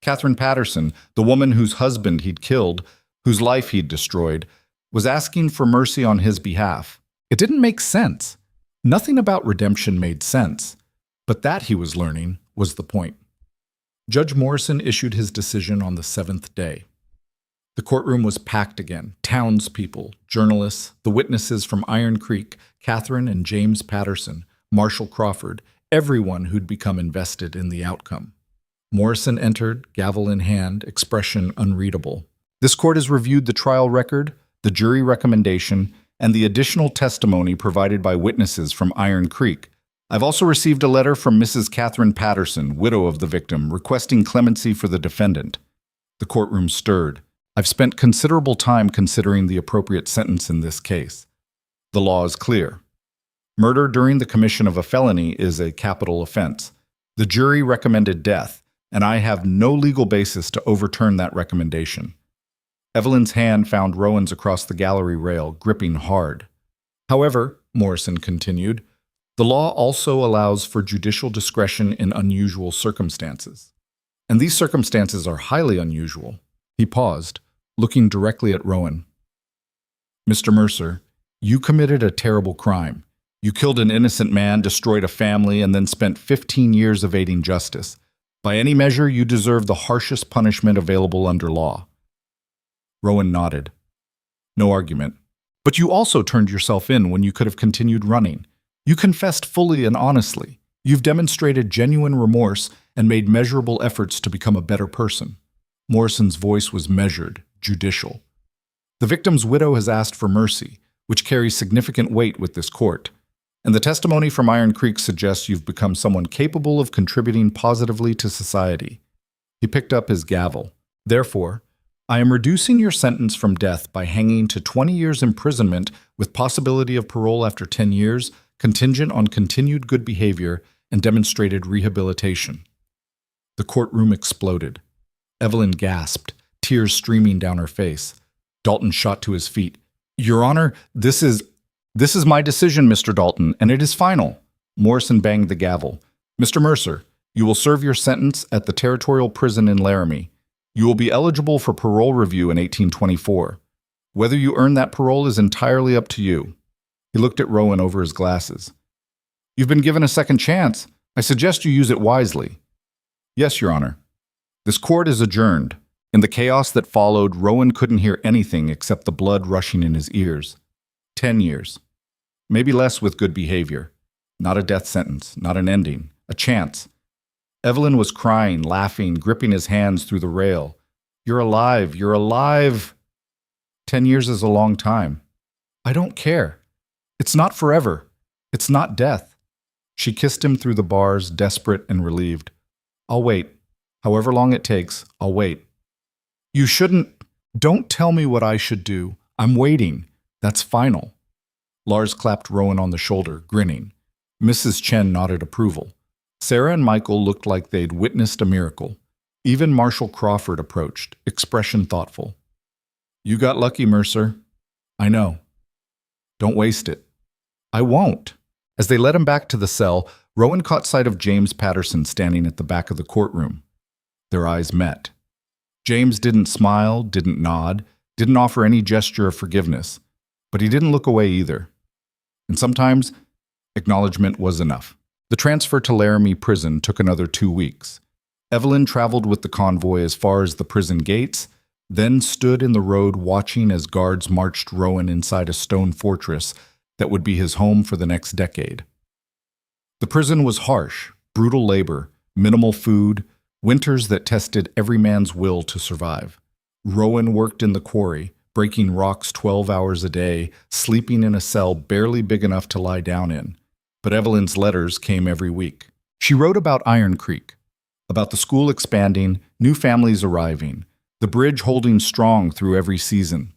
S1: Catherine Patterson, the woman whose husband he'd killed, whose life he'd destroyed, was asking for mercy on his behalf. It didn't make sense. Nothing about redemption made sense. But that, he was learning, was the point. Judge Morrison issued his decision on the 7th day. The courtroom was packed again. Townspeople, journalists, the witnesses from Iron Creek, Catherine and James Patterson, Marshal Crawford, everyone who'd become invested in the outcome. Morrison entered, gavel in hand, expression unreadable. This court has reviewed the trial record, the jury recommendation, and the additional testimony provided by witnesses from Iron Creek. I've also received a letter from Mrs. Catherine Patterson, widow of the victim, requesting clemency for the defendant. The courtroom stirred. I've spent considerable time considering the appropriate sentence in this case. The law is clear. Murder during the commission of a felony is a capital offense. The jury recommended death, and I have no legal basis to overturn that recommendation. Evelyn's hand found Rowan's across the gallery rail, gripping hard. However, Morrison continued, the law also allows for judicial discretion in unusual circumstances. And these circumstances are highly unusual. He paused, looking directly at Rowan. Mr. Mercer, you committed a terrible crime. You killed an innocent man, destroyed a family, and then spent 15 years evading justice. By any measure, you deserve the harshest punishment available under law. Rowan nodded. No argument. But you also turned yourself in when you could have continued running. You confessed fully and honestly. You've demonstrated genuine remorse and made measurable efforts to become a better person. Morrison's voice was measured, judicial. The victim's widow has asked for mercy, which carries significant weight with this court. And the testimony from Iron Creek suggests you've become someone capable of contributing positively to society. He picked up his gavel. Therefore, I am reducing your sentence from death by hanging to 20 years imprisonment with possibility of parole after 10 years, contingent on continued good behavior and demonstrated rehabilitation. The courtroom exploded. Evelyn gasped, tears streaming down her face. Dalton shot to his feet. Your Honor, This is my decision, Mr. Dalton, and it is final. Morrison banged the gavel. Mr. Mercer, you will serve your sentence at the Territorial Prison in Laramie. You will be eligible for parole review in 1824. Whether you earn that parole is entirely up to you. He looked at Rowan over his glasses. You've been given a second chance. I suggest you use it wisely. Yes, Your Honor. This court is adjourned. In the chaos that followed, Rowan couldn't hear anything except the blood rushing in his ears. 10 years. Maybe less with good behavior. Not a death sentence, not an ending, a chance. Evelyn was crying, laughing, gripping his hands through the rail. You're alive, you're alive. 10 years is a long time. I don't care. It's not forever. It's not death. She kissed him through the bars, desperate and relieved. I'll wait. However long it takes, I'll wait. You shouldn't. Don't tell me what I should do. I'm waiting. That's final. Lars clapped Rowan on the shoulder, grinning. Mrs. Chen nodded approval. Sarah and Michael looked like they'd witnessed a miracle. Even Marshal Crawford approached, expression thoughtful. You got lucky, Mercer. I know. Don't waste it. I won't. As they led him back to the cell, Rowan caught sight of James Patterson standing at the back of the courtroom. Their eyes met. James didn't smile, didn't nod, didn't offer any gesture of forgiveness, but he didn't look away either. And sometimes, acknowledgement was enough. The transfer to Laramie Prison took another 2 weeks. Evelyn traveled with the convoy as far as the prison gates, then stood in the road watching as guards marched Rowan inside a stone fortress that would be his home for the next decade. The prison was harsh, brutal labor, minimal food, winters that tested every man's will to survive. Rowan worked in the quarry, breaking rocks 12 hours a day, sleeping in a cell barely big enough to lie down in. But Evelyn's letters came every week. She wrote about Iron Creek, about the school expanding, new families arriving, the bridge holding strong through every season,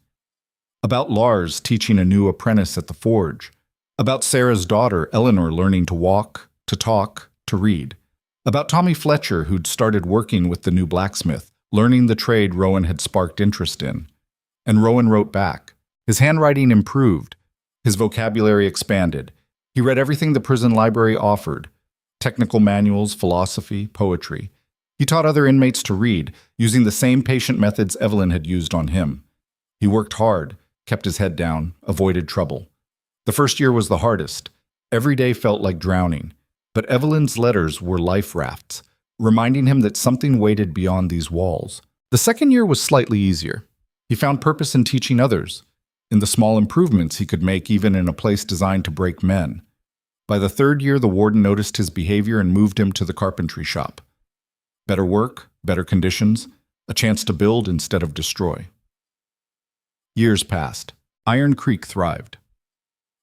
S1: about Lars teaching a new apprentice at the forge, about Sarah's daughter, Eleanor, learning to walk, to talk, to read, about Tommy Fletcher, who'd started working with the new blacksmith, learning the trade Rowan had sparked interest in. And Rowan wrote back. His handwriting improved. His vocabulary expanded. He read everything the prison library offered: technical manuals, philosophy, poetry. He taught other inmates to read, using the same patient methods Evelyn had used on him. He worked hard, kept his head down, avoided trouble. The first year was the hardest. Every day felt like drowning. But Evelyn's letters were life rafts, reminding him that something waited beyond these walls. The second year was slightly easier. He found purpose in teaching others, in the small improvements he could make even in a place designed to break men. By the third year, the warden noticed his behavior and moved him to the carpentry shop. Better work, better conditions, a chance to build instead of destroy. Years passed. Iron Creek thrived.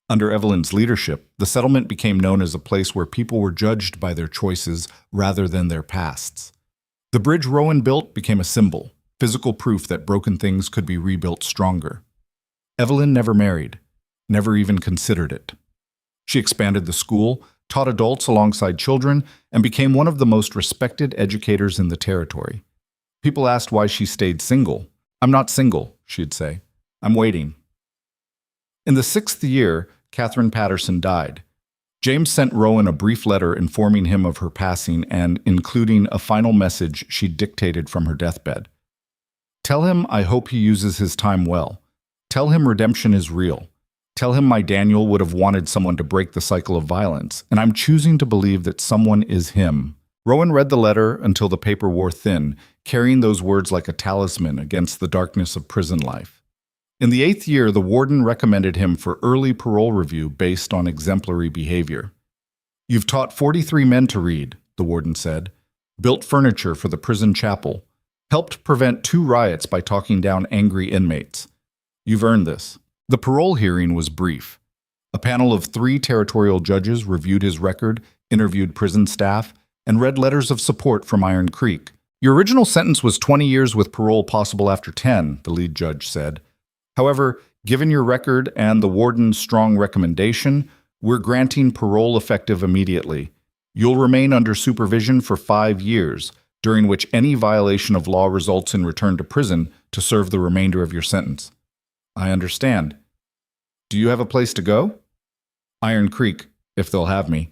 S1: Under Evelyn's leadership, the settlement became known as a place where people were judged by their choices rather than their pasts. The bridge Rowan built became a symbol. physical proof that broken things could be rebuilt stronger. Evelyn never married, never even considered it. She expanded the school, taught adults alongside children, and became one of the most respected educators in the territory. People asked why she stayed single. "I'm not single," she'd say. "I'm waiting." In the 6th year, Catherine Patterson died. James sent Rowan a brief letter informing him of her passing and including a final message she dictated from her deathbed. "Tell him I hope he uses his time well. Tell him redemption is real. Tell him my Daniel would have wanted someone to break the cycle of violence, and I'm choosing to believe that someone is him." Rowan read the letter until the paper wore thin, carrying those words like a talisman against the darkness of prison life. In the 8th year, the warden recommended him for early parole review based on exemplary behavior. "You've taught 43 men to read," the warden said, "built furniture for the prison chapel, helped prevent 2 riots by talking down angry inmates. You've earned this." The parole hearing was brief. A panel of 3 territorial judges reviewed his record, interviewed prison staff, and read letters of support from Iron Creek. "Your original sentence was 20 years with parole possible after 10, the lead judge said. "However, given your record and the warden's strong recommendation, we're granting parole effective immediately. You'll remain under supervision for 5 years, during which any violation of law results in return to prison to serve the remainder of your sentence." "I understand. Do you have a place to go?" "Iron Creek, if they'll have me.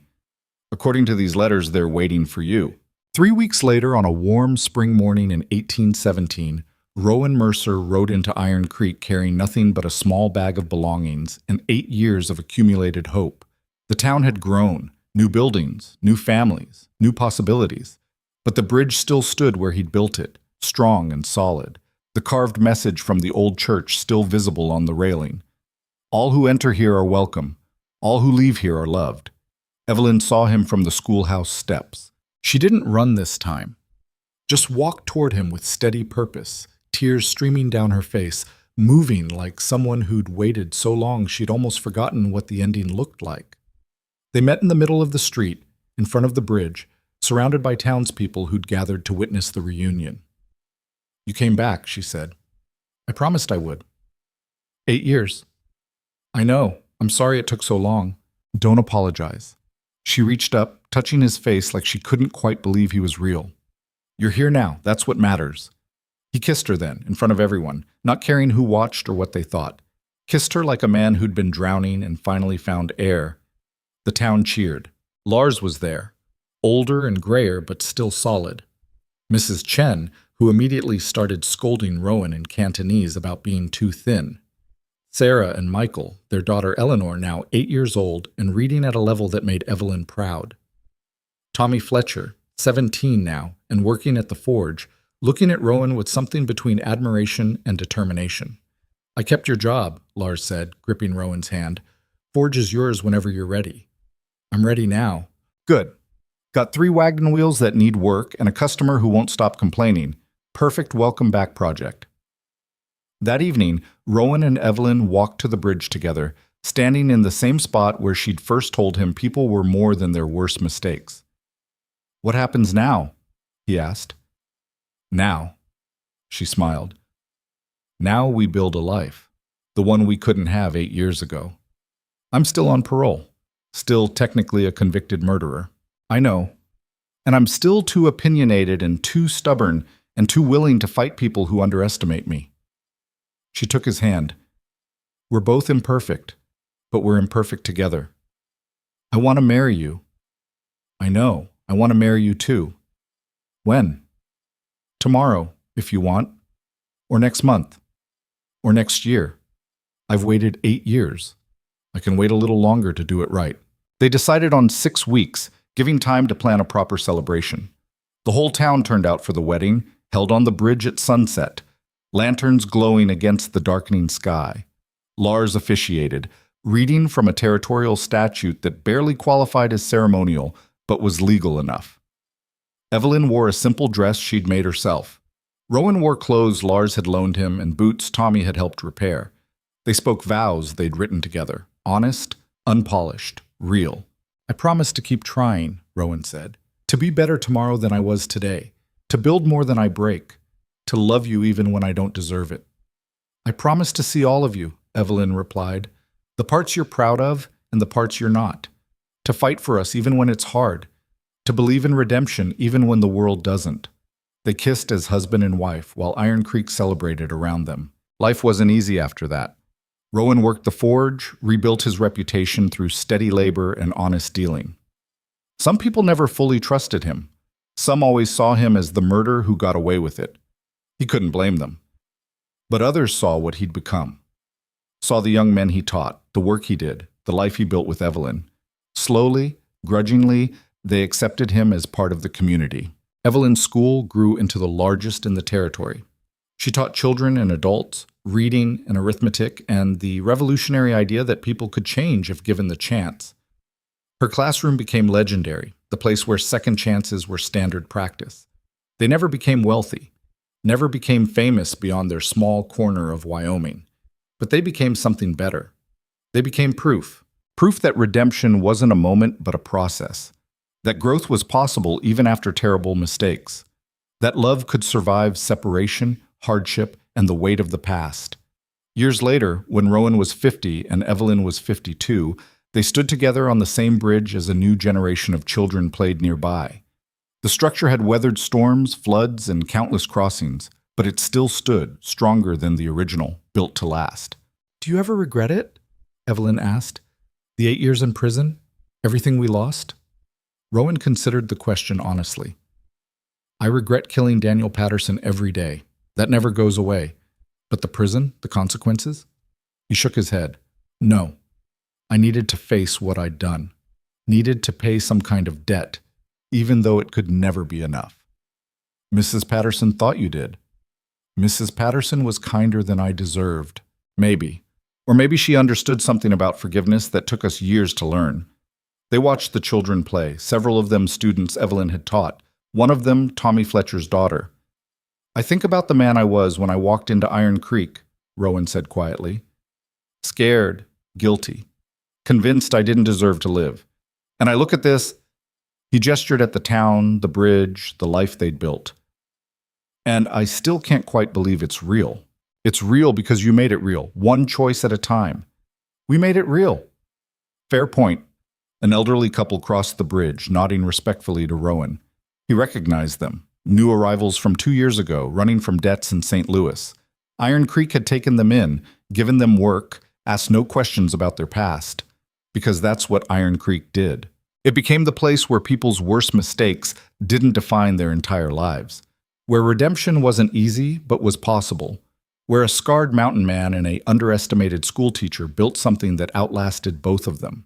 S1: According to these letters, they're waiting for you." 3 weeks later, on a warm spring morning in 1817, Rowan Mercer rode into Iron Creek carrying nothing but a small bag of belongings and 8 years of accumulated hope. The town had grown, new buildings, new families, new possibilities. But the bridge still stood where he'd built it, strong and solid, the carved message from the old church still visible on the railing. "All who enter here are welcome. All who leave here are loved." Evelyn saw him from the schoolhouse steps. She didn't run this time, just walked toward him with steady purpose, tears streaming down her face, moving like someone who'd waited so long she'd almost forgotten what the ending looked like. They met in the middle of the street, in front of the bridge, surrounded by townspeople who'd gathered to witness the reunion. "You came back," she said. "I promised I would." 8 years. "I know. I'm sorry it took so long." "Don't apologize." She reached up, touching his face like she couldn't quite believe he was real. "You're here now. That's what matters." He kissed her then, in front of everyone, not caring who watched or what they thought. Kissed her like a man who'd been drowning and finally found air. The town cheered. Lars was there, older and grayer but still solid. Mrs. Chen, who immediately started scolding Rowan in Cantonese about being too thin. Sarah and Michael, their daughter Eleanor, now 8 years old and reading at a level that made Evelyn proud. Tommy Fletcher, 17 now and working at the forge, looking at Rowan with something between admiration and determination. "I kept your job," Lars said, gripping Rowan's hand. "Forge is yours whenever you're ready." "I'm ready now." "Good. Got 3 wagon wheels that need work and a customer who won't stop complaining. Perfect welcome back project." That evening, Rowan and Evelyn walked to the bridge together, standing in the same spot where she'd first told him people were more than their worst mistakes. "What happens now?" he asked. "Now," she smiled. "Now we build a life, the one we couldn't have 8 years ago. I'm still on parole, still technically a convicted murderer. I know. And I'm still too opinionated and too stubborn and too willing to fight people who underestimate me." She took his hand. "We're both imperfect, but we're imperfect together. I want to marry you." "I know. I want to marry you too." "When?" "Tomorrow, if you want. Or next month. Or next year. I've waited 8 years. I can wait a little longer to do it right." They decided on 6 weeks, giving time to plan a proper celebration. The whole town turned out for the wedding, held on the bridge at sunset, lanterns glowing against the darkening sky. Lars officiated, reading from a territorial statute that barely qualified as ceremonial, but was legal enough. Evelyn wore a simple dress she'd made herself. Rowan wore clothes Lars had loaned him and boots Tommy had helped repair. They spoke vows they'd written together, honest, unpolished, real. "I promise to keep trying," Rowan said, "to be better tomorrow than I was today, to build more than I break, to love you even when I don't deserve it. I promise to see all of you, Evelyn replied, the parts you're proud of and the parts you're not, to fight for us even when it's hard, to believe in redemption even when the world doesn't. They kissed as husband and wife while Iron Creek celebrated around them. Life wasn't easy after that. Rowan worked the forge, rebuilt his reputation through steady labor and honest dealing. Some people never fully trusted him. Some always saw him as the murderer who got away with it. He couldn't blame them. But others saw what he'd become. Saw the young men he taught, the work he did, the life he built with Evelyn. Slowly, grudgingly, they accepted him as part of the community. Evelyn's school grew into the largest in the territory. She taught children and adults reading and arithmetic and the revolutionary idea that people could change if given the chance. Her classroom became legendary, the place where second chances were standard practice. They never became wealthy, never became famous beyond their small corner of Wyoming, but they became something better. They became proof that redemption wasn't a moment but a process, that growth was possible even after terrible mistakes, that love could survive separation, hardship, and the weight of the past. Years later, when Rowan was 50 and Evelyn was 52, they stood together on the same bridge as a new generation of children played nearby. The structure had weathered storms, floods, and countless crossings, but it still stood, stronger than the original, built to last. "Do you ever regret it?" Evelyn asked. "The 8 years in prison? Everything we lost?" Rowan considered the question honestly. "I regret killing Daniel Patterson every day. That never goes away. But the prison, the consequences?" He shook his head. "No. I needed to face what I'd done. Needed to pay some kind of debt, even though it could never be enough." "Mrs. Patterson thought you did." "Mrs. Patterson was kinder than I deserved. Maybe. Or maybe she understood something about forgiveness that took us years to learn." They watched the children play, several of them students Evelyn had taught, one of them Tommy Fletcher's daughter. "I think about the man I was when I walked into Iron Creek," Rowan said quietly. "Scared, guilty, convinced I didn't deserve to live. And I look at this," he gestured at the town, the bridge, the life they'd built, "and I still can't quite believe it's real. It's real because you made it real, one choice at a time. We made it real." "Fair point." An elderly couple crossed the bridge, nodding respectfully to Rowan. He recognized them. New arrivals from 2 years ago, running from debts in St. Louis. Iron Creek had taken them in, given them work, asked no questions about their past, because that's what Iron Creek did. It became the place where people's worst mistakes didn't define their entire lives, where redemption wasn't easy but was possible, where a scarred mountain man and an underestimated schoolteacher built something that outlasted both of them.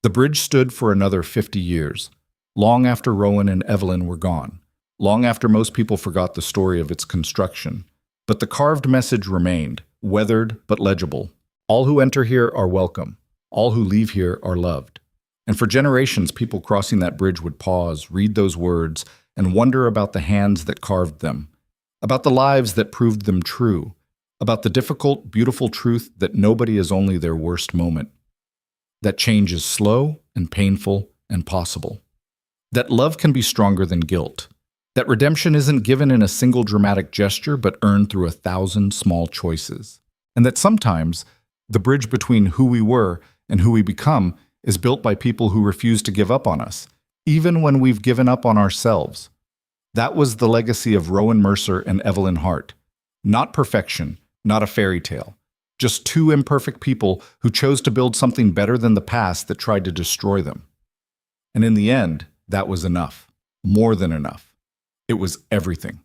S1: The bridge stood for another 50 years, long after Rowan and Evelyn were gone. Long after most people forgot the story of its construction. But the carved message remained, weathered but legible. All who enter here are welcome. All who leave here are loved. And for generations, people crossing that bridge would pause, read those words, and wonder about the hands that carved them, about the lives that proved them true, about the difficult, beautiful truth that nobody is only their worst moment, that change is slow and painful and possible, that love can be stronger than guilt, that redemption isn't given in a single dramatic gesture but earned through 1,000 small choices, and that sometimes the bridge between who we were and who we become is built by people who refuse to give up on us, even when we've given up on ourselves. That was the legacy of Rowan Mercer and Evelyn Hart. Not perfection, not a fairy tale, just two imperfect people who chose to build something better than the past that tried to destroy them. And in the end, that was enough, more than enough. It was everything.